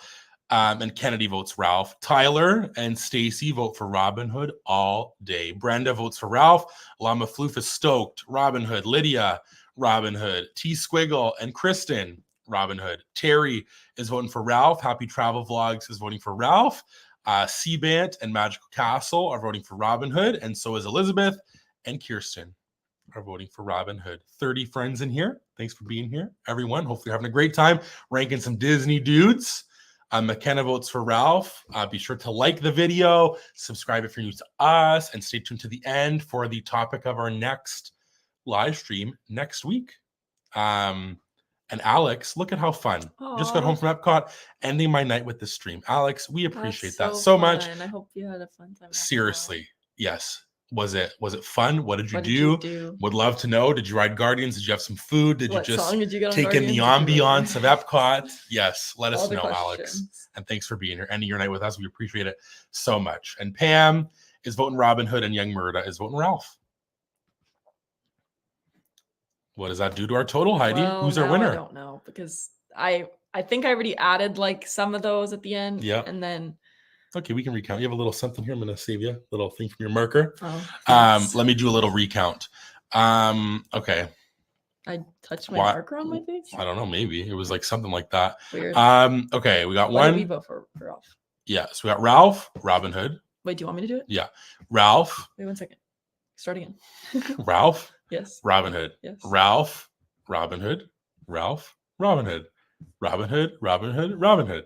S1: And Kennedy votes Ralph. Tyler and Stacy vote for Robin Hood all day. Brenda votes for Ralph. Llama Floof is stoked. Robin Hood. Lydia, Robin Hood. T Squiggle and Kristen, Robin Hood. Terry is voting for Ralph. Happy Travel Vlogs is voting for Ralph. C-Bant and Magical Castle are voting for Robin Hood, and so is Elizabeth and Kirsten are voting for Robin Hood. 30 friends in here. Thanks for being here, everyone. Hopefully you're having a great time ranking some Disney dudes. McKenna votes for Ralph. Be sure to like the video, subscribe if you're new to us, and stay tuned to the end for the topic of our next live stream next week. And Alex, look at how fun.
S2: Aww.
S1: Just got home from Epcot, ending my night with this stream. Alex, we appreciate that
S2: so
S1: so much.
S2: I hope you had a fun time.
S1: Seriously, yes. Was it fun? What did you do? Would love to know. Did you ride Guardians? Did you have some food? Did you just take in the ambiance of Epcot? Yes, let us know, Alex. And thanks for being here, ending your night with us. We appreciate it so much. And Pam is voting Robin Hood, and Young Murda is voting Ralph. What does that do to our total, Heidi?
S2: Well,
S1: who's our winner?
S2: I don't know, because I think I already added like some of those at the end.
S1: Yeah.
S2: And then
S1: okay, we can recount. You have a little something here. I'm going to save you a little thing from your marker.
S2: Oh, yes.
S1: Let me do a little recount. Okay.
S2: I touched my marker on my face.
S1: I don't know. Maybe it was like something like that.
S2: Weird.
S1: Okay, we got
S2: what
S1: one.
S2: Did we vote for Ralph?
S1: Yeah, so we got Ralph, Robin Hood.
S2: Wait, do you want me to do it?
S1: Yeah, Ralph.
S2: Wait 1 second. Start again.
S1: Ralph.
S2: Yes.
S1: Robin Hood.
S2: Yes.
S1: Ralph, Robin Hood. Ralph, Robin Hood. Robin Hood, Robin Hood, Robin Hood.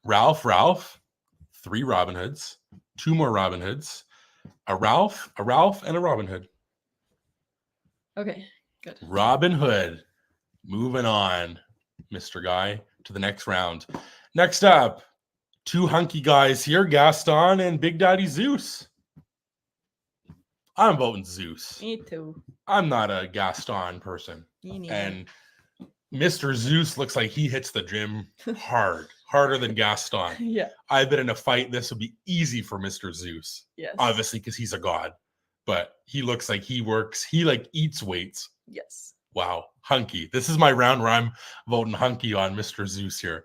S1: Ralph. 3 Robin Hoods. 2 more Robin Hoods. A Ralph, and a Robin Hood.
S2: Okay, good.
S1: Robin Hood. Moving on, Mr. Guy, to the next round. Next up, 2 hunky guys here, Gaston and Big Daddy Zeus. I'm voting Zeus.
S2: Me too.
S1: I'm not a Gaston person.
S2: Me neither.
S1: And Mr. Zeus looks like he hits the gym hard, harder than Gaston.
S2: Yeah.
S1: I've been in a fight. This would be easy for Mr. Zeus.
S2: Yes.
S1: Obviously, because he's a god. But he looks like he works. He like eats weights.
S2: Yes.
S1: Wow. Hunky. This is my round where I'm voting hunky on Mr. Zeus here.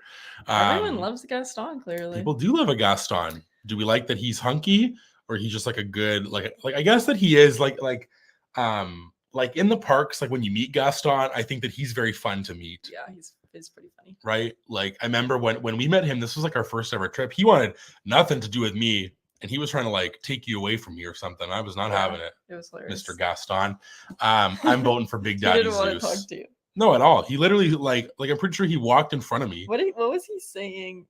S2: Everyone loves Gaston, clearly.
S1: People do love a Gaston. Do we like that he's hunky, or he's just like a good, like I guess that he is like in the parks, like when you meet Gaston, I think that he's very fun to meet.
S2: Yeah, he's pretty funny.
S1: Right? Like I remember when we met him, this was like our first ever trip. He wanted nothing to do with me and he was trying to like take you away from me or something. I was not having it.
S2: It was hilarious.
S1: Mr. Gaston. I'm voting for Big Daddy
S2: He didn't want to
S1: Zeus.
S2: talk to you.
S1: No, at all. He literally like I'm pretty sure he walked in front of me.
S2: What was he saying?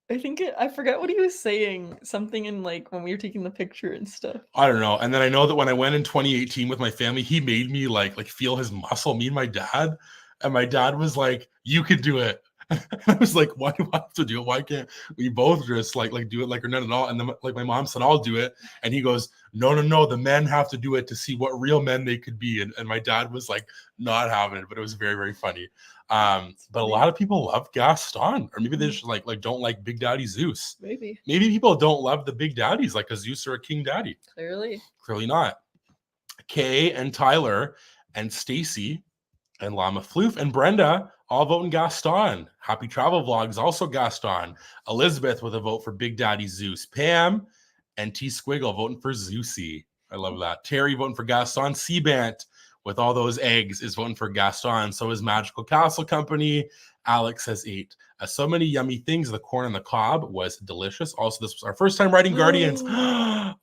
S2: I forgot what he was saying. Something in like when we were taking the picture and stuff.
S1: I don't know. And then I know that when I went in 2018 with my family, he made me like feel his muscle, me and my dad. And my dad was like, "You could do it." I was like, "Why do I have to do it? Why can't we both just like do it like or none at all?" And then like my mom said, "I'll do it." And he goes, No, the men have to do it to see what real men they could be. And my dad was like not having it, but it was very, very funny. But a lot of people love Gaston, or maybe they just like don't like Big Daddy Zeus.
S2: Maybe
S1: People don't love the big daddies like a Zeus or a King Daddy. Clearly not. Kay and Tyler and Stacy and Llama Floof and Brenda all voting Gaston. Happy Travel Vlogs also Gaston. Elizabeth with a vote for Big Daddy Zeus. Pam and T Squiggle voting for Zeusy. I love that. Terry voting for Gaston. Seabant with all those eggs is voting for Gaston. So is Magical Castle Company. Alex has 8. So many yummy things. The corn on the cob was delicious. Also, this was our first time riding Guardians.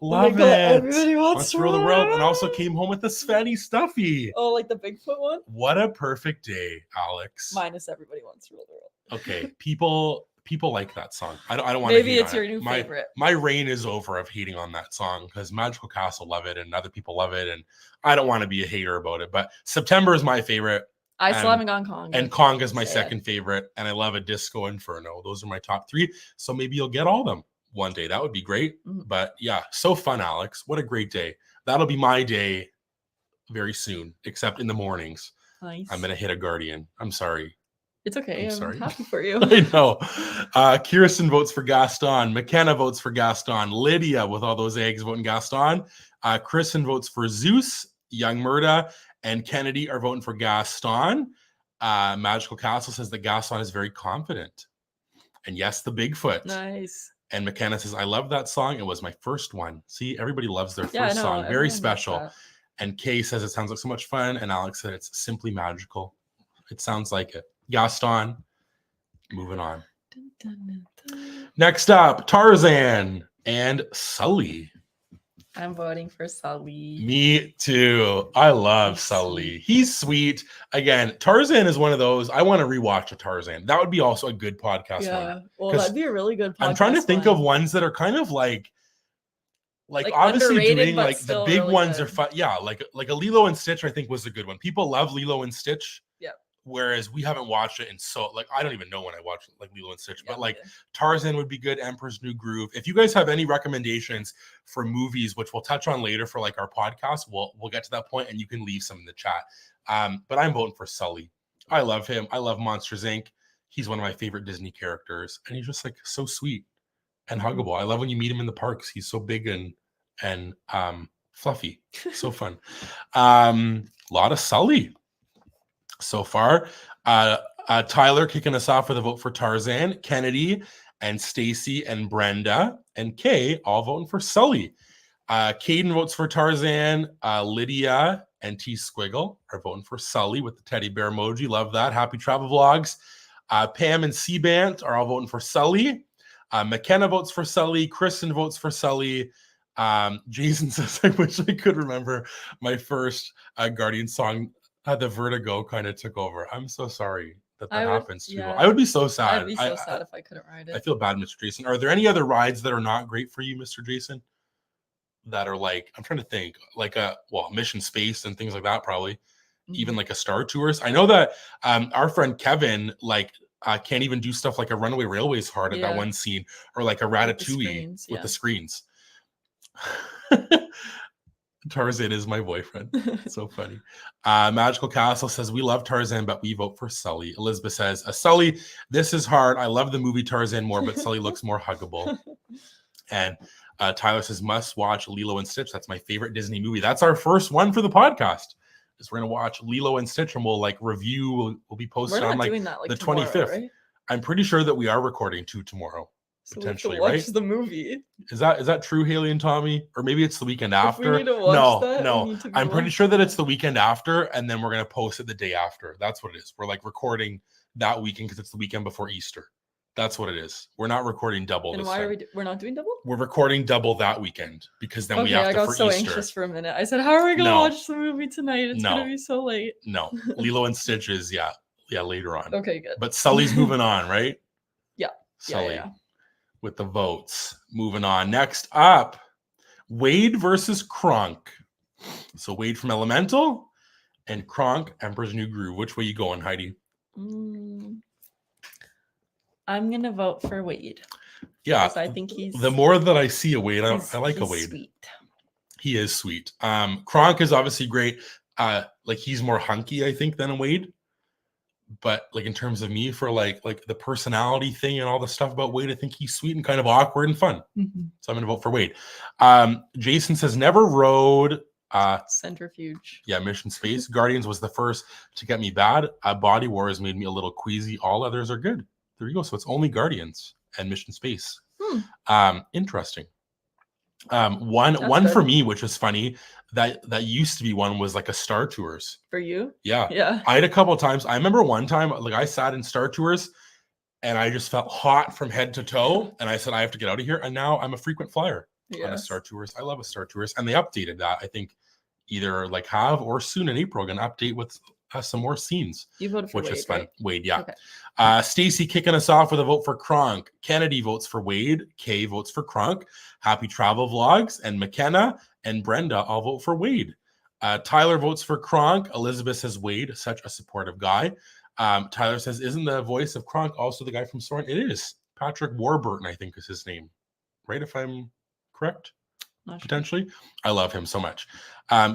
S1: Love it.
S2: Everybody wants
S1: to rule the world. And also came home with the Svenny Stuffy.
S2: Oh, like the Bigfoot one?
S1: What a perfect day, Alex.
S2: Minus Everybody Wants to Rule the World.
S1: Okay, people like that song. I don't want to.
S2: Maybe it's your new favorite.
S1: My reign is over of hating on that song because Magical Castle love it and other people love it, and I don't want to be a hater about it. But September is my favorite.
S2: I still haven't gone Conga.
S1: And Conga is my second favorite, and I love a Disco Inferno. Those are my top 3. So maybe you'll get all of them one day. That would be great. Mm-hmm. But yeah, so fun, Alex. What a great day. That'll be my day very soon, except in the mornings.
S2: Nice.
S1: I'm gonna hit a Guardian. I'm sorry.
S2: It's okay. I'm happy for you.
S1: I know. Kirsten votes for Gaston. McKenna votes for Gaston. Lydia, with all those eggs, voting Gaston. Kristen votes for Zeus. Young Murda and Kennedy are voting for Gaston. Magical Castle says that Gaston is very confident. And yes, the Bigfoot.
S2: Nice.
S1: And McKenna says, I love that song. It was my first one. See, everybody loves their first song. Very special. And Kay says it sounds like so much fun. And Alex said it's simply magical. It sounds like it. Gaston. Moving on.
S2: Dun, dun, dun, dun.
S1: Next up, Tarzan and Sully.
S2: I'm voting for Sully.
S1: Me too. I love Sully. He's sweet. Again, Tarzan is one of those. I want to rewatch a Tarzan. That would be also a good podcast.
S2: Yeah. Well, that'd be a really good podcast.
S1: I'm trying to think of ones that are kind of like obviously doing like the big really ones good. Are fun. Yeah, like a Lilo and Stitch, I think was a good one. People love Lilo and Stitch.
S2: Yeah.
S1: Whereas we haven't watched it in I don't even know when I watched like Lilo and Stitch, but Tarzan would be good. Emperor's New Groove. If you guys have any recommendations for movies, which we'll touch on later for like our podcast, we'll get to that point and you can leave some in the chat. But I'm voting for Sully. I love him. I love Monsters Inc. He's one of my favorite Disney characters, and he's just like so sweet and huggable. I love when you meet him in the parks. He's so big and fluffy. So fun. Lot of Sully. So far, Tyler kicking us off with a vote for Tarzan, Kennedy and Stacy and Brenda and Kay all voting for Sully. Caden votes for Tarzan. Lydia and T Squiggle are voting for Sully with the teddy bear emoji. Love that. Happy Travel Vlogs. Pam and Seabant are all voting for Sully. McKenna votes for Sully. Kristen votes for Sully. Jason says, I wish I could remember my first Guardian song. The vertigo kind of took over. I'm so sorry that happens too. Yeah. I would be so sad.
S2: I'd be so sad if I couldn't ride it.
S1: I feel bad, Mr. Jason. Are there any other rides that are not great for you, Mr. Jason? That are like, I'm trying to think, like Mission Space and things like that, probably. Mm-hmm. Even like a Star Tours. I know that our friend Kevin can't even do stuff like a Runaway Railway's hard at that one scene, or like a Ratatouille with the screens. Tarzan is my boyfriend. So funny. Magical Castle says, we love Tarzan, but we vote for Sully. Elizabeth says, Sully, this is hard. I love the movie Tarzan more, but Sully looks more huggable. And Tyler says, must watch Lilo and Stitch. That's my favorite Disney movie. That's our first one for the podcast. Is we're going to watch Lilo and Stitch, and we'll review. We'll be posted on the 25th. Right? I'm pretty sure that we are recording 2 tomorrow. So potentially,
S2: we have to watch the movie.
S1: Is that true, Haley and Tommy? Or maybe it's the weekend after.
S2: We need to watch
S1: no. I'm pretty sure that it's the weekend after, and then we're gonna post it the day after. That's what it is. We're recording that weekend because it's the weekend before Easter. That's what it is. We're not recording double
S2: And
S1: this
S2: why
S1: time.
S2: are we're not doing double?
S1: We're recording double that weekend because then we
S2: Okay,
S1: have
S2: I
S1: to
S2: got
S1: for
S2: so
S1: Easter.
S2: anxious for a minute. I said, "How are we gonna
S1: No.
S2: watch the movie tonight? It's
S1: No.
S2: gonna be so late."
S1: No, Lilo and Stitch is yeah later on.
S2: Okay, good.
S1: But Sully's moving on, right?
S2: Yeah.
S1: Sully
S2: Yeah.
S1: with the votes. Moving on. Next up, Wade versus Kronk. So Wade from Elemental and Kronk, Emperor's New Groove. Which way you going, Heidi?
S2: I'm gonna vote for Wade.
S1: Yeah,
S2: I think he's
S1: the more that I see a Wade, I like a Wade.
S2: Sweet.
S1: He is sweet. Kronk is obviously great. Like he's more hunky, I think, than a Wade. But like in terms of me, for like the personality thing and all the stuff about Wade, I think he's sweet and kind of awkward and fun.
S2: Mm-hmm.
S1: So I'm gonna vote for Wade. Jason says never rode
S2: Centrifuge.
S1: Yeah, Mission Space. Guardians was the first to get me bad. Body Wars made me a little queasy. All others are good. There you go. So it's only Guardians and Mission Space. Interesting. One for me, which was funny, that used to be one was like a Star Tours.
S2: For you?
S1: Yeah. I had a couple of times. I remember one time, like I sat in Star Tours and I just felt hot from head to toe. And I said, I have to get out of here. And now I'm a frequent flyer on a Star Tours. I love a Star Tours. And they updated that. I think either like have or soon in April going to update with some more scenes.
S2: You voted for
S1: which
S2: Wade,
S1: is fun.
S2: right?
S1: Wade, yeah.
S2: Okay.
S1: Stacy kicking us off with a vote for Kronk. Kennedy votes for Wade. Kay votes for Kronk. Happy Travel Vlogs and McKenna and Brenda all vote for Wade. Tyler votes for Kronk. Elizabeth says Wade, such a supportive guy. Tyler says, isn't the voice of Kronk also the guy from Soren? It is. Patrick Warburton, I think is his name. Right, if I'm correct? Potentially. I love him so much.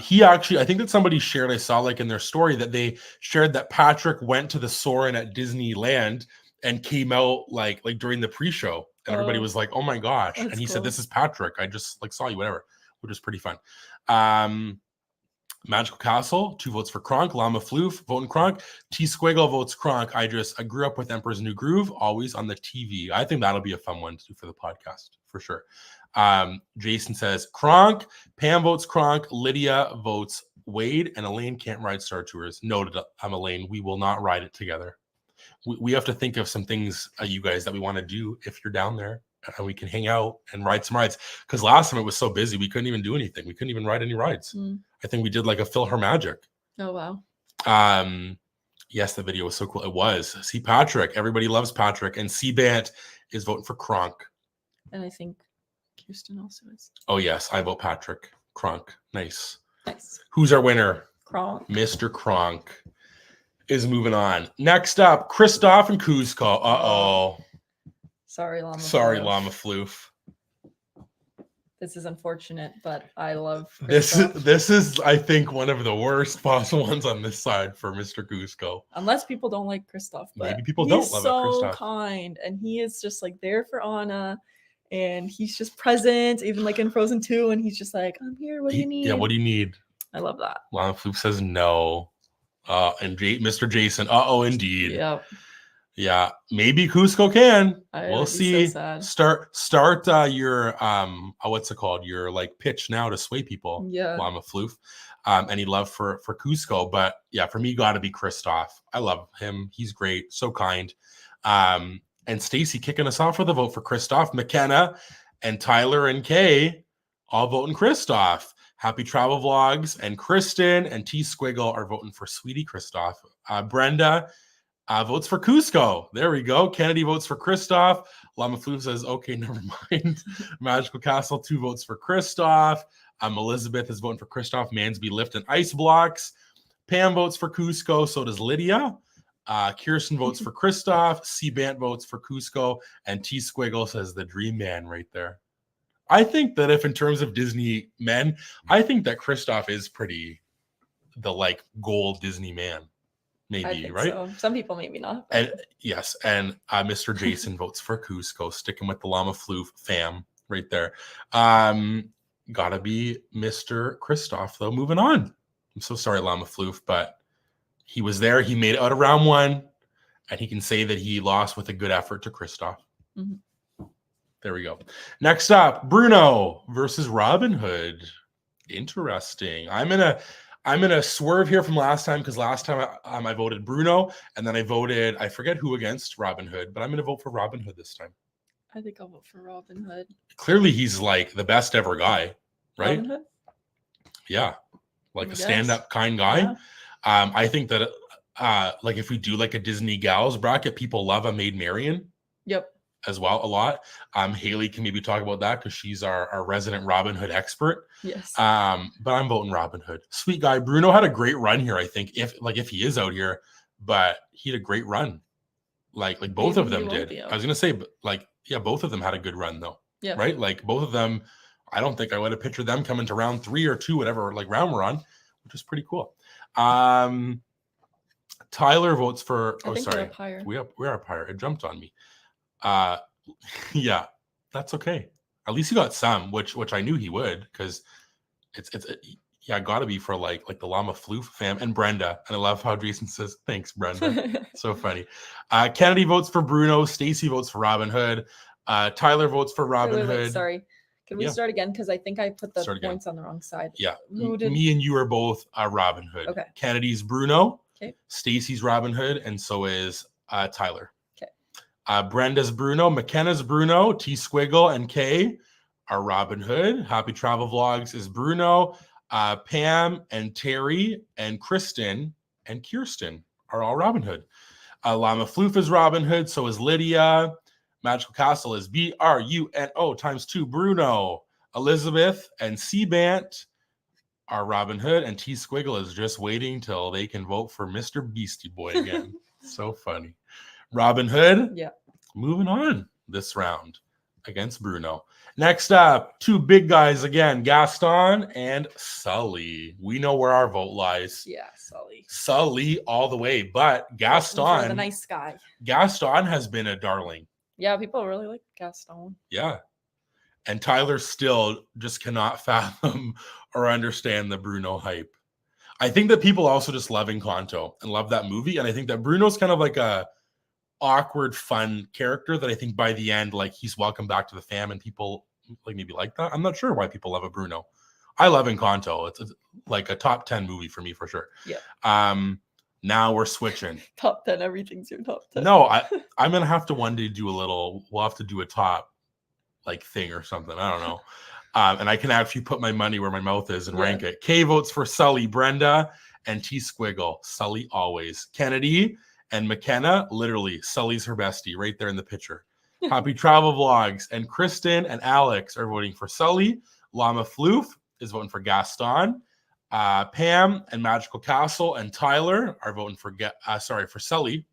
S1: He actually, I think that somebody shared, I saw like in their story that they shared that Patrick went to the Soren at Disneyland and came out like during the pre-show and everybody was like, oh my gosh. And he said, this is Patrick. I just like saw you, whatever, which was pretty fun. Magical Castle, 2 votes for Kronk. Llama Floof, voting Kronk. T Squiggle votes Kronk. I grew up with Emperor's New Groove, always on the TV. I think that'll be a fun one to do for the podcast for sure. Jason says Kronk. Pam votes Kronk. Lydia votes Wade. And Elaine can't ride Star Tours. Noted. I'm Elaine. We will not ride it together. We have to think of some things, you guys, that we want to do if you're down there. And we can hang out and ride some rides. Because last time it was so busy, we couldn't even do anything. We couldn't even ride any rides. I think we did like a Phil Her Magic.
S2: Oh, wow.
S1: Yes, the video was so cool. It was. See Patrick. Everybody loves Patrick. And C-Bant is voting for Kronk.
S2: And I think Kirsten also is.
S1: Oh, yes. I vote Patrick. Kronk. Nice.
S2: Who's
S1: our winner?
S2: Kronk.
S1: Mr. Kronk is moving on. Next up, Kristoff and Kuzco. Uh-oh.
S2: Sorry, Llama
S1: Floof.
S2: This is unfortunate, but I love
S1: Kristoff. This is, I think, one of the worst possible ones on this side for Mr. Kuzco.
S2: Unless people don't like Kristoff.
S1: Maybe people don't love Kristoff.
S2: He's so kind, and he is just like there for Anna. And he's just present, even like in Frozen 2, and he's just like, I'm here, what do you need?
S1: Yeah, what do you need?
S2: I love that.
S1: Llama Floof says no. And Mr. Jason, indeed.
S2: Yep.
S1: Yeah, maybe Kuzco can. We'll see.
S2: So
S1: Start your what's it called? Your like pitch now to sway people.
S2: Yeah.
S1: Llama Floof. Any love for Kuzco, but yeah, for me, gotta be Kristoff. I love him. He's great, so kind. And Stacy kicking us off with a vote for Kristoff. McKenna and Tyler and Kay all voting Kristoff. Happy Travel Vlogs and Kristen and T Squiggle are voting for Sweetie Kristoff. Brenda votes for Kuzco. There we go. Kennedy votes for Kristoff. Llama Floof says, okay, never mind. Magical Castle, 2 votes for Kristoff. Elizabeth is voting for Kristoff. Mansby Lift and Ice Blocks. Pam votes for Kuzco. So does Lydia. Kirsten votes for Kristoff. C-Bant votes for Kuzco. And T Squiggle says the Dream Man right there. I think that if in terms of Disney men, I think that Kristoff is pretty the like gold Disney man. Maybe, right?
S2: So. Some people maybe not.
S1: But. And yes, and Mr. Jason votes for Kuzco, sticking with the Llama Floof fam right there. Gotta be Mr. Kristoff, though. Moving on. I'm so sorry, Llama Floof, but he was there. He made it out of round 1, and he can say that he lost with a good effort to Kristoff.
S2: Mm-hmm.
S1: There we go. Next up, Bruno versus Robin Hood. Interesting. I'm I'm gonna swerve here from last time because last time I voted Bruno, and then I forget who against Robin Hood, but I'm gonna vote for Robin Hood this time.
S2: I think I'll vote for Robin Hood.
S1: Clearly, he's like the best ever guy, right?
S2: Robin Hood?
S1: Yeah, like
S2: I
S1: a
S2: guess.
S1: stand-up kind guy.
S2: Yeah.
S1: I think that like if we do like a Disney gals bracket, people love a Maid Marian
S2: Yep.
S1: as well a lot. Haley can maybe talk about that because she's our resident Robin Hood expert.
S2: Yes.
S1: But I'm voting Robin Hood. Sweet guy. Bruno had a great run here, I think, if he is out here, but he had a great run. Like both
S2: Maybe
S1: of
S2: he
S1: them
S2: won't
S1: did.
S2: be out.
S1: I was gonna say, but like, yeah, both of them had a good run though.
S2: Yeah.
S1: Right? Like both of them, I don't think I would have pictured them coming to round 3 or 2, whatever like round we're on, which is pretty cool. Tyler votes for
S2: I think
S1: sorry.
S2: we're up higher.
S1: We are up higher. It jumped on me. Yeah, that's okay. At least he got some, which I knew he would, because it's gotta be for like the Llama Floof fam and Brenda. And I love how Jason says, thanks, Brenda. So funny. Kennedy votes for Bruno, Stacy votes for Robin Hood, Tyler votes for Robin
S2: wait,
S1: Hood.
S2: sorry. Can we start again? Because I think I put the
S1: Start again.
S2: points on the wrong side.
S1: Yeah. Me and you are both Robin Hood.
S2: Okay.
S1: Kennedy's Bruno.
S2: Okay.
S1: Stacy's Robin Hood, and so is Tyler.
S2: Okay.
S1: Brenda's Bruno, McKenna's Bruno, T Squiggle and Kay are Robin Hood. Happy Travel Vlogs is Bruno. Pam and Terry and Kristen and Kirsten are all Robin Hood. Llama Floof is Robin Hood, so is Lydia. Magical Castle is BRUNO times 2 Bruno. Elizabeth and C-Bant are Robin Hood, and T Squiggle is just waiting till they can vote for Mr. Beastie Boy again. So funny. Robin Hood,
S2: yeah,
S1: moving on this round against Bruno. Next up, 2 big guys again, Gaston and Sully. We know where our vote lies.
S2: Yeah, Sully.
S1: Sully all the way, but Gaston,
S2: the nice guy.
S1: Gaston has been a darling.
S2: Yeah, people really like Gaston.
S1: Yeah. And Tyler still just cannot fathom or understand the Bruno hype. I think that people also just love Encanto and love that movie. And I think that Bruno's kind of like a awkward, fun character that I think by the end, like he's welcome back to the fam and people like maybe like that. I'm not sure why people love a Bruno. I love Encanto. It's like a top 10 movie for me for sure.
S2: Yeah.
S1: Now we're switching.
S2: Top 10, everything's your top 10.
S1: No, I'm gonna have to one day we'll have to do a top like thing or something. I don't know. And I can actually put my money where my mouth is and rank it. Kay votes for Sully, Brenda, and T Squiggle. Sully always. Kennedy and McKenna, literally, Sully's her bestie right there in the picture. Happy Travel Vlogs. And Kristen and Alex are voting for Sully. Llama Floof is voting for Gaston. Pam and Magical Castle and Tyler are voting for Sully.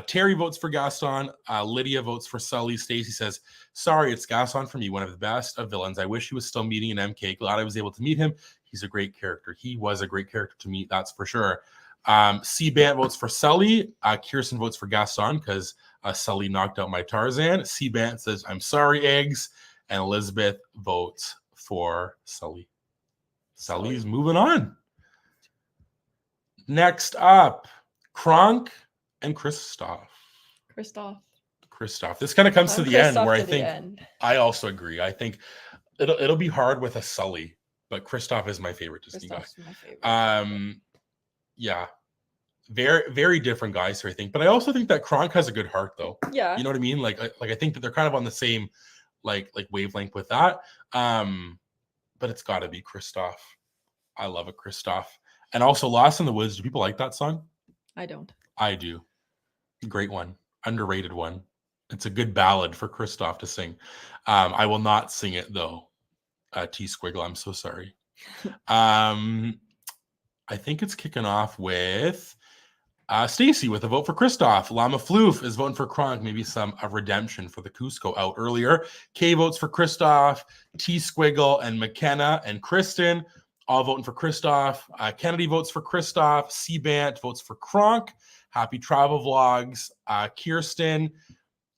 S1: Terry votes for Gaston. Lydia votes for Sully. Stacy says, sorry, it's Gaston for me, one of the best of villains. I wish he was still meeting an MK. Glad I was able to meet him. He's a great character. He was a great character to meet, that's for sure. C-Bant votes for Sully. Kirsten votes for Gaston because Sully knocked out my Tarzan. C-Bant says, I'm sorry, eggs. And Elizabeth votes for Sully. Sully's moving on. Next up, Kronk and Kristoff. This kind of comes to the end where I think I also agree. I think it'll be hard with a Sully, but Kristoff is my favorite Disney guy.
S2: My favorite.
S1: Yeah. Very, very different guys here, I think. But I also think that Kronk has a good heart though.
S2: Yeah.
S1: You know what I mean? Like I think that they're kind of on the same like wavelength with that. But it's gotta be Kristoff. I love it, Kristoff. And also Lost in the Woods. Do people like that song?
S2: I don't.
S1: I do. Great one. Underrated one. It's a good ballad for Kristoff to sing. I will not sing it though. T Squiggle, I'm so sorry. I think it's kicking off with Stacy with a vote for Kristoff. Llama Floof is voting for Kronk. Maybe some redemption for the Cusco out earlier. Kay votes for Kristoff. T Squiggle and McKenna and Kristen all voting for Kristoff. Kennedy votes for Kristoff. C-Bant votes for Kronk. Happy Travel Vlogs. Kirsten,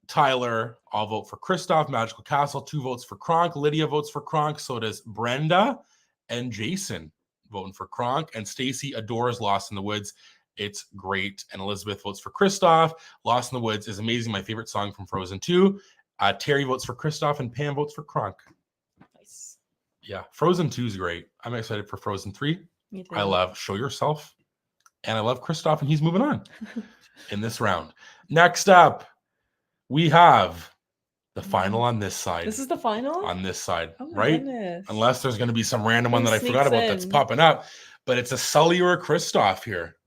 S1: Tyler all vote for Kristoff. Magical Castle, 2 votes for Kronk. Lydia votes for Kronk. So does Brenda and Jason voting for Kronk. And Stacy adores Lost in the Woods. It's great. And Elizabeth votes for Kristoff. Lost in the Woods is amazing. My favorite song from Frozen 2. Terry votes for Kristoff and Pam votes for Kronk.
S2: Nice.
S1: Yeah, Frozen 2 is great. I'm excited for Frozen 3.
S2: Me too.
S1: I love Show Yourself. And I love Kristoff, and he's moving on in this round. Next up, we have the final on this side.
S2: This is the final?
S1: On this side,
S2: Oh my
S1: right?
S2: goodness.
S1: Unless there's going to be some random one
S2: Who
S1: that I forgot
S2: sneaks
S1: about that's
S2: in?
S1: popping up. But it's a Sully or a Kristoff here.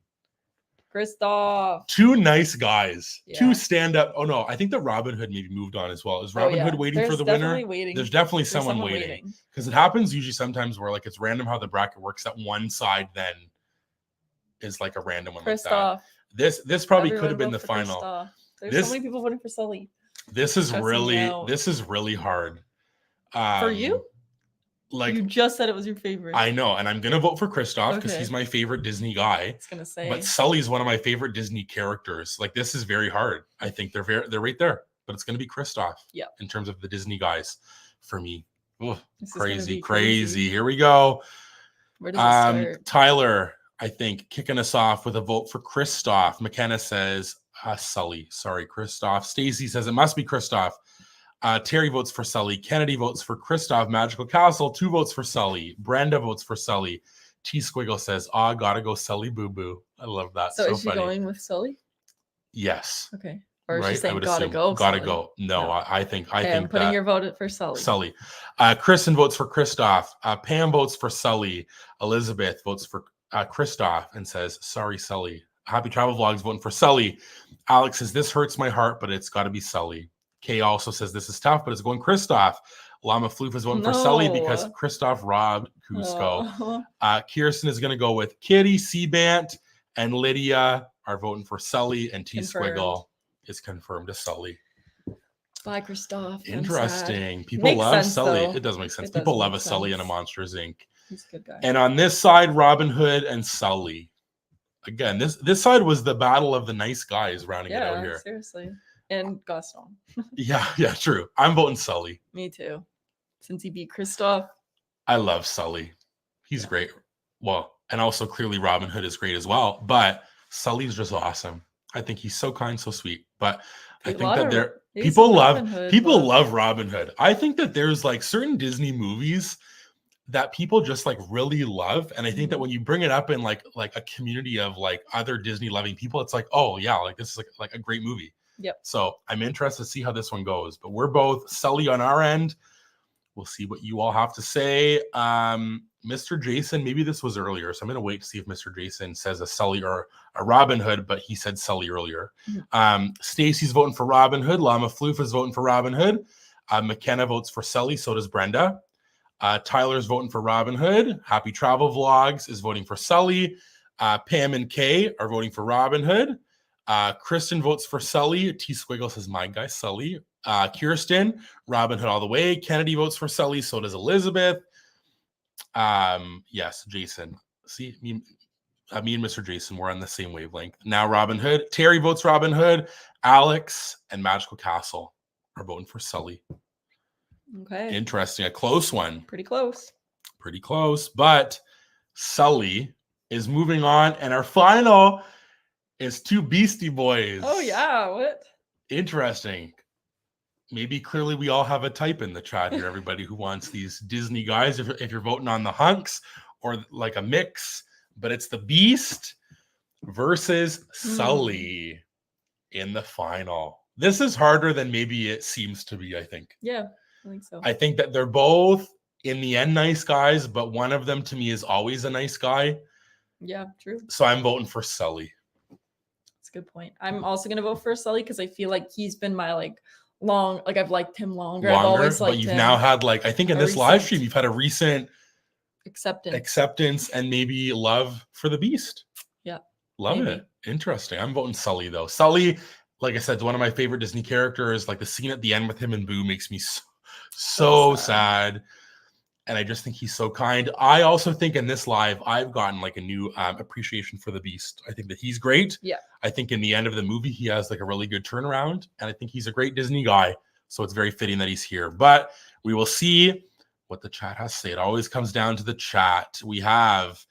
S2: Kristoff.
S1: Two nice guys.
S2: Yeah.
S1: Two stand-up. Oh, no. I think that Robin Hood maybe moved on as well. Is Robin Hood waiting for the winner?
S2: Waiting.
S1: There's definitely someone waiting. Because it happens usually sometimes where like it's random how the bracket works. That one side then is like a random one like that. This probably could have been the final.
S2: Kristoff. There's so many people voting for Sully.
S1: This is really hard.
S2: For you?
S1: Like
S2: you just said it was your favorite.
S1: I know, and I'm gonna vote for Kristoff because he's my favorite Disney guy.
S2: I was gonna say,
S1: but Sully's one of my favorite Disney characters. Like this is very hard. I think they're right there, but it's gonna be Kristoff.
S2: Yeah.
S1: In terms of the Disney guys, for me, crazy. Here we go.
S2: Where does it start?
S1: Tyler, I think kicking us off with a vote for Kristoff. McKenna says Sully. Sorry, Kristoff. Stacy says it must be Kristoff. Terry votes for Sully. Kennedy votes for Kristoff. Magical Castle, 2 votes for Sully. Brenda votes for Sully. T Squiggle says, gotta go Sully Boo Boo. I love that.
S2: So is she going with Sully?
S1: Yes.
S2: Okay. Or is she saying gotta go?
S1: Gotta go. No, I think
S2: I'm putting your vote for Sully.
S1: Sully. Kristen votes for Kristoff. Pam votes for Sully. Elizabeth votes for Kristoff and says, sorry, Sully. Happy Travel Vlogs voting for Sully. Alex says, this hurts my heart, but it's got to be Sully. Kay also says, this is tough, but it's going Kristoff. Llama Floof is voting for Sully because Kristoff robbed Cusco. Kirsten is going to go with Kitty, Seabant, and Lydia are voting for Sully, and T Squiggle is confirmed as Sully.
S2: Bye, Kristoff.
S1: Interesting. People love Sully.
S2: Though.
S1: It does make sense. People love a Sully and a Monsters Inc.
S2: He's a good guy.
S1: And on this side, Robin Hood and Sully. Again, this side was the battle of the nice guys rounding it out here.
S2: Seriously. And Gaston.
S1: yeah, true. I'm voting Sully.
S2: Me too. Since he beat Kristoff.
S1: I love Sully. He's great. Well, and also clearly Robin Hood is great as well. But Sully's just awesome. I think he's so kind, so sweet. But I think that people love Robin Hood. I think that there's like certain Disney movies that people just like really love, and I think that when you bring it up in like a community of like other Disney loving people, it's like, oh yeah, like this is like a great movie.
S2: Yep.
S1: So I'm interested to see how this one goes. But we're both Sully on our end. We'll see what you all have to say. Mr. Jason, maybe this was earlier, so I'm gonna wait to see if Mr. Jason says a Sully or a Robin Hood, but he said Sully earlier. Stacy's voting for Robin Hood. Llama Floof is voting for Robin Hood. McKenna votes for Sully. So does Brenda. Tyler's voting for Robin Hood. Happy Travel Vlogs is voting for Sully. Pam and Kay are voting for Robin Hood. Kristen votes for Sully. T Squiggle says, my guy, Sully. Kirsten, Robin Hood all the way. Kennedy votes for Sully. So does Elizabeth. Yes, Jason. See, me and Mr. Jason, we're on the same wavelength. Now Robin Hood. Terry votes Robin Hood. Alex and Magical Castle are voting for Sully.
S2: Okay.
S1: Interesting. A close one.
S2: Pretty close.
S1: But Sully is moving on. And our final is 2 Beastie Boys.
S2: Oh, yeah. What?
S1: Interesting. Maybe clearly we all have a type in the chat here, everybody who wants these Disney guys. If you're voting on the hunks or like a mix, but it's the Beast versus Sully in the final. This is harder than maybe it seems to be, I think.
S2: Yeah. I think so.
S1: I think that they're both in the end nice guys, but one of them to me is always a nice guy.
S2: Yeah, true.
S1: So I'm voting for Sully.
S2: That's a good point. I'm also gonna vote for Sully because I feel like he's been my I've liked him longer. I've always liked
S1: but you've
S2: him.
S1: Now had I think in this live stream you've had a recent acceptance and maybe love for the Beast.
S2: Yeah,
S1: love it. Interesting. I'm voting Sully though. Sully, like I said, is one of my favorite Disney characters. Like the scene at the end with him and Boo makes me so sad. And I just think he's so kind. I also think in this live, I've gotten a new appreciation for the Beast. I think that he's great.
S2: Yeah.
S1: I think in the end of the movie, he has a really good turnaround. And I think he's a great Disney guy. So it's very fitting that he's here. But we will see what the chat has to say. It always comes down to the chat. We have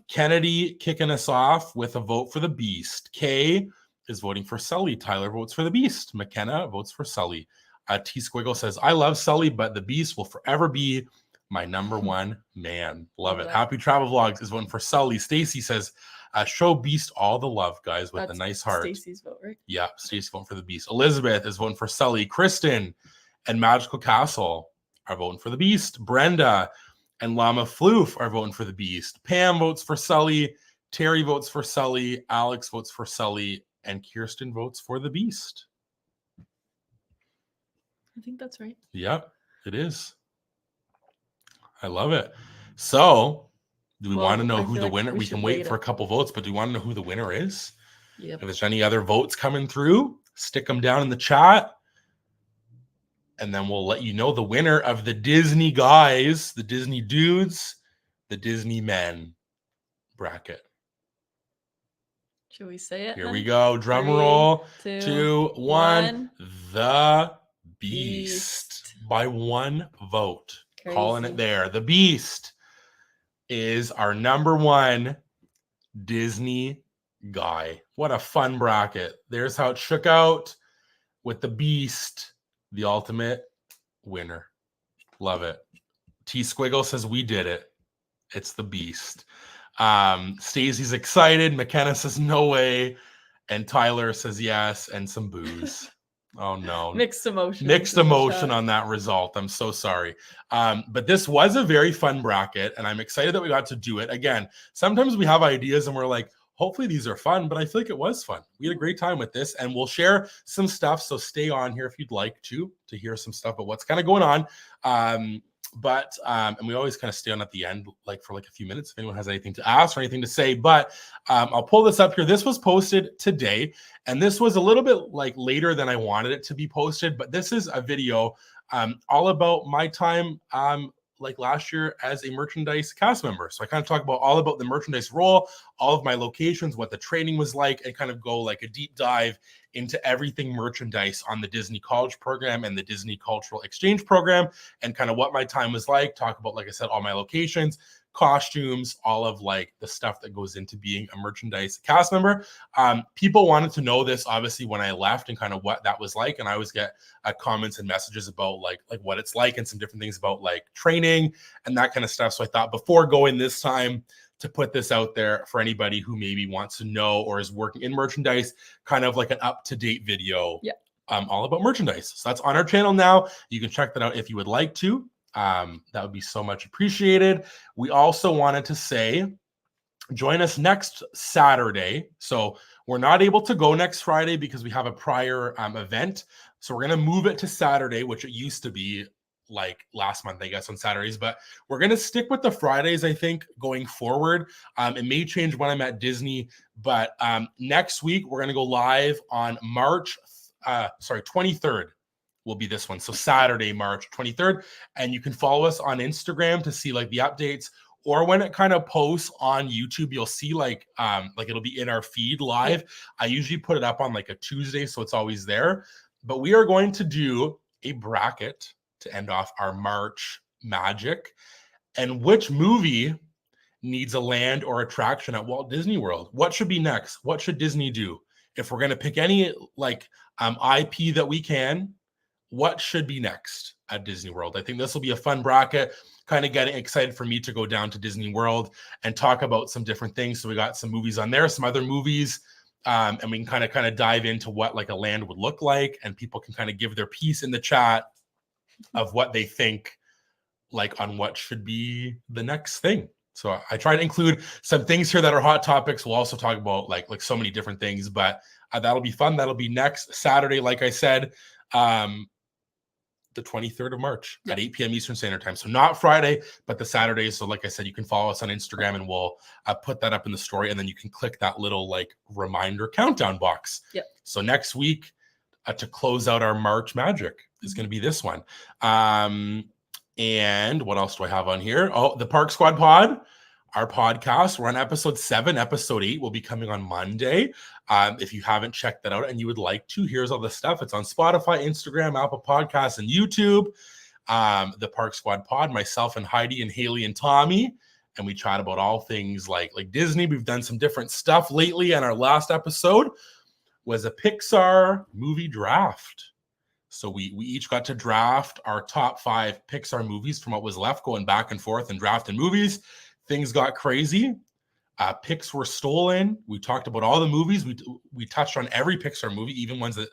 S1: Kennedy kicking us off with a vote for the Beast. Kay is voting for Sully. Tyler votes for the Beast. McKenna votes for Sully. T Squiggle says, I love Sully, but the Beast will forever be My number one man. Love it.
S2: Love it.
S1: Happy Travel Vlogs is voting for Sully. Stacy says, show Beast all the love, guys, with
S2: That's
S1: a nice heart.
S2: Stacy's vote, right?
S1: Yeah, Stacy voting for the Beast. Elizabeth is voting for Sully. Kristen and Magical Castle are voting for the Beast. Brenda and Llama Floof are voting for the Beast. Pam votes for Sully. Terry votes for Sully. Alex votes for Sully. And Kirsten votes for the Beast.
S2: I think that's right.
S1: Yep, it is. I love it. So, do we want to know
S2: I
S1: who
S2: feel
S1: the
S2: like
S1: winner?
S2: we
S1: We can
S2: should
S1: wait
S2: wait
S1: for a
S2: it.
S1: couple votes, but do you want to know who the winner is?
S2: Yep.
S1: If there's any other votes coming through, stick them down in the chat. And then we'll let you know the winner of the Disney guys, the Disney dudes, the Disney men bracket.
S2: Should we say it?
S1: Here we
S2: then?
S1: go. Drum
S2: 3,
S1: roll.
S2: 2,
S1: 2, 1. The Beast. By one vote. Calling
S2: Crazy.
S1: it there. The Beast is our number one Disney guy. What a fun bracket. There's how it shook out with the Beast, the ultimate winner. Love it. T Squiggle says we did it. It's the Beast. Stacey's excited. McKenna says no way. And Tyler says yes. And some booze. Oh no.
S2: Mixed emotion.
S1: Mixed emotion on that result. I'm so sorry. But this was a very fun bracket, and I'm excited that we got to do it. Again, sometimes we have ideas and we're like, hopefully these are fun, but I feel like it was fun. We had a great time with this, and we'll share some stuff. So stay on here if you'd like to hear some stuff about what's kind of going on. And we always kind of stay on at the end, like for like a few minutes if anyone has anything to ask or anything to say. But I'll pull this up here. This was posted today, and this was a little bit like later than I wanted it to be posted. But this is a video all about my time like last year as a merchandise cast member. So I kind of talk about all about the merchandise role, all of my locations, what the training was like, and kind of go like a deep dive into everything merchandise on the Disney College program and the Disney Cultural Exchange program, and kind of what my time was like. Talk about, like I said, all my locations, costumes, all of like the stuff that goes into being a merchandise cast member. People wanted to know this obviously when I left and kind of what that was like, and I always get comments and messages about like what it's like and some different things about like training and that kind of stuff. So I thought before going this time to put this out there for anybody who maybe wants to know or is working in merchandise, kind of like an up-to-date video.
S2: Yeah.
S1: All about merchandise. So that's on our channel now. You can check that out if you would like to. That would be so much appreciated. We also wanted to say, join us next Saturday. So we're not able to go next Friday because we have a prior event. So we're going to move it to Saturday, which it used to be like last month, I guess, on Saturdays, but we're going to stick with the Fridays, I think, going forward. It may change when I'm at Disney, but next week we're going to go live on March 23rd will be this one. So Saturday, March 23rd. And you can follow us on Instagram to see like the updates, or when it kind of posts on YouTube, you'll see like it'll be in our feed live. I usually put it up on like a Tuesday, so it's always there. But we are going to do a bracket to end off our March magic. And which movie needs a land or attraction at Walt Disney World? What should be next? What should Disney do? If we're going to pick any like IP that we can, what should be next at Disney World? I think this will be a fun bracket, kind of getting excited for me to go down to Disney World and talk about some different things. So we got some movies on there, some other movies, and we can kind of dive into what like a land would look like, and people can kind of give their piece in the chat of what they think like on what should be the next thing. So I try to include some things here that are hot topics. We'll also talk about like so many different things, but that'll be fun. That'll be next Saturday, like I said, the 23rd of March at 8 p.m. Eastern Standard Time. So not Friday, but the Saturday. So like I said, you can follow us on Instagram, and we'll put that up in the story, and then you can click that little like reminder countdown box.
S2: Yep. So
S1: next week to close out our March magic is going to be this one. And what else do I have on here? Oh, the Park Squad Pod, our podcast. We're on episode 7. Episode 8 will be coming on Monday. If you haven't checked that out and you would like to, here's all the stuff. It's on Spotify, Instagram, Apple Podcasts, and YouTube. The Park Squad Pod, myself and Heidi and Haley and Tommy. And we chat about all things like Disney. We've done some different stuff lately, and our last episode was a Pixar movie draft. So we each got to draft our top 5 Pixar movies from what was left, going back and forth and drafting movies. Things got crazy. Picks were stolen. We talked about all the movies. We touched on every Pixar movie, even ones that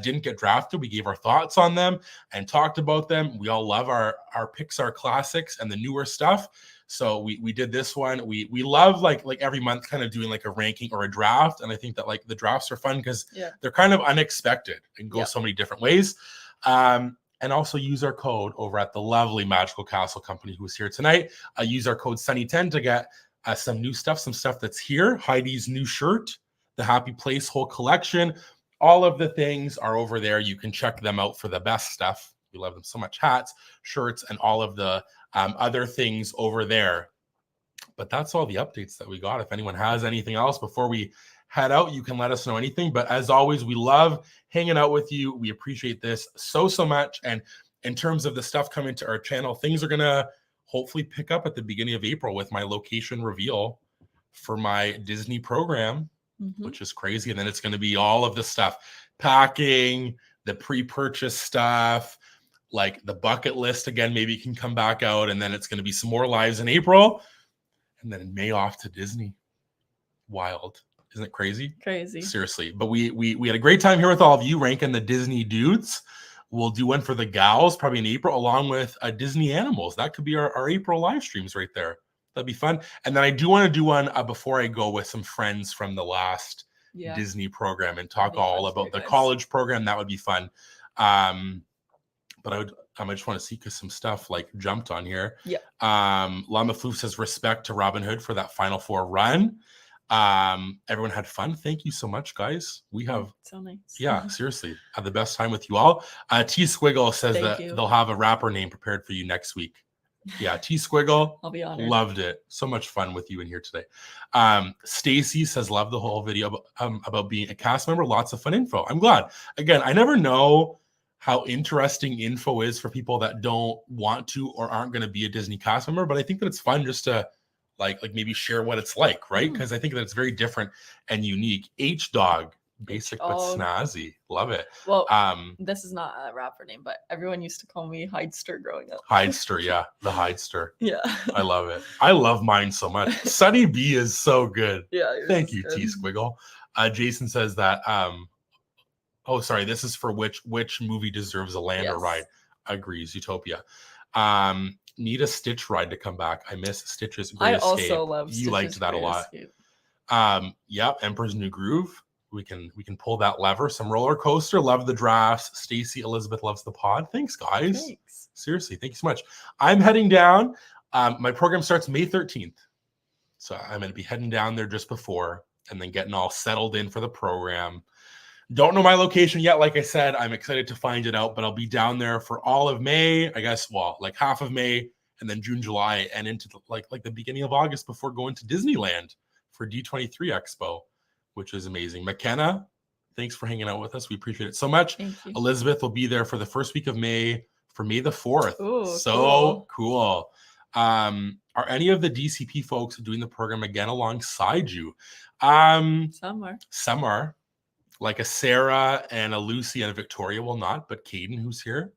S1: didn't get drafted. We gave our thoughts on them and talked about them. We all love our Pixar classics and the newer stuff. So we did this one. We love like every month kind of doing like a ranking or a draft. And I think that like the drafts are fun because they're kind of unexpected and go so many different ways. And also use our code over at the lovely Magical Castle Company who is here tonight. Use our code Sunny10 to get some new stuff, some stuff that's here. Heidi's new shirt, the Happy Place whole collection. All of the things are over there. You can check them out for the best stuff. We love them so much. Hats, shirts, and all of the other things over there. But that's all the updates that we got. If anyone has anything else before we head out, you can let us know anything. But as always, we love hanging out with you. We appreciate this so much. And in terms of the stuff coming to our channel, things are going to hopefully pick up at the beginning of April with my location reveal for my Disney program, which is crazy. And then it's going to be all of the stuff, packing, the pre-purchase stuff, like the bucket list again, maybe can come back out. And then it's going to be some more lives in April. And then in May off to Disney. Wild. Isn't it crazy?
S2: Crazy.
S1: Seriously. But we had a great time here with all of you ranking the Disney dudes. We'll do one for the gals probably in April, along with Disney animals. That could be our April live streams right there. That'd be fun. And then I do want to do one before I go with some friends from the last Disney program and talk all about the college program. That would be fun. But I just want to see because some stuff like jumped on here.
S2: Yeah.
S1: Llama Floof says respect to Robin Hood for that Final Four run. Everyone had fun. Thank you so much, guys. We have
S2: so nice.
S1: Yeah, seriously. Had the best time with you all. T Squiggle says they'll have a rapper name prepared for you next week. Yeah, T Squiggle.
S2: I'll be honored.
S1: Loved it. So much fun with you in here today. Stacy says love the whole video about being a cast member. Lots of fun info. I'm glad. Again, I never know how interesting info is for people that don't want to or aren't going to be a Disney cast member, but I think that it's fun just to like maybe share what it's like, right? Because I think that it's very different and unique. H Dog, basic but snazzy. Love it.
S2: Well, this is not a rapper name, but everyone used to call me Hidester growing up.
S1: Hidester, yeah, the Hidester.
S2: Yeah,
S1: I love it. I love mine so much. Sunny B is so good.
S2: Yeah,
S1: thank you, T Squiggle. Jason says that. Oh, sorry. This is for which movie deserves a land or ride. Agrees. Utopia. Need a Stitch ride to come back. I miss Stitch's Great Escape. I also love Stitch's liked that a lot. Escape. Emperor's New Groove. We can pull that lever. Some roller coaster. Love the drafts. Stacy Elizabeth loves the pod. Thanks, guys. Thanks. Seriously, thank you so much. I'm heading down. My program starts May 13th. So I'm going to be heading down there just before and then getting all settled in for the program. Don't know my location yet. Like I said, I'm excited to find it out, but I'll be down there for all of May, I guess, well, like half of May and then June, July, and into like the beginning of August before going to Disneyland for D23 Expo, which is amazing. McKenna, thanks for hanging out with us. We appreciate it so much. Elizabeth will be there for the first week of May for May the 4th. Ooh, so cool. Are any of the DCP folks doing the program again alongside you?
S2: Some
S1: are. Like a Sarah and a Lucy and a Victoria will not, but Caden, who's here,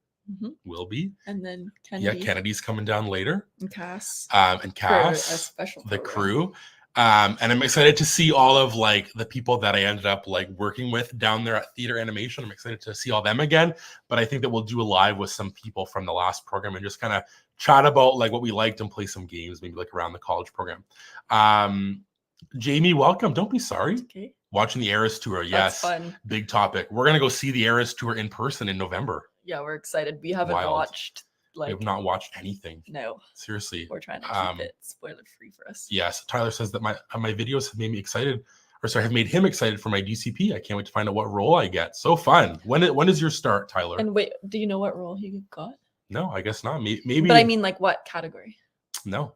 S1: will be.
S2: And then Kennedy.
S1: Yeah, Kennedy's coming down later.
S2: And Cass.
S1: And Cass.
S2: For a special
S1: the
S2: program.
S1: Crew. And I'm excited to see all of like the people that I ended up like working with down there at Theater Animation. I'm excited to see all them again. But I think that we'll do a live with some people from the last program and just kind of chat about like what we liked and play some games, maybe like around the college program. Jamie, welcome. Don't be sorry.
S2: Okay.
S1: Watching the Eras Tour, yes.
S2: That's fun.
S1: Big topic. We're gonna go see the Eras Tour in person in November.
S2: Yeah, we're excited. We haven't watched
S1: we have not watched anything.
S2: No.
S1: Seriously.
S2: We're trying to keep it spoiler free for us.
S1: Yes. Tyler says that my videos have made me excited, have made him excited for my DCP. I can't wait to find out what role I get. So fun. When is your start, Tyler?
S2: And wait, do you know what role he got?
S1: No, I guess not. Maybe.
S2: But I mean, like what category?
S1: No.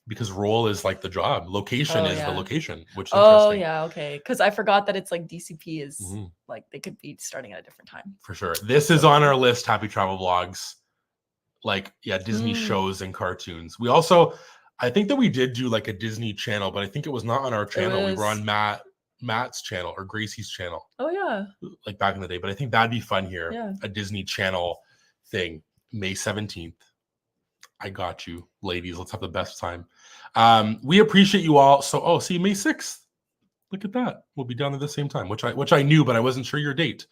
S1: Because role is like the job, location is the location, which is
S2: interesting. Yeah, okay. Because I forgot that it's like DCP is like they could be starting at a different time.
S1: For sure. This is on our list, Happy Travel Vlogs. Like, yeah, Disney shows and cartoons. We also, I think that we did do like a Disney channel, but I think it was not on our channel. We were on Matt Matt's channel or Gracie's channel,
S2: Oh yeah.
S1: like back in the day. But I think that'd be fun here.
S2: Yeah.
S1: A Disney Channel thing, May 17th. I got you, ladies. Let's have the best time. We appreciate you all. So, see, May 6th. Look at that. We'll be down at the same time, which I knew, but I wasn't sure your date.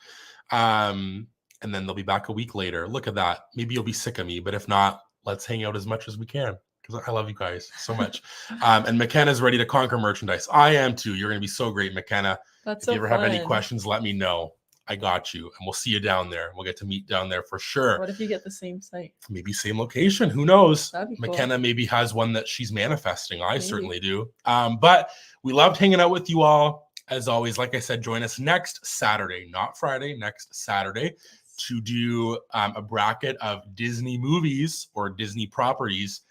S1: And then they'll be back a week later. Look at that. Maybe you'll be sick of me, but if not, let's hang out as much as we can because I love you guys so much. And McKenna's ready to conquer merchandise. I am too. You're going to be so great, McKenna.
S2: That's
S1: if
S2: so
S1: you ever
S2: fun.
S1: have any questions, let me know. I got you. And we'll see you down there. We'll get to meet down there for sure.
S2: What if you get the same site?
S1: Maybe same location. Who knows?
S2: That'd be cool.
S1: McKenna maybe has one that she's manifesting. I certainly do. But we loved hanging out with you all. As always, like I said, join us next Saturday, not Friday, next Saturday, to do a bracket of Disney movies or Disney properties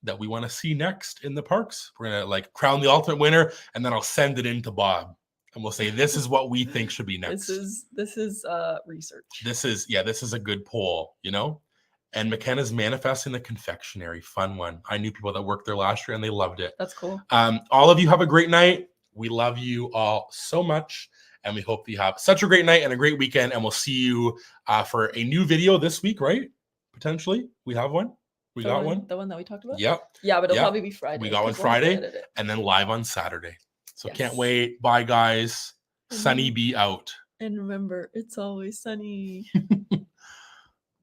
S1: that we want to see next in the parks. We're going to like crown the ultimate winner, and then I'll send it in to Bob. And we'll say, this is what we think should be next.
S2: This is research.
S1: This is a good poll, you know? And McKenna's manifesting the confectionery. Fun one. I knew people that worked there last year and they loved it.
S2: That's cool.
S1: All of you have a great night. We love you all so much. And we hope that you have such a great night and a great weekend. And we'll see you for a new video this week, right? Potentially. We have one. We got one.
S2: The one that we talked about?
S1: Yep.
S2: Yeah, but it'll probably be Friday.
S1: We got one Friday and then live on Saturday. So can't wait. Bye, guys. Sunny be out.
S2: And remember, it's always sunny.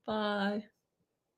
S2: Bye.